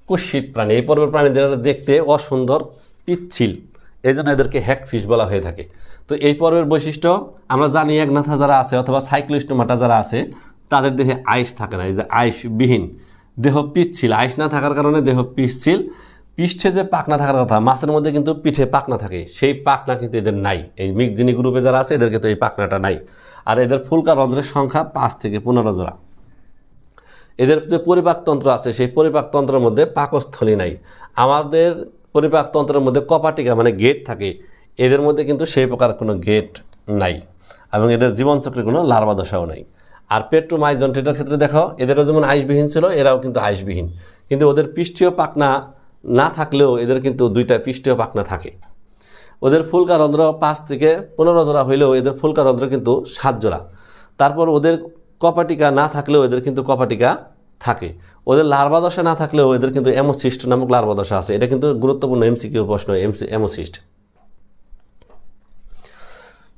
কুৎসিত প্রাণী, এই পর্বের প্রাণীদের দেখতে অসুন্দর, পিচ্ছিল, এই জন্য এদেরকে হ্যাক ফিশ বলা হয়ে থাকে। তো এই পর্বের বৈশিষ্ট্য আমরা জানি, একনাথা যারা আছে অথবা সাইক্লোস্টোমাটা যারা আছে তাদের দেহে আইস থাকে না, এই যে আইসবিহীন দেহ, পিচ্ছিল, আইস না থাকার কারণে দেহ পিচ্ছিল। পৃষ্ঠে যে পাখনা থাকার কথা, মাছের মধ্যে কিন্তু পিঠে পাখনা থাকে, সেই পাখনা কিন্তু এদের নাই। এই মিক্সিনি গ্রুপে যারা আছে এদেরকে তো এই পাখনাটা নাই। আর এদের ফুলকা রন্ধ্রের সংখ্যা 5 থেকে 15 জোড়া। এদের যে পরিপাকতন্ত্র আছে সেই পরিপাকতন্ত্রের মধ্যে পাকস্থলী নাই। আমাদের পরিপাকতন্ত্রের মধ্যে কপাটিকা মানে গেট থাকে, এদের মধ্যে কিন্তু সেই প্রকার কোনো গেট নাই, এবং এদের জীবনচক্রে কোনো লার্ভা দশাও নাই। আর পেট্রোমাইজন্টিডার ক্ষেত্রে দেখো, এদেরও যেমন আইসবিহীন ছিল, এরাও কিন্তু আইসবিহীন, কিন্তু ওদের পৃষ্ঠীয় পাখনা না থাকলেও এদের কিন্তু দুইটা পৃষ্ঠীয় পাখনা থাকে। ওদের ফুলকা রন্ধ্র 5 থেকে 15 জোড়া হইলেও এদের ফুলকা রন্ধ্র কিন্তু 7 জোড়া। তারপর ওদের কপাটিকা না থাকলেও এদের কিন্তু কপাটিকা থাকে। ওদের লার্ভা দশা না থাকলেও এদের কিন্তু অ্যামোসিস্ট নামক লার্ভা দশা আছে। এটা কিন্তু গুরুত্বপূর্ণ এমসিকিউ প্রশ্ন, অ্যামোসিস্ট।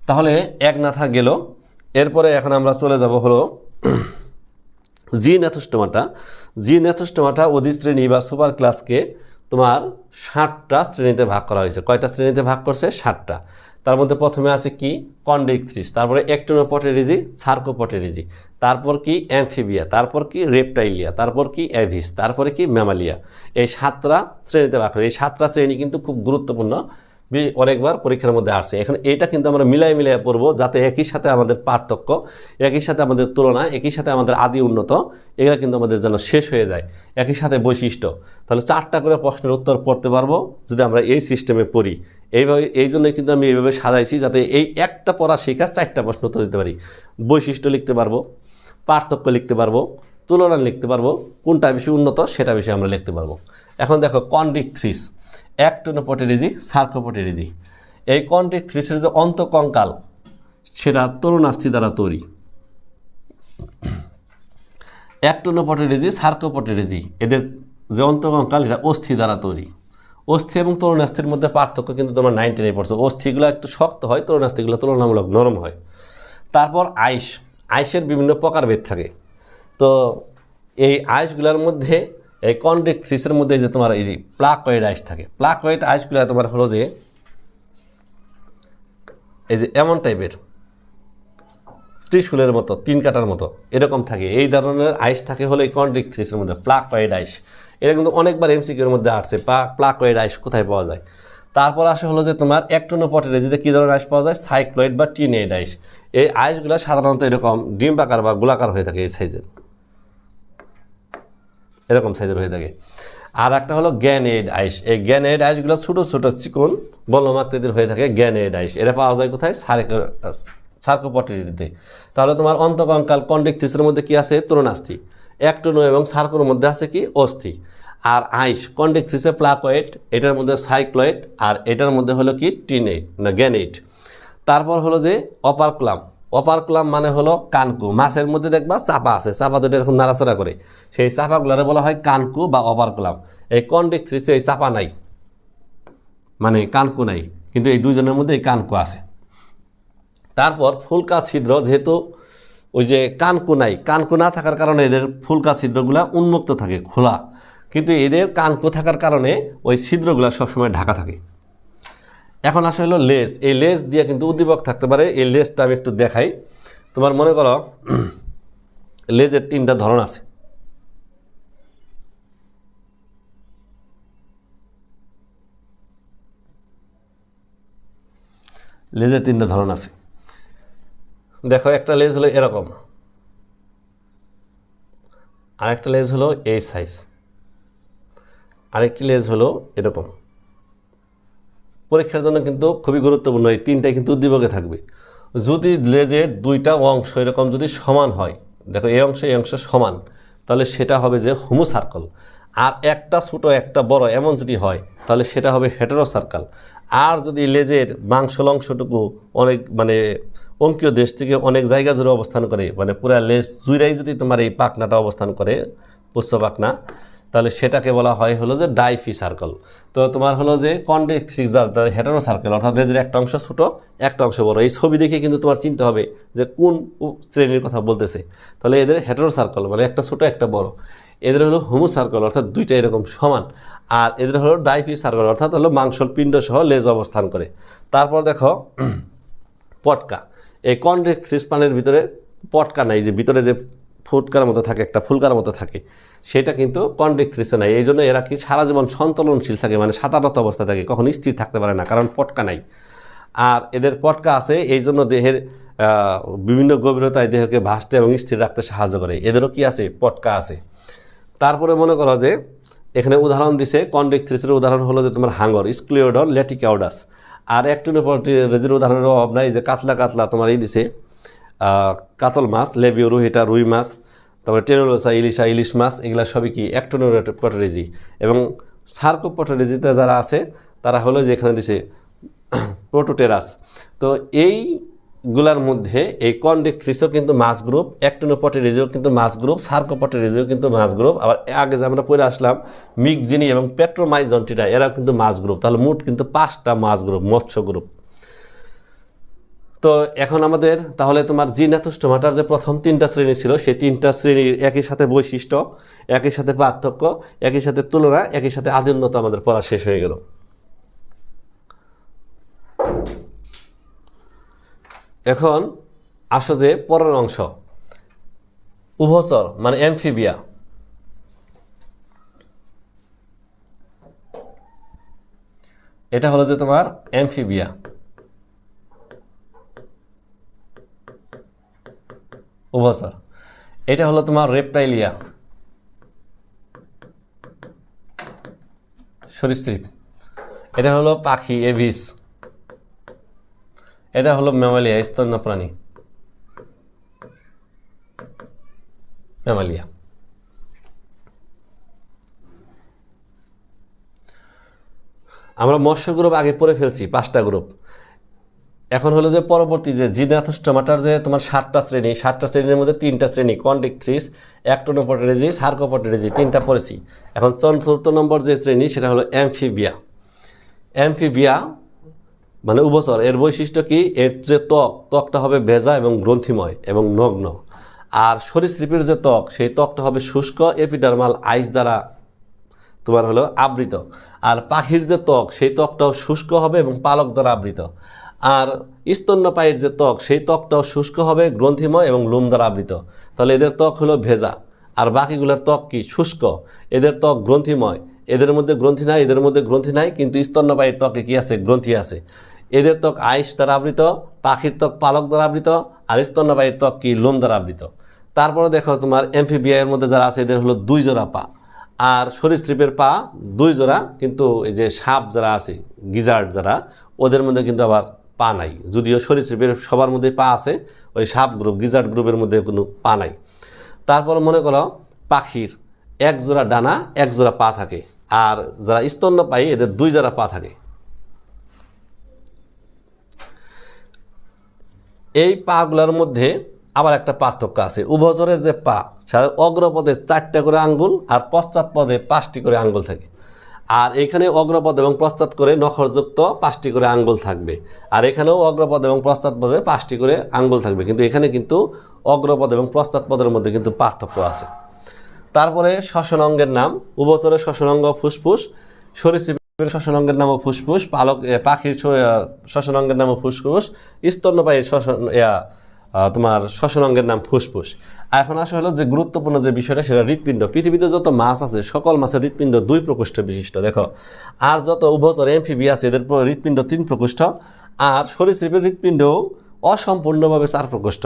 তাহলে একনাথা গেল। এরপরে এখন আমরা চলে যাব হলো জিনেথোস্টোমাটা। জিনেথোস্টোমাটা অধিশ্রেণী বা সুপার ক্লাসকে তোমার 60টা শ্রেণীতে ভাগ করা হয়েছে। কয়টা শ্রেণীতে ভাগ করছে? 60টা। তার মধ্যে প্রথমে আছে কি কন্ডেইক্ট্রিস, তারপরে অ্যাক্টিনোপটেরিজি, সার্কোপটেরিজি, তারপর কি অ্যামফিবিয়া, তারপর কি রেপটাইলিয়া, তারপর কি অ্যাভিস, তারপরে কি ম্যামালিয়া। এই 7টা শ্রেণীতে ভাগ করে। এই 7টা শ্রেণী কিন্তু খুব গুরুত্বপূর্ণ, অনেকবার পরীক্ষার মধ্যে আসছে। এখন এটা কিন্তু আমরা মিলাই পড়বো, যাতে একই সাথে আমাদের পার্থক্য, একই সাথে আমাদের তুলনা, একই সাথে আমাদের আদি উন্নত, এগুলো কিন্তু আমাদের যেন শেষ হয়ে যায়। একই সাথে বৈশিষ্ট্য, তাহলে 4টা করে প্রশ্নের উত্তর পড়তে পারবো যদি আমরা এই সিস্টেমে পড়ি। এইভাবে, এই জন্যই কিন্তু আমি এইভাবে সাজাইছি, যাতে এই একটা পড়া শেখার 4টা প্রশ্ন উত্তর দিতে পারি। বৈশিষ্ট্য লিখতে পারবো, পার্থক্য লিখতে পারবো, তুলনা লিখতে পারবো, কোনটা বেশি উন্নত সেটা বেশি আমরা লিখতে পারবো। এখন দেখো কন্ডেইক্ট্রিস, অ্যাক্টিনোপটেরিজি, সার্কোপটেরিজি। এই কন্ডেইক্ট্রিসের যে অন্তঃকঙ্কাল সেটা তরুণাস্থি দ্বারা তৈরি। অ্যাক্টিনোপটেরিজি, সার্কোপটেরিজি, এদের যে অন্তঃকঙ্কাল এটা অস্থি দ্বারা তৈরি। অস্থি এবং তরুণাস্থির মধ্যে পার্থক্য কিন্তু তোমার 9-10 পড়ছে। অস্থিগুলো একটু শক্ত হয়, তরুণাস্থিগুলো তুলনামূলক নরম হয়। তারপর আইস, আইসের বিভিন্ন প্রকারভেদ থাকে। তো এই আইসগুলোর মধ্যে, এই কন্ডেইক্ট্রিসের মধ্যে যে তোমার এই প্লাকয়েড আইস থাকে, প্লাকয়েড আইসগুলো তোমার হলো যে এই যে এমন টাইপের ত্রিশূলের মতো, 3 কাটার মতো এরকম থাকে। এই ধরনের আইস থাকে হলো এই কন্ডেইক্ট্রিসের মধ্যে, প্লাকয়েড আইস। এটা কিন্তু অনেকবার এমসিকিউর মধ্যে আসছে, প্লাকয়েড আইস কোথায় পাওয়া যায়। তারপর আসে হলো যে তোমার অ্যাক্টিনোপটেরিজিতে কী ধরনের আইস পাওয়া যায়? সাইক্লয়েড বা টিনেড আইস। এই আইসগুলো সাধারণত এরকম ডিম্বাকার বা গোলাকার হয়ে থাকে, এই সাইজের, এরকম সাইজের হয়ে থাকে। আর একটা হলো গ্যানেড আইস। এই গ্যানেড আইসগুলো ছোটো ছোটো চিকন বলম আকৃতির হয়ে থাকে, গ্যানেড আইস। এটা পাওয়া যায় কোথায়? সার্কোপটেরিজিতে। তাহলে তোমার অন্তঃকঙ্কাল কন্ডেইক্ট্রিসের মধ্যে কি আছে? তরুণাস্থি। অ্যাক্টিনো এবং সার্কোর মধ্যে আছে কি? অস্থি। আর আইস কন্ডেইক্ট্রিসে প্লাকয়েড, এটার মধ্যে সাইক্লয়েড, আর এটার মধ্যে হলো কি টিনেড না গ্যানেড। তারপর হলো যে অপারকুলাম। অপারকুলাম মানে হলো কানকু। মাছের মধ্যে দেখবা চাপা আছে, চাপা দুটো এরকম নাড়াচাড়া করে, সেই চাপাগুলারে বলা হয় কানকু বা অপারকুলাম। এই কন্ডেইক্ট্রিসে এই চাপা নাই, মানে কানকু নাই, কিন্তু এই দুইজনের মধ্যে এই কানকু আছে। তারপর ফুলকা ছিদ্র, যেহেতু ওই যে কানকু নাই, কানকু না থাকার কারণে এদের ফুলকা ছিদ্রগুলা উন্মুক্ত থাকে, খোলা, কিন্তু এদের কানকু থাকার কারণে ওই ছিদ্রগুলা সবসময় ঢাকা থাকে। এখন আসলে হলো লেজ। এই লেজ দিয়ে কিন্তু উদ্দীপক থাকতে পারে। এই লেজটা আমি একটু দেখাই। তোমার মনে করো লেজের 3টা ধরন আছে। লেজের 3টা ধরন আছে। দেখো, একটা লেজ হলো এরকম, আরেকটা লেজ হলো এই সাইজ, আরেকটি লেজ হলো এরকম। পরীক্ষার জন্য কিন্তু খুবই গুরুত্বপূর্ণ, এই 3টাই কিন্তু উদ্দীপকে থাকবে। যদি লেজের 2টা অংশ এরকম যদি সমান হয়, দেখো এই অংশ সমান, তাহলে সেটা হবে যে হোমো সার্কেল। আর একটা ছোটো একটা বড় এমন যদি হয়, তাহলে সেটা হবে হেটেরো সার্কেল। আর যদি লেজের মাংসল অংশটুকু অনেক মানে অঙ্কীয় দেশ থেকে অনেক জায়গা জুড়ে অবস্থান করে, মানে পুরা লেজ জুড়াই যদি তোমার এই পাখনাটা অবস্থান করে পুচ্ছ পাখনা, তাহলে সেটাকে বলা হয় হলো যে ডাইফি সার্কেল। তো তোমার হলো যে কনডেক্স হেটারো সার্কেল, অর্থাৎ লেজের একটা অংশ ছোট একটা অংশ বড়। এই ছবি দেখে কিন্তু তোমার চিনতে হবে যে কোন শ্রেণীর কথা বলতেছে। তাহলে এদের হেটারো সার্কেল মানে একটা ছোট একটা বড়। এদের হলো হোমো সার্কেল অর্থাৎ দুইটা এরকম সমান। আর এদের হলো ডাইফি সার্কেল অর্থাৎ হলো মাংসল পিণ্ড সহ লেজ অবস্থান করে। তারপর দেখো পটকা। এই কনডেক্স প্রাণীর ভিতরে পটকা নাই, যে ভিতরে যে ফুটকার মতো থাকে, একটা ফুলকার মতো থাকে, সেটা কিন্তু কনডেক্স নাই। এই জন্য এরা কি সারা জীবন সন্তলনশীল থাকে, মানে সাঁতাররত অবস্থা থাকে, কখনো স্থির থাকতে পারে না, কারণ পটকা নাই। আর এদের পটকা আছে, এই জন্য দেহের বিভিন্ন গভীরতায় দেহকে ভাসতে এবং স্থির রাখতে সাহায্য করে। এদেরও কি আছে? পটকা আছে। তারপরে মনে করো যে এখানে উদাহরণ দিছে কনডেক্স উদাহরণ হলো যে তোমার হাঙ্গর, স্ক্লিওডন, ল্যাটিকাউডাস। আর অ্যাক্টিনোপটেরিজের উদাহরণের অভাব নাই, যে কাতলা কাতলা তোমার এই দিছে কাতল মাছ, লেবিওরুহিটা রুই মাছ, তারপরে টেনোলোসা ইলিশা ইলিশ মাছ, এগুলা সবই কি অ্যাক্টিনোপটেরিজি। এবং সার্কোপটেরিজিতে যারা আছে তারা হলো যে এখানে দিছে প্রোটোটেরাস। তো এইগুলার মধ্যে এই কনডেক্স কিন্তু মাছ গ্রুপ, অ্যাক্টিনোপটেরিজিও কিন্তু মাছ গ্রুপ, সার্কোপটেরিজিও কিন্তু মাছ গ্রুপ। আবার আগে যে আমরা পড়ে আসলাম মিক্সজিনি এবং পেট্রোমাইজন্টিটা, এরা কিন্তু মাছ গ্রুপ। তাহলে মোট কিন্তু 5টা মাছ গ্রুপ, মৎস্য গ্রুপ। তো এখন আমাদের তাহলে তোমার জিনাথোস্টোমাটার যে প্রথম 3টা শ্রেণী ছিল, সেই 3টা শ্রেণীর একই সাথে বৈশিষ্ট্য, একই সাথে পার্থক্য, একই সাথে তুলনা, একই সাথে আদিন্যতা আমাদের পড়া শেষ হয়ে গেল। এখন আসো যে পরের অংশ, উভচর মানে অ্যামফিবিয়া। এটা হলো যে তোমার অ্যামফিবিয়া। উভচর। এটা হলো তোমার রেপটাইলিয়া, সরীসৃপ। এটা হলো পাখি, এভিস। এটা হলো ম্যামালিয়া, স্তন্যপ্রাণী, ম্যামালিয়া। আমরা মৎস্য গ্রুপ আগে পড়ে ফেলছি, 5টা গ্রুপ। এখন হলো যে পরবর্তী যে জিনাথোস্টোমাটার যে তোমার 7টা শ্রেণী, 7টা শ্রেণীর মধ্যে 3টা শ্রেণী কনডেক্স, অ্যাক্টিনোপটেরিজি, সার্কোপটেরিজি, 3টা পড়েছি। এখন 4th নম্বর যে শ্রেণী সেটা হলো অ্যামফিবিয়া। অ্যামফিবিয়া মানে উভচর। এর বৈশিষ্ট্য কি? এর যে ত্বকটা হবে ভেজা এবং গ্রন্থিময় এবং নগ্ন। আর সরীসৃপের যে ত্বক, সেই ত্বকটা হবে শুষ্ক, এপিডার্মাল আইস দ্বারা তোমার হলো আবৃত। আর পাখির যে ত্বক, সেই ত্বকটাও শুষ্ক হবে এবং পালক দ্বারা আবৃত। আর স্তন্যপায়ীর যে ত্বক, সেই ত্বকটাও শুষ্ক হবে, গ্রন্থিময় এবং লোম দ্বারা আবৃত। তাহলে এদের ত্বক হলো ভেজা, আর বাকিগুলোর ত্বক কি? শুষ্ক। এদের ত্বক গ্রন্থিময়, এদের মধ্যে গ্রন্থি নাই, এদের মধ্যে গ্রন্থি নাই, কিন্তু স্তন্যপায়ীর ত্বকে কি আছে? গ্রন্থি আছে। এদের ত্বক আইস দ্বারা আবৃত, পাখির ত্বক পালক দ্বারা আবৃত, আর স্তন্যপায়ীর ত্বক কি? লোম দ্বারা আবৃত। তারপরে দেখো তোমার অ্যামফিবিয়ার মধ্যে যারা আছে এদের হলো 2 জোড়া পা, আর সরীসৃপের পা 2 জোড়া, কিন্তু এই যে সাপ যারা আছে, গিজার্ড যারা, ওদের মধ্যে কিন্তু আবার পা নাই। যদিও সরীসৃপের সবার মধ্যে পা আছে, ওই সাপ গ্রুপ, গিজার্ড গ্রুপের মধ্যে কোনো পা নাই। তারপর মনে করো পাখির 1 জোড়া ডানা, 1 জোড়া পা থাকে। আর যারা স্তন্যপায়ী এদের 2 জোড়া পা থাকে। এই পাগুলোর মধ্যে আবার একটা পার্থক্য আছে। উভচরের যে পা, অগ্রপদে 4টা করে আঙ্গুল আর পশ্চাৎ পদে 5টি করে আঙ্গুল থাকে। আর এখানে অগ্রপদ এবং পশ্চাৎ করে নখরযুক্ত 5টি করে আঙ্গুল থাকবে। আর এখানেও অগ্রপদ এবং পশ্চাৎ পদে 5টি করে আঙ্গুল থাকবে, কিন্তু এখানে কিন্তু অগ্রপদ এবং পশ্চাৎ পদের মধ্যে কিন্তু পার্থক্য আছে। তারপরে শ্বসন অঙ্গের নাম, উভচরের শ্বসন অঙ্গ ফুসফুস, সরীসৃপের শ্বসন অঙ্গের নামও ফুসফুস, পাখির শ্বসন অঙ্গের নামও ফুসফুস, স্তন্যপায়ীর তোমার শ্বসন অঙ্গের নাম ফুসফুস। এখন আসা হলো যে গুরুত্বপূর্ণ যে বিষয়টা, সেটা হৃৎপিণ্ড। পৃথিবীতে যত মাছ আছে সকল মাছের হৃৎপিণ্ড 2 প্রকোষ্ঠ বিশিষ্ট, দেখো। আর যত উভচর অ্যামফিবিয়া আছে এদের হৃৎপিণ্ড 3 প্রকোষ্ঠ। আর সরীসৃপের হৃৎপিণ্ড অসম্পূর্ণভাবে 4 প্রকোষ্ঠ।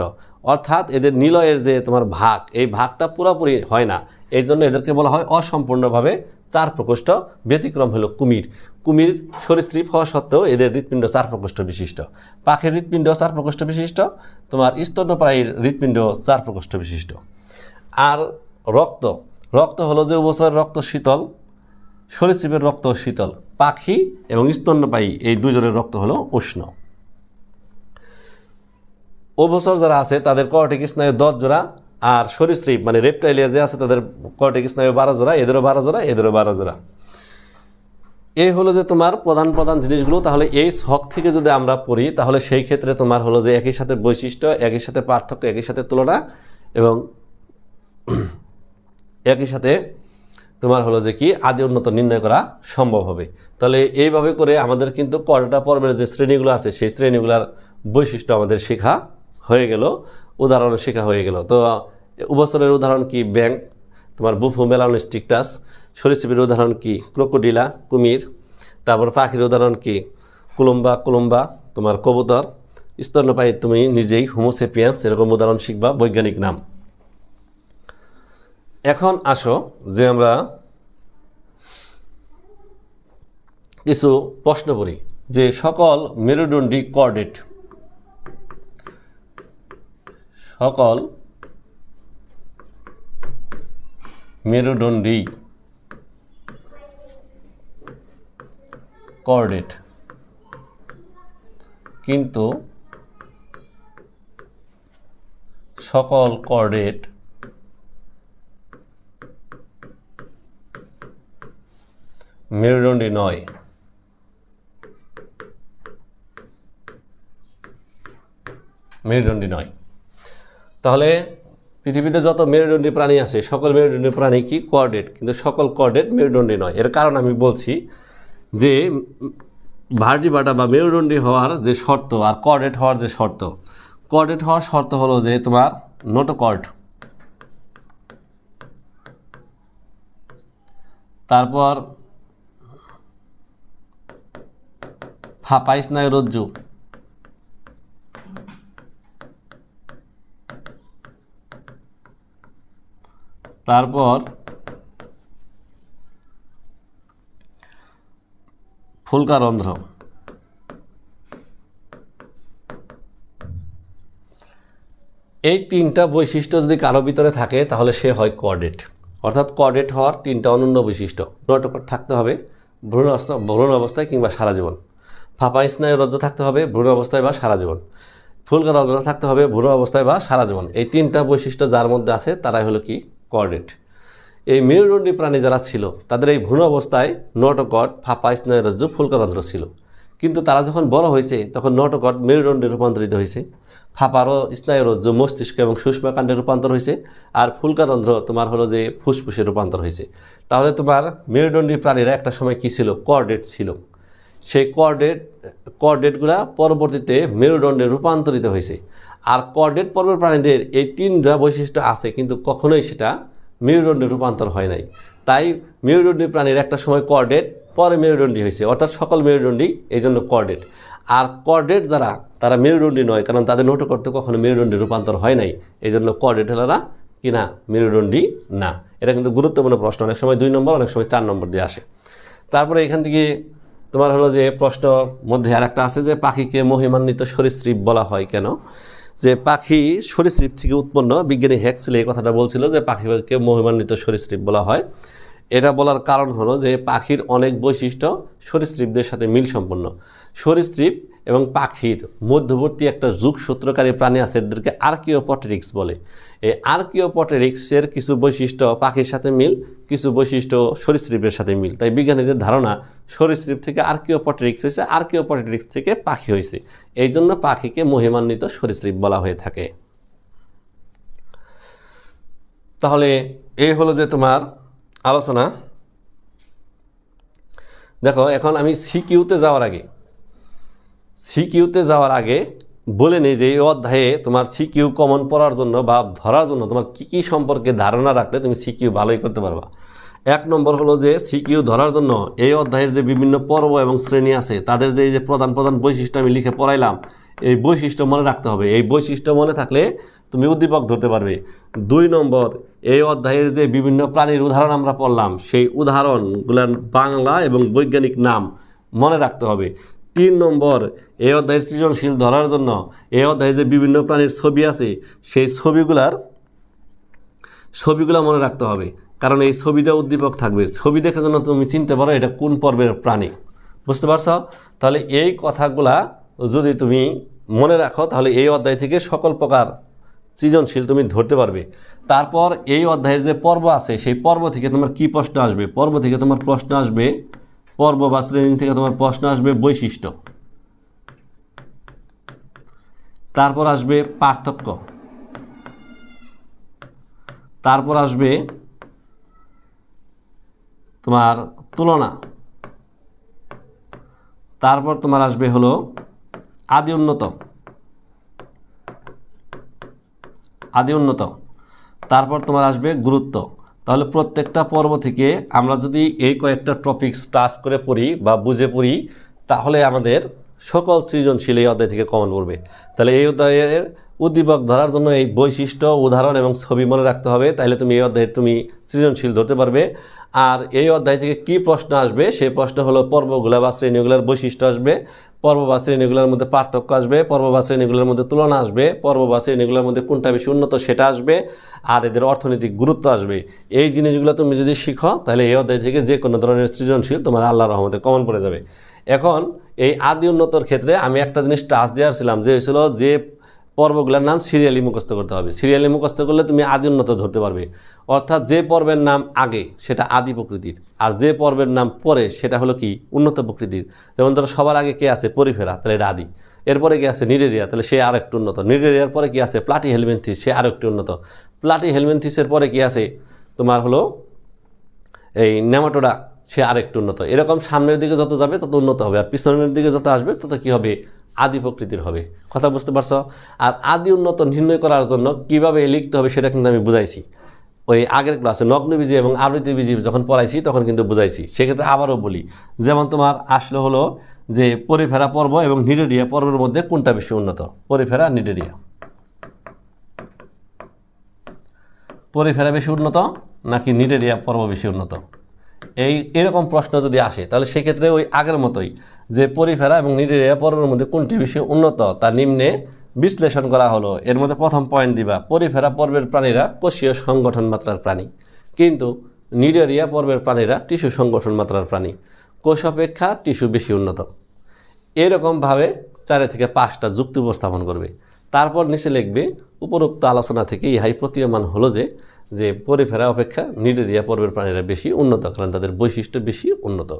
অর্থাৎ এদের নিলয়ের যে তোমার ভাগ, এই ভাগটা পুরোপুরি হয় না, এই জন্য এদেরকে বলা হয় অসম্পূর্ণভাবে 4 প্রকোষ্ঠ। ব্যতিক্রম হলো কুমির। কুমির সরীসৃপ হওয়া সত্ত্বেও এদের হৃৎপিণ্ড 4 প্রকোষ্ঠ বিশিষ্ট। পাখির হৃৎপিণ্ড 4 প্রকোষ্ঠ বিশিষ্ট, তোমার স্তন্যপায়ীর হৃৎপিণ্ড 4 প্রকোষ্ঠ বিশিষ্ট। আর রক্ত, রক্ত হলো যে উভচরের রক্ত শীতল, সরীসৃপের রক্ত শীতল, পাখি এবং স্তন্যপায়ী এই 2 জনের রক্ত হলো উষ্ণ। উভচর যারা আছে তাদের কর্টিক স্নায়ু 10 জোড়া, আর সরীসৃপ মানে রেপটাইলিয়া যে আছে তাদের কর্টিক স্নায়ু 12 জোড়া, এদেরও 12 জোড়া, এদেরও 12 জোড়া। এই হলো যে তোমার প্রধান প্রধান জিনিসগুলো। তাহলে এই ছক থেকে যদি আমরা পড়ি তাহলে সেই ক্ষেত্রে তোমার হলো যে একই সাথে বৈশিষ্ট্য, একই সাথে পার্থক্য, একই সাথে তুলনা এবং একই সাথে তোমার হলো যে কি আদি উন্নত নির্ণয় করা সম্ভব হবে। তাহলে এইভাবে করে আমাদের কিন্তু কোয়াড্রেটা পর্বের যে শ্রেণীগুলো আছে সেই শ্রেণীগুলোর বৈশিষ্ট্য আমাদের শেখা হয়ে গেল, উদাহরণ শেখা হয়ে গেল। তো উভচরের উদাহরণ কি? ব্যাঙ, তোমার বুফো মেলানোস্টিকটাস। সরীসৃপের উদাহরণ কি? ক্রোকোডিলা, কুমির। তারপর পাখির উদাহরণ কি? কুলুম্বা, তোমার কবুতর। স্তন্যপায়ী তুমি নিজেই হোমোসেপিয়ান্স, এরকম উদাহরণ শিখবা, বৈজ্ঞানিক নাম। এখন আসো যে আমরা কিছু প্রশ্ন করি যে সকল মেরুদণ্ডী কর্ডেট, সকল মেরুদণ্ডী কর্ডেট কিন্তু সকল কর্ডেট মেরুদণ্ডী নয়। মেরুদণ্ডী নয়। তাহলে পৃথিবীতে যত মেরুদণ্ডী প্রাণী আছে সকল মেরুদণ্ডী প্রাণী কি? কর্ডেট, কিন্তু সকল কর্ডেট মেরুদণ্ডী নয়। এর কারণ আমি বলছি যে ভার্টিব্রাটা বা মেরুদণ্ডী হওয়ার যে শর্ত আর কর্ডেট হওয়ার যে শর্ত, কর্ডেট হওয়ার শর্ত হলো যে তোমার নোটোকর্ড, তারপর ফাঁপা স্নায়ুরজ্জু, তারপর ফুলকারন্ধ্র। এই তিনটা বৈশিষ্ট্য যদি কারো ভিতরে থাকে তাহলে সে হয় কর্ডেট। অর্থাৎ কর্ডেট হওয়ার তিনটা অনন্য বৈশিষ্ট্য: নোটোকর্ড থাকতে হবে ভ্রূণ অবস্থায় কিংবা সারা জীবন, ফাঁপা স্নায়ুরজ্জু থাকতে হবে ভ্রূণ অবস্থায় বা সারা জীবন, ফুলকারন্ধ্র থাকতে হবে ভ্রূণ অবস্থায় বা সারা জীবন। এই তিনটা বৈশিষ্ট্য যার মধ্যে আছে তারাই হলো কি? কর্ডেট। এই মেরুদণ্ডী প্রাণী যারা ছিল তাদের এই ভ্রূণ অবস্থায় নোটোকর্ড, ফাঁপা স্নায়ুরজ্জু, ফুলকারন্ধ্র ছিল, কিন্তু তারা যখন বড় হয়েছে তখন নোটোকর্ড মেরুদণ্ডে রূপান্তরিত হয়েছে, ফাঁপারও স্নায়ুরজ্জু মস্তিষ্ক এবং সূক্ষ্মাকাণ্ডে রূপান্তর হয়েছে, আর ফুলকারন্ধ্র তোমার হলো যে ফুসফুসে রূপান্তর হয়েছে। তাহলে তোমার মেরুদণ্ডী প্রাণীরা একটা সময় কি ছিল? কর্ডেট ছিল। সেই কর্ডেটগুলা পরবর্তীতে মেরুদণ্ডে রূপান্তরিত হয়েছে। আর কর্ডেট পর্বের প্রাণীদের এই তিনটা বৈশিষ্ট্য আছে, কিন্তু কখনোই সেটা মেরুদণ্ডে রূপান্তর হয় নাই। তাই মেরুদণ্ডী প্রাণীর একটা সময় কর্ডেট, পরে মেরুদণ্ডী হয়েছে, অর্থাৎ সকল মেরুদণ্ডী এই জন্য কর্ডেট। আর কর্ডেট যারা তারা মেরুদণ্ডী নয়, কারণ তাদের নোটোকর্ড কখনো মেরুদণ্ডে রূপান্তর হয় নাই, এই জন্য কর্ডেট হলারা কি না? মেরুদণ্ডী না। এটা কিন্তু গুরুত্বপূর্ণ প্রশ্ন, অনেক সময় 2 নম্বর, অনেক সময় 4 নম্বর দিয়ে আসে। তারপরে এখান থেকে তোমার হলো যে প্রশ্নর মধ্যে আর একটা আছে যে পাখিকে মহিমান্বিত সরীসৃপ বলা হয় কেন? যে পাখি সরীসৃপ থেকে উৎপন্ন, বিজ্ঞানী হেক্সলে এই কথাটা বলছিল যে পাখিকে মহিমান্বিত সরীসৃপ বলা হয়। এটা বলার কারণ হলো যে পাখির অনেক বৈশিষ্ট্য সরীসৃপদের সাথে মিল সম্পন্ন। সরীসৃপ এবং পাখির মধ্যবর্তী একটা যুগসূত্রকারী প্রাণী আছে, এদেরকে আর্কিওপটেরিক্স বলে। এই আর্কিওপটেরিক্সের কিছু বৈশিষ্ট্য পাখির সাথে মিল, কিছু বৈশিষ্ট্য সরীসৃপের সাথে মিল। তাই বিজ্ঞানীদের ধারণা সরীসৃপ থেকে আর্কিওপটেরিক্স হয়েছে, আর্কিওপটেরিক্স থেকে পাখি হয়েছে। এই জন্য পাখিকে মহিমান্বিত সরীসৃপ বলা হয়ে থাকে। তাহলে এই হলো যে তোমার আলোচনা। দেখো এখন আমি সিকিউতে যাওয়ার আগে বলে নেই যে এই অধ্যায়ে তোমার সিকিউ কমন পড়ার জন্য বা ধরার জন্য তোমার কী কী সম্পর্কে ধারণা রাখলে তুমি সিকিউ ভালোই করতে পারবা। 1 নম্বর হলো যে সিকিউ ধরার জন্য এই অধ্যায়ের যে বিভিন্ন পর্ব এবং শ্রেণী আছে তাদের যে প্রধান প্রধান বৈশিষ্ট্য আমি লিখে পড়াইলাম, এই বৈশিষ্ট্য মনে রাখতে হবে। এই বৈশিষ্ট্য মনে থাকলে তুমি উদ্দীপক ধরতে পারবে। 2 নম্বর, এই অধ্যায়ের যে বিভিন্ন প্রাণীর উদাহরণ আমরা পড়লাম সেই উদাহরণগুলোর বাংলা এবং বৈজ্ঞানিক নাম মনে রাখতে হবে। 3 নম্বর, এই অধ্যায়ের সৃজনশীল ধরার জন্য এই অধ্যায়ে যে বিভিন্ন প্রাণীর ছবি আছে সেই ছবিগুলো মনে রাখতে হবে, কারণ এই ছবিতে উদ্দীপক থাকবে। ছবি দেখে যেন তুমি চিনতে পারো এটা কোন পর্বের প্রাণী। বুঝতে পারছো? তাহলে এই কথাগুলা যদি তুমি মনে রাখো তাহলে এই অধ্যায় থেকে সকল প্রকার সৃজনশীল তুমি ধরতে পারবে। তারপর এই অধ্যায়ের যে পর্ব আছে সেই পর্ব থেকে তোমার কি প্রশ্ন আসবে, পর্ব থেকে তোমার প্রশ্ন আসবে, পর্ব বা শ্রেণী থেকে তোমার প্রশ্ন আসবে বৈশিষ্ট্য, তারপর আসবে পার্থক্য, তারপর আসবে তোমার তুলনা, তারপর তোমার আসবে হলো আদি উন্নত, তারপর তোমার আসবে গুরুত্ব। তাহলে প্রত্যেকটা পর্ব থেকে আমরা যদি এই কয়েকটা টপিকস টাচ করে পড়ি বা বুঝে পড়ি তাহলে আমাদের সকল সৃজনশীল এই অধ্যায় থেকে কমন পড়বে। তাহলে এই অধ্যায়ের উদ্দীপক ধরার জন্য এই বৈশিষ্ট্য, উদাহরণ এবং ছবি মনে রাখতে হবে, তাহলে তুমি এই অধ্যায়ে তুমি সৃজনশীল ধরতে পারবে। আর এই অধ্যায় থেকে কি প্রশ্ন আসবে সেই প্রশ্ন হলো পর্বগুলা বা শ্রেণীগুলোর বৈশিষ্ট্য আসবে, পর্ব বা শ্রেণীগুলোর মধ্যে পার্থক্য আসবে, পর্ব বা শ্রেণীগুলোর মধ্যে তুলনা আসবে, পর্ব বা শ্রেণীগুলোর মধ্যে কোনটা বেশি উন্নত সেটা আসবে, আর এদের অর্থনৈতিক গুরুত্ব আসবে। এই জিনিসগুলো তুমি যদি শিখো তাহলে এই অধ্যায় থেকে যে কোনো ধরনের সৃজনশীল তোমার আল্লাহর রহমতে কমন পড়ে যাবে। এখন এই আদি উন্নতর ক্ষেত্রে আমি একটা জিনিস টাচ দিয়েছিলাম যে হয়েছিল যে পর্বগুলোর নাম সিরিয়ালি মুখস্থ করতে হবে। সিরিয়ালি মুখস্থ করলে তুমি আদি উন্নত ধরতে পারবে, অর্থাৎ যে পর্বের নাম আগে সেটা আদি প্রকৃতির, আর যে পর্বের নাম পরে সেটা হলো কি উন্নত প্রকৃতির। যেমন ধরো সবার আগে কে আছে পরিফেরা, তাহলে এটা আদি। এরপরে কি আছে নিডেরিয়া, তাহলে সে আর একটু উন্নত। নিডেরিয়ার পরে কি আছে প্লাটি হেলমেন্থিস, সে আর একটু উন্নত। প্লাটি হেলমেন্থিসের পরে কি আছে তোমার হলো এই নেমাটোডা, সে আরেকটু উন্নত। এরকম সামনের দিকে যত যাবে তত উন্নত হবে, আর পিছনের দিকে যত আসবে তত কি হবে আদি প্রকৃতির হবে। কথা বুঝতে পারছো? আর আদি উন্নত নির্ণয় করার জন্য কিভাবে লিখতে হবে সেটা কিন্তু আমি বুঝাইছি ওই আগের ক্লাসে নগ্নবীজি এবং আবৃত্তিবীজি যখন পড়াইছি তখন কিন্তু বুঝাইছি। সেক্ষেত্রে আবারও বলি, যেমন তোমার আসলে হলো যে পরিফেরা পর্ব এবং নিডেরিয়া পর্বের মধ্যে কোনটা বেশি উন্নত, পরিফেরা নিডেরিয়া, পরিফেরা বেশি উন্নত নাকি নিডেরিয়া পর্ব বেশি উন্নত? এরকম প্রশ্ন যদি আসে তাহলে সেক্ষেত্রে ওই আগের মতোই যে পরিফেরা এবং নিডেরিয়া পর্বের মধ্যে কোনটি বেশি উন্নত তা নিম্নে বিশ্লেষণ করা হলো। এর মধ্যে প্রথম পয়েন্ট দিবা পরিফেরা পর্বের প্রাণীরা কোষীয় সংগঠন মাত্রার প্রাণী, কিন্তু নিডেরিয়া পর্বের প্রাণীরা টিস্যু সংগঠন মাত্রার প্রাণী, কোষ অপেক্ষা টিস্যু বেশি উন্নত। এরকমভাবে 4 থেকে 5টা যুক্তি উপস্থাপন করবে। তারপর নিচে লিখবে উপরোক্ত আলোচনা থেকে ইহাই প্রতীয়মান হলো যে পরিফেরা অপেক্ষা নিডেরিয়া পর্বের প্রাণীরা বেশি উন্নত, কারণ তাদের বৈশিষ্ট্য বেশি উন্নত।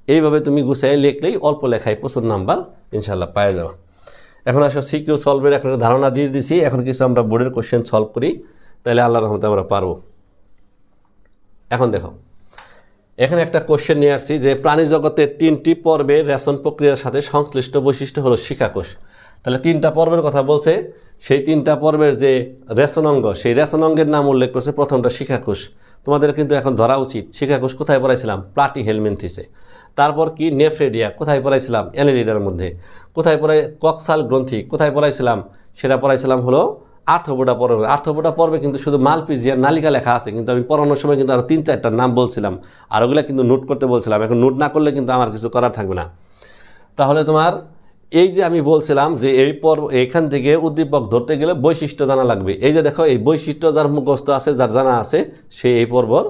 এইভাবে তুমি গুছিয়ে লিখলেই অল্প লেখায় প্রচুর নাম্বার ইনশাল্লাহ পাওয়া যাবে। এখন আসলে সিকিউ সলভের একটা ধারণা দিয়ে দিছি, এখন কিছু আমরা বোর্ডের কোশ্চেন সলভ করি, তাহলে আল্লাহর রহমতে আমরা পারবো। এখন দেখো এখানে একটা কোশ্চেন নিয়ে আসছি যে প্রাণী জগতের 3টি পর্বে রেশন প্রক্রিয়ার সাথে সংশ্লিষ্ট বৈশিষ্ট্য হলো শিখাকোষ। তাহলে 3টা পর্বের কথা বলছে, সেই 3টা পর্বের যে রেশন অঙ্গ সেই রেশন অঙ্গের নাম উল্লেখ করছে। প্রথমটা শিখাকোষ, তোমাদের কিন্তু এখন ধরা উচিত শিখাকোষ কোথায় পড়াইছিলাম প্লাটি হেলমেন্থিসে। তারপর কি নেফ্রেডিয়া কোথায় পড়াইছিলাম অ্যানেলিডার মধ্যে। কোথায় পড়াই কক্সাল গ্রন্থি কোথায় পড়াইছিলাম, সেটা পড়াইছিলাম হলো আর্থবোডা পর্বে। আর্থবোডা পর্বে কিন্তু শুধু মালপিজিয়ার নালিকা লেখা আছে, কিন্তু আমি পড়ানোর সময় কিন্তু আরও 3-4টা নাম বলছিলাম, আর ওগুলো কিন্তু নোট করতে বলছিলাম। এখন নোট না করলে কিন্তু আমার কিছু করার থাকবে না। তাহলে তোমার এই যে আমি বলছিলাম যে এই পর্ব এখান থেকে উদ্দীপক ধরতে গেলে বৈশিষ্ট্য জানা লাগবে। এই যে দেখো এই বৈশিষ্ট্য যার মুখস্থ আছে, যার জানা আছে, সে এই পর্বর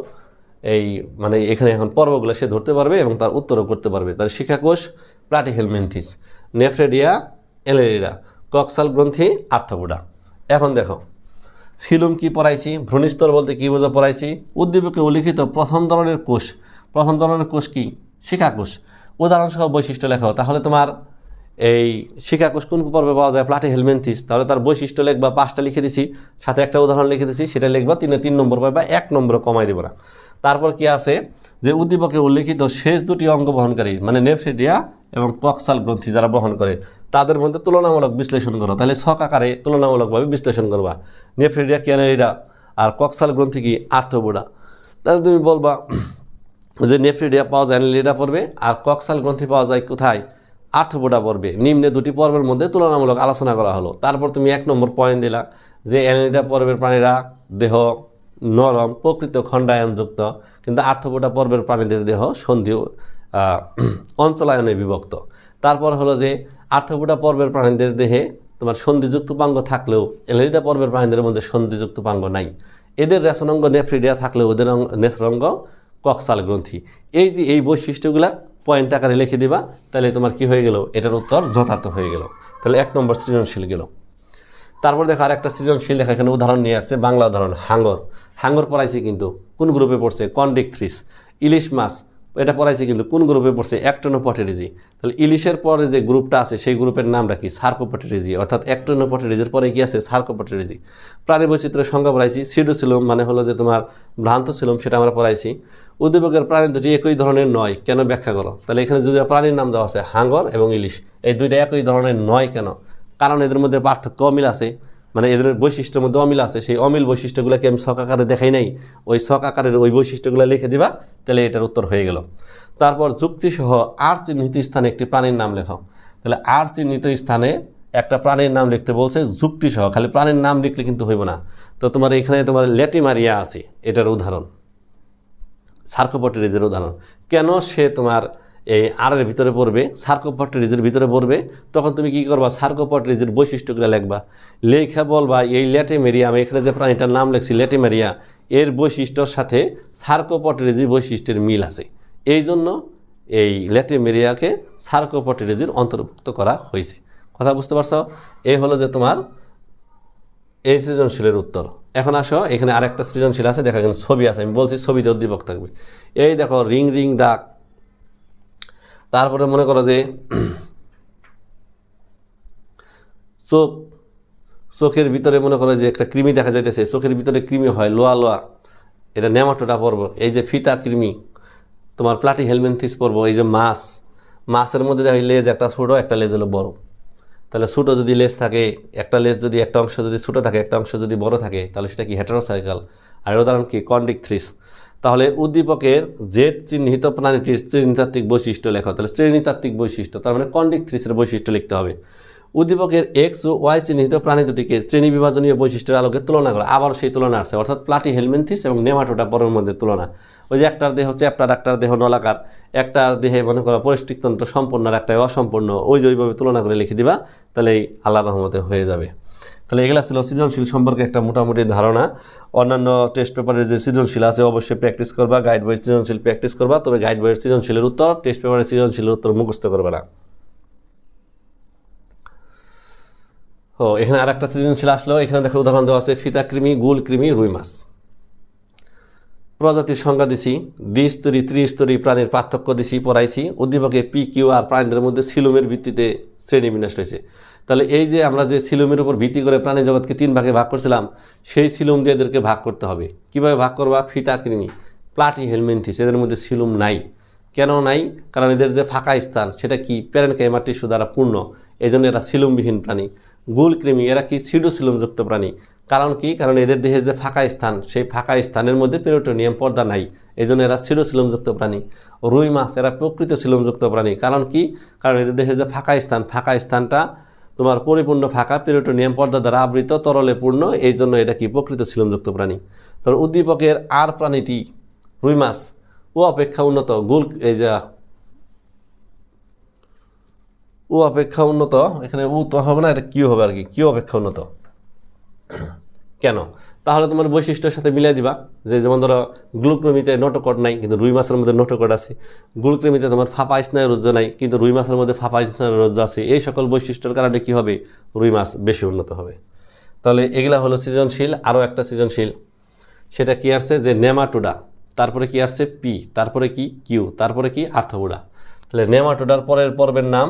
এই মানে এখানে এখন পর্বগুলো সে ধরতে পারবে এবং তার উত্তরও করতে পারবে। তার শিখাকোষ প্লাটি হেলমেন্থিস, নেফ্রেডিয়া অ্যানেলিডা, কক্সাল গ্রন্থি আর্থবোডা। এখন দেখো সিলুম কি পড়াইছি, ভ্রূণস্তর বলতে কি বোঝা পড়াইছি, উদ্দীপকে উল্লিখিত প্রথম ধরনের কোষ, প্রথম ধরনের কোষ কি শিখাকোষ, উদাহরণসহ বৈশিষ্ট্য লেখাও। তাহলে তোমার এই শিখাকোষ কোন পর্বে পাওয়া যায় প্লাটি হেলমেন্থিস, তাহলে তার বৈশিষ্ট্য লিখবা 5টা লিখে দিছি, সাথে একটা উদাহরণ লিখে দিছি, সেটা লিখবা 3 নম্বর পাবা, 1 নম্বর কমাই দিব না। তারপর কি আছে যে উদ্দীপকে উল্লিখিত শেষ 2টি অঙ্গ বহনকারী মানে নেফ্রেডিয়া এবং কক্সাল গ্রন্থি যারা বহন করে তাদের মধ্যে তুলনামূলক বিশ্লেষণ করো। তাহলে ছক আকারে তুলনামূলকভাবে বিশ্লেষণ করবা নেফ্রেডিয়া কি অ্যানেলিডা আর কক্সাল গ্রন্থি কি আর্থবোডা। তাহলে তুমি বলবা যে নেফ্রেডিয়া পাওয়া যায় অ্যানেলিডা পর্বে আর কক্সাল গ্রন্থি পাওয়া যায় কোথায় আর্থবোডা পর্বে। নিম্নে 2টি পর্বের মধ্যে তুলনামূলক আলোচনা করা হলো। তারপর তুমি 1 নম্বর পয়েন্ট দিলা যে অ্যানেলিডা পর্বের প্রাণীরা দেহ নরম প্রকৃত খণ্ডায়নযুক্ত, কিন্তু আর্থবোডা পর্বের প্রাণীদের দেহ সন্ধি অঞ্চলায়নে বিভক্ত। তারপর হলো যে আর্থবোডা পর্বের প্রাণীদের দেহে তোমার সন্ধিযুক্ত উপাঙ্গ থাকলেও অ্যানেলিডা পর্বের প্রাণীদের মধ্যে সন্ধিযুক্ত উপাঙ্গ নাই। এদের রেশনাঙ্গ নেফ্রিডিয়া থাকলেও ওদের রেশনাঙ্গ কক্সাল গ্রন্থি। এই যে এই বৈশিষ্ট্যগুলা পয়েন্ট আকারে লিখে দিবা, তাহলে তোমার কি হয়ে গেল, এটার উত্তর যথার্থ হয়ে গেল। তাহলে 1 নম্বর সৃজনশীল গেল। তারপর দেখো আরেকটা সৃজনশীল দেখা, এখানে উদাহরণ নিয়ে আসছে, বাংলা উদাহরণ। হাঙ্গর, হাঙ্গর পড়াইছি কিন্তু কোন গ্রুপে পড়ছে, কন্ডিকথ্রিস। ইলিশ মাছ, এটা পড়াইছি কিন্তু কোন গ্রুপে পড়ছে, অ্যাক্টিনোপটেরিজি। তাহলে ইলিশের পরে যে গ্রুপটা আছে সেই গ্রুপের নামটা কি, সার্কোপটেরিজি, অর্থাৎ অ্যাক্টিনোপটেরিজির পরে কি আছে, সার্কোপটেরিজি। প্রাণী বৈচিত্র্যের সংজ্ঞা পড়াইছি, সিডোসিলোম মানে হলো যে তোমার ভ্রান্তসিলোম, সেটা আমরা পড়াইছি। উদ্দীপকের প্রাণী দুটি একই ধরনের নয়, কেন ব্যাখ্যা করো। তাহলে এখানে যদি প্রাণীর নাম দেওয়া আছে হাঙ্গর এবং ইলিশ, এই দুইটা একই ধরনের নয় কেন, কারণ এদের মধ্যে পার্থক্য অমিল আছে, মানে এদের বৈশিষ্ট্যের মধ্যে অমিল আছে। সেই অমিল বৈশিষ্ট্যগুলোকে আমি ছক আকারে দেখাই নাই, ওই ছক আকারের ওই বৈশিষ্ট্যগুলো লিখে দিবা, তাহলে এটার উত্তর হয়ে গেল। তারপর যুক্তিসহ আর চিহ্নিত স্থানে একটি প্রাণীর নাম লেখাও। তাহলে আর চিহ্নিত স্থানে একটা প্রাণীর নাম লিখতে বলছে যুক্তিসহ, খালি প্রাণীর নাম লিখলে কিন্তু হইব না। তো তোমার এখানে তোমার ল্যাটিমারিয়া আছে, এটার উদাহরণ, সার্কোপটেরিজের উদাহরণ। কেন সে তোমার এই আরের ভিতরে পড়বে, সার্কোপটেরিজের ভিতরে পড়বে, তখন তুমি কি করবা, সার্কোপটেরিজের বৈশিষ্ট্যগুলো লিখবা, লেখা বলবা এই ল্যাটিমেরিয়া, আমি এখানে যে প্রাণীটার নাম লিখছি ল্যাটিমেরিয়া, এর বৈশিষ্ট্যর সাথে সার্কোপটেরিজির বৈশিষ্ট্যের মিল আছে, এই জন্য এই ল্যাটিমেরিয়াকে সার্কোপটেরিজির অন্তর্ভুক্ত করা হয়েছে। কথা বুঝতে পারছো? এই হলো যে তোমার এই সৃজনশীলের উত্তর। এখন আসো, এখানে আরেকটা সৃজনশীল আছে, দেখা এখানে ছবি আছে, আমি বলছি ছবিতে উদ্দীপক থাকবে। এই দেখো রিং রিং দাগ, তারপরে মনে করো যে চোখ, চোখের ভিতরে মনে করো যে একটা কৃমি দেখা যাইতেছে, চোখের ভিতরে কৃমি হয়, লোয়া লোয়া, এটা নেমাটোডা পর্ব। এই যে ফিতা কৃমি, তোমার প্লাটিহেলমিনথিস পর্ব। এই যে মাছ, মাছের মধ্যে দেখা লেজ একটা ছোটো, একটা লেজ হলো বড়। তাহলে ছোটো যদি লেজ থাকে, একটা লেজ যদি একটা অংশ যদি ছোটো থাকে, একটা অংশ যদি বড় থাকে, তাহলে সেটা কি, হেটারোসাইকেল। আর উদাহরণ কি, কন্ডিকথ্রিস। তাহলে উদ্দীপকের জেড চিহ্নিত প্রাণীটির শ্রেণীতাত্ত্বিক বৈশিষ্ট্য লেখা। তাহলে শ্রেণীতাত্ত্বিক বৈশিষ্ট্য, তার মানে কন্ডিকথ্রিসের বৈশিষ্ট্য লিখতে হবে। উদ্দীপকের এক্স ও ওয়াই চিহ্নিত প্রাণী দুটিকে শ্রেণী বিভাজনীয় বৈশিষ্ট্যের আলোকে তুলনা করা। আবার সেই তুলনা আসছে, অর্থাৎ প্লাটিহেলমিনথিস এবং নেমাটোডা পরের মধ্যে তুলনা। ওই যে একটার দেহ চ্যাপ্টার, একটার দেহ নলাকার, একটার দেহে মনে করো পরিষ্টিকতন্ত্র সম্পূর্ণ আর একটা অসম্পূর্ণ, ওই যে ওইভাবে তুলনা করে লিখে দিবা, তাহলে এই আল্লাহর রহমতে হয়ে যাবে। তাহলে এগুলা ছিল সৃজনশীল সম্পর্কে একটা মোটামুটি ধারণা। অন্যান্য টেস্ট পেপারের যে সৃজনশীল আছে অবশ্যই প্র্যাকটিস করবা, গাইড বইয়ের সৃজনশীল প্র্যাকটিস করবা, তবে গাইড বইয়ের সৃজনশীলের উত্তর, টেস্ট পেপারের সৃজনশীলের উত্তর মুখস্থ করবে না। ও এখানে আর একটা সৃজনশীল আসলো, এখানে দেখো উদাহরণ দেওয়া আছে, ফিতা কৃমি, গুল কৃমি, রুই মাছ। প্রজাতির সংজ্ঞা দিছি, দ্বিস্তরী ত্রিস্তরী প্রাণীর পার্থক্য দিছি, পড়াইছি। উদ্দীপকে পি কিউ আর প্রাণীদের মধ্যে সিলোমের ভিত্তিতে শ্রেণীবিন্যাস রয়েছে। তাহলে এই যে আমরা যে সিলোমের উপর ভিত্তি করে প্রাণী জগৎকে 3 ভাগে ভাগ করছিলাম, সেই সিলোম দিয়ে এদেরকে ভাগ করতে হবে। কিভাবে ভাগ করবা, ফিতা কৃমি, প্লাটিহেলমিনথিস, এদের মধ্যে সিলোম নাই। কেন নাই? কারণ এদের যে ফাঁকা স্থান সেটা কি, প্যারেনকাইমা টিস্যু দ্বারা পূর্ণ, এই জন্য এরা সিলোমবিহীন প্রাণী। গুল কৃমি, এরা কি, সিডোসিলোমযুক্ত প্রাণী। কারণ কি, কারণ এদের দেহের যে ফাঁকা স্থান, সেই ফাঁকা স্থানের মধ্যে পেরিটোনিয়াম পর্দা নাই, এই জন্য এরা সিডোসিলোমযুক্ত প্রাণী। রুই মাছ, এরা প্রকৃত সিলোমযুক্ত প্রাণী। কারণ কি, কারণ এদের দেহের যে ফাঁকা স্থান, ফাঁকা স্থানটা তোমার পরিপূর্ণ ফাঁকা, পেরিটোনিয়াম পর্দা দ্বারা আবৃত, তরলে পূর্ণ, এই জন্য এটা কি, প্রকৃত সিলোমযুক্ত প্রাণী। তবে উদ্দীপকের আর প্রাণীটি রুই মাছ ও অপেক্ষা উন্নত, গুল এই যে ও অপেক্ষা উন্নত, এখানে ও তো হবে না, এটা কিউ হবে আর কি, কিউ অপেক্ষা উন্নত। কেন? তাহলে তোমার বৈশিষ্ট্যের সাথে মিলাই দিবা, যে যেমন ধরো গ্লুক্রমিতে নোটোকট নাই, কিন্তু রুই মাছের মধ্যে নোটোকট আছে। গ্লুক্রমিতে তোমার ফাঁপা স্নায়ুরজ্জ নাই, কিন্তু রুই মাছের মধ্যে ফাঁপা স্নায়ুরজ্জ আছে। এই সকল বৈশিষ্ট্যের কারণে কি হবে, রুই মাছ বেশি উন্নত হবে। তাহলে এগুলা হলো সৃজনশীল। আরও একটা সৃজনশীল, সেটা কি আসছে, যে নেমাটোডা, তারপরে কি আসছে পি, তারপরে কি কিউ, তারপরে কি আর্থবোডা। তাহলে নেমাটোডার পরের পর্বের নাম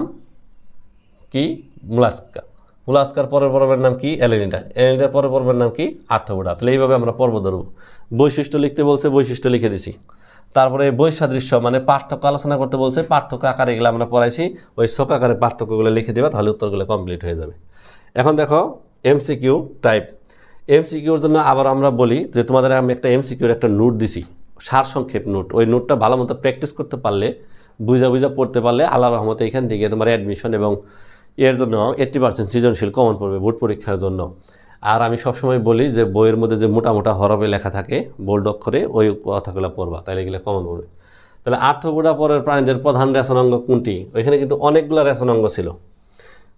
কি, মুলাস্কা। মুলাস্কার পরের পর্বের নাম কি, অ্যালেনিডা। অ্যালেনিডার পরের পর্বের নাম কি, আর্থবোডা। তাহলে এইভাবে আমরা পর্ব ধরব। বৈশিষ্ট্য লিখতে বলছে, বৈশিষ্ট্য লিখে দিছি। তারপরে বৈসাদৃশ্য মানে পার্থক্য আলোচনা করতে বলছে, পার্থক্য আকারে এগুলো আমরা পড়াইছি, ওই শোক আকারে পার্থক্যগুলো লিখে দেবা, তাহলে উত্তরগুলো কমপ্লিট হয়ে যাবে। এখন দেখো এমসিকিউ টাইপ। এমসিকিউর জন্য আবার আমরা বলি যে তোমাদের আমি একটা এমসিকিউর একটা নোট দিছি, সারসংক্ষেপ নোট। ওই নোটটা ভালো মতো প্র্যাকটিস করতে পারলে, বুঝা পড়তে পারলে, আল্লাহর রহমতে এখান থেকে তোমার অ্যাডমিশন এবং এর জন্য 80% সৃজনশীল কমন পড়বে বোর্ড পরীক্ষার জন্য। আর আমি সবসময় বলি যে বইয়ের মধ্যে যে মোটা মোটা হরফে লেখা থাকে বোল্ড অক্ষরে, ওই কথাগুলো পড়বা, তাহলে এগুলো কমন পড়বে। তাহলে আর্থবোডা পরের প্রাণীদের প্রধান রেচনাঙ্গ কোনটি? ওইখানে কিন্তু অনেকগুলো রেচনাঙ্গ ছিল,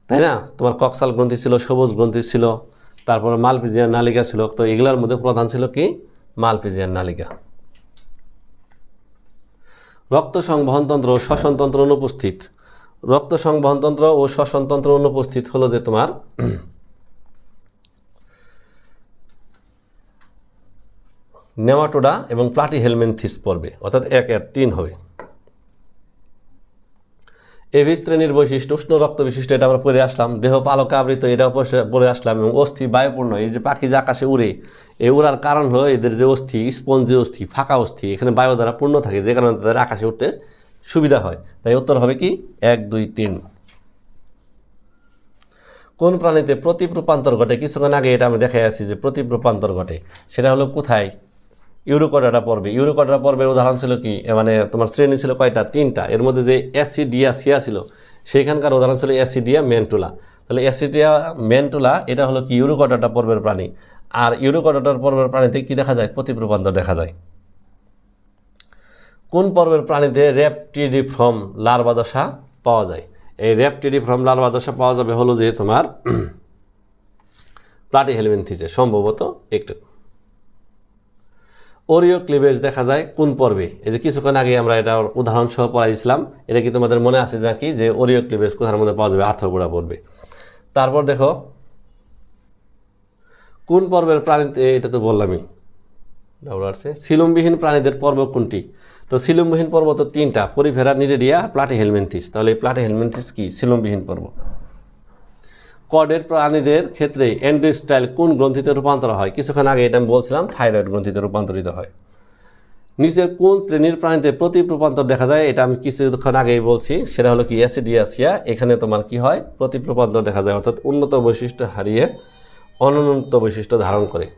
তাই না? তোমার কক্সাল গ্রন্থি ছিল, সবুজ গ্রন্থি ছিল, তারপরে মালপিজিয়ান নালিকা ছিল। তো এগুলোর মধ্যে প্রধান ছিল কি, মালপিজিয়ান নালিকা। রক্ত সংবহনতন্ত্র ও শ্বসনতন্ত্র অনুপস্থিত। রক্ত সংবহনতন্ত্র ও শ্বসনতন্ত্র অনুপস্থিত হলো যে তোমার নেমাটোডা এবং প্লাটিহেলমিনথিস পর্বে, অর্থাৎ 1 এর 3 হবে। এভিস শ্রেণীর বৈশিষ্ট্য উষ্ণ রক্ত বিশিষ্ট, এটা আমরা পড়ে আসলাম। দেহ পালকে আবৃত, এটাও পড়ে আসলাম। এবং অস্থি বায়ুপূর্ণ, এই যে পাখি যে আকাশে উড়ে, এই উড়ার কারণ হলো এদের যে অস্থি, স্পঞ্জি অস্থি, ফাঁকা অস্থি, এখানে বায়ু দ্বারা পূর্ণ থাকে, যে কারণে তাদের আকাশে উঠতে সুবিধা হয়। তাই উত্তর হবে কি 1, 2, 3। কোন প্রাণীতে প্রতিপ্রূপান্তর ঘটে? কিছুক্ষণ আগে এটা আমি দেখাই আছি যে প্রতিপ্রূপান্তর ঘটে, সেটা হলো কোথায়? ইউরোকডাটা পর্বে। ইউরোকডাটা পর্বের উদাহরণ ছিল কি, মানে তোমার শ্রেণী ছিল কয়টা? 3টা। এর মধ্যে যে অ্যাসিডিয়াসিয়া ছিল সেইখানকার উদাহরণ ছিল অ্যাসিডিয়া মেন্টুলা। তাহলে অ্যাসিডিয়া মেন্টুলা এটা হলো কি ইউরোকডাটা পর্বের প্রাণী। আর ইউরোকডাটার পর্বের প্রাণীতে কি দেখা যায়? প্রতিপ্রূপান্তর দেখা যায়। কোন পর্বের প্রাণীতে র্যাপটিডিফর্ম লার্ভা দশা পাওয়া যায়? এই র্যাপটিডিফর্ম লার্ভা দশা পাওয়া যাবে হলো যে তোমার প্লাটিহেলমিনথিসে, সম্ভবত একটু। ওরিও ক্লিভেজ দেখা যায় কোন পর্বে? এই যে কিছুক্ষণ আগে আমরা এটা উদাহরণ সহ পড়াইছিলাম, এটা কি তোমাদের মনে আছে নাকি যে ওরিও ক্লিভেজ কোথার মধ্যে পাওয়া যাবে? আর্থ্রোপোডা পর্বে। তারপর দেখো কোন পর্বের প্রাণীতে, এটা তো বললামই, সিলুমবিহীন প্রাণীদের পর্ব কোনটি? তো সিলুমবিহীন পর্ব তো 3টা, পরিফেরা, নিরেডিয়া, প্লাটিহেলমিনথিস। তাহলে এই প্লাটিহেলমিনথিস কি? সিলুমবিহীন পর্ব। কর্ডের প্রাণীদের ক্ষেত্রে এন্ডোস্টাইল কোন গ্রন্থিতে রূপান্তর হয়? কিছুক্ষণ আগে এটা আমি বলছিলাম, থাইরয়েড গ্রন্থিতে রূপান্তরিত হয়। নিচের কোন শ্রেণীর প্রাণীতে প্রতিপ্রূপান্তর দেখা যায়? এটা আমি কিছুক্ষণ আগেই বলছি, সেটা হলো কি অ্যাসিডিয়াসিয়া। এখানে তোমার কি হয়? প্রতিপ্রূপান্তর দেখা যায়, অর্থাৎ উন্নত বৈশিষ্ট্য হারিয়ে অনুন্নত বৈশিষ্ট্য ধারণ করে।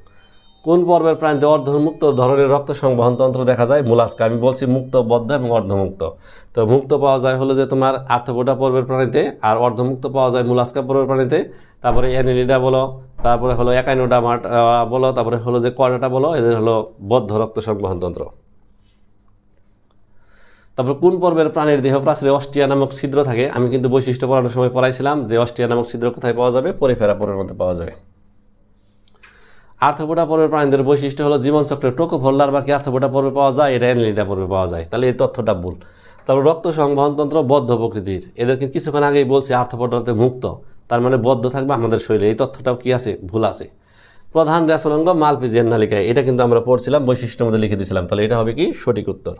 কোন পর্বের প্রাণীতে অর্ধমুক্ত ধরনের রক্ত সংবহনতন্ত্র দেখা যায়? মোলাস্কা। আমি বলছি মুক্ত, বদ্ধ এবং অর্ধমুক্ত। তো মুক্ত পাওয়া যায় হলো যে তোমার আর্থ্রোপোডা পর্বের প্রাণীতে, আর অর্ধমুক্ত পাওয়া যায় মোলাস্কা পর্বের প্রাণীতে। তারপরে অ্যানিলিডা বলো, তারপরে হলো একাইনোডা বলো, তারপরে হলো যে কর্ডাটা বলো, এদের হলো বদ্ধ রক্ত সংবহনতন্ত্র। তারপর কোন পর্বের প্রাণীর দেহ প্রাচীরে অস্টিয়া নামক ছিদ্র থাকে? আমি কিন্তু বৈশিষ্ট্য পড়ানোর সময় পড়াইছিলাম যে অস্টিয়া নামক ছিদ্র কোথায় পাওয়া যাবে? পরিফেরা পর্বের মধ্যে পাওয়া যাবে। আর্থ্রোপোডা পর্বের প্রাণীদের বৈশিষ্ট্য হলো জীবনচক্রে টোকোফোর লার্ভা কি আর্থ্রোপোডা পর্বে পাওয়া যায়? এটা অ্যানিলিডা পর্বে পাওয়া যায়। তাহলে এই তথ্যটা ভুল। তারপর রক্ত সংবহনতন্ত্র বদ্ধ প্রকৃতির, এদেরকে কিছুক্ষণ আগেই বলছি আর্থ্রোপোডাতে মুক্ত, তার মানে বদ্ধ থাকবে আমাদের শরীরে। এই তথ্যটাও কি আছে? ভুল আছে। প্রধান রেচনাঙ্গ মালপিজিয়ান নালিকায়, এটা কিন্তু আমরা পড়ছিলাম, বৈশিষ্ট্যের মধ্যে লিখে দিয়েছিলাম। তাহলে এটা হবে কি সঠিক উত্তর।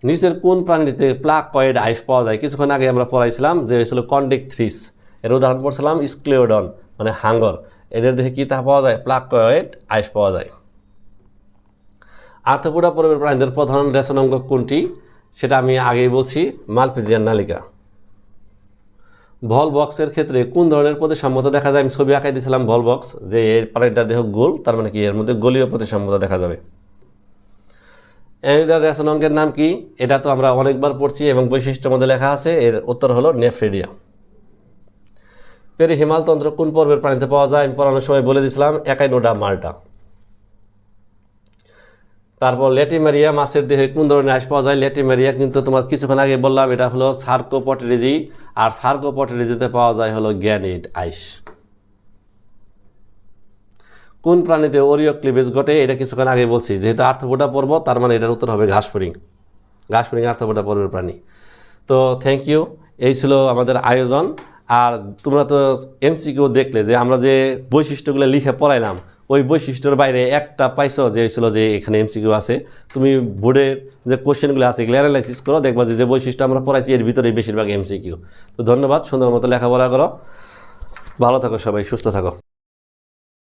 নিচের কোন প্রাণীতে প্লাকয়েড আইস পাওয়া যায়? কিছুক্ষণ আগে আমরা পড়াইছিলাম যে হয়েছিল কন্ডিকথ্রিস, এর উদাহরণ পড়ছিলাম স্ক্লেওডন মানে হাঙ্গর। এদের দেখে কি তা পাওয়া যায়? প্লাকয়েড আইস পাওয়া যায়। আর্থ্রোপোডা পর্বের প্রাণীদের প্রধান রেচনাঙ্গ কোনটি? সেটা আমি আগেই বলছি, মালপিজিয়ান নালিকা। ভল বক্সের ক্ষেত্রে কোন ধরনের প্রতিসাম্যতা দেখা যায়? আমি ছবি আঁকাই দিয়েছিলাম ভল বক্স, যে এর প্রাণীটার দেহ গোল, তার মানে কি এর মধ্যে গোলীয় প্রতিসাম্যতা দেখা যাবে। অ্যানিলিডার রেচনাঙ্গের নাম কি? এটা তো আমরা অনেকবার পড়ছি এবং বৈশিষ্ট্যের মধ্যে লেখা আছে, এর উত্তর হলো নেফ্রিডিয়া। পেরিহিমালতন্ত্র কোন পর্বের প্রাণীতে পাওয়া যায়? আমি পড়ানোর সময় বলে দিয়েছিলাম একাইনোডা মাল্টা। তারপর ল্যাটিমেরিয়া মাছের দেহে কোন ধরনের আইস পাওয়া যায়? ল্যাটিমেরিয়া কিন্তু তোমার কিছুক্ষণ আগে বললাম, এটা হলো সার্কোপটেরিজি, আর সার্কোপটেরিজিতে পাওয়া যায় হলো গ্যানিড আইস। কোন প্রাণীতে ওরিও ক্লিভেজ ঘটে? এটা কিছুক্ষণ আগে বলছি, যেহেতু আর্থ্রোপোডা পর্ব, তার মানে এটার উত্তর হবে ঘাসফড়িং। ঘাসফড়িং আর্থ্রোপোডা পর্বের প্রাণী। তো থ্যাংক ইউ, এই ছিল আমাদের আয়োজন। আর তোমরা তো এমসিকিউ দেখলে যে আমরা যে বৈশিষ্ট্যগুলো লিখে পড়াইলাম, ওই বৈশিষ্ট্যের বাইরে একটা পাইছো যে হয়েছিল যে এখানে এমসিকিউ আছে। তুমি বোর্ডের যে কোশ্চেনগুলো আছে এগুলো অ্যানালাইসিস করো, দেখবা যে বৈশিষ্ট্য আমরা পড়াইছি এর ভিতরে বেশিরভাগ এমসিকিউ। তো ধন্যবাদ, সুন্দর মতো লেখাপড়া করো, ভালো থাকো সবাই, সুস্থ থাকো।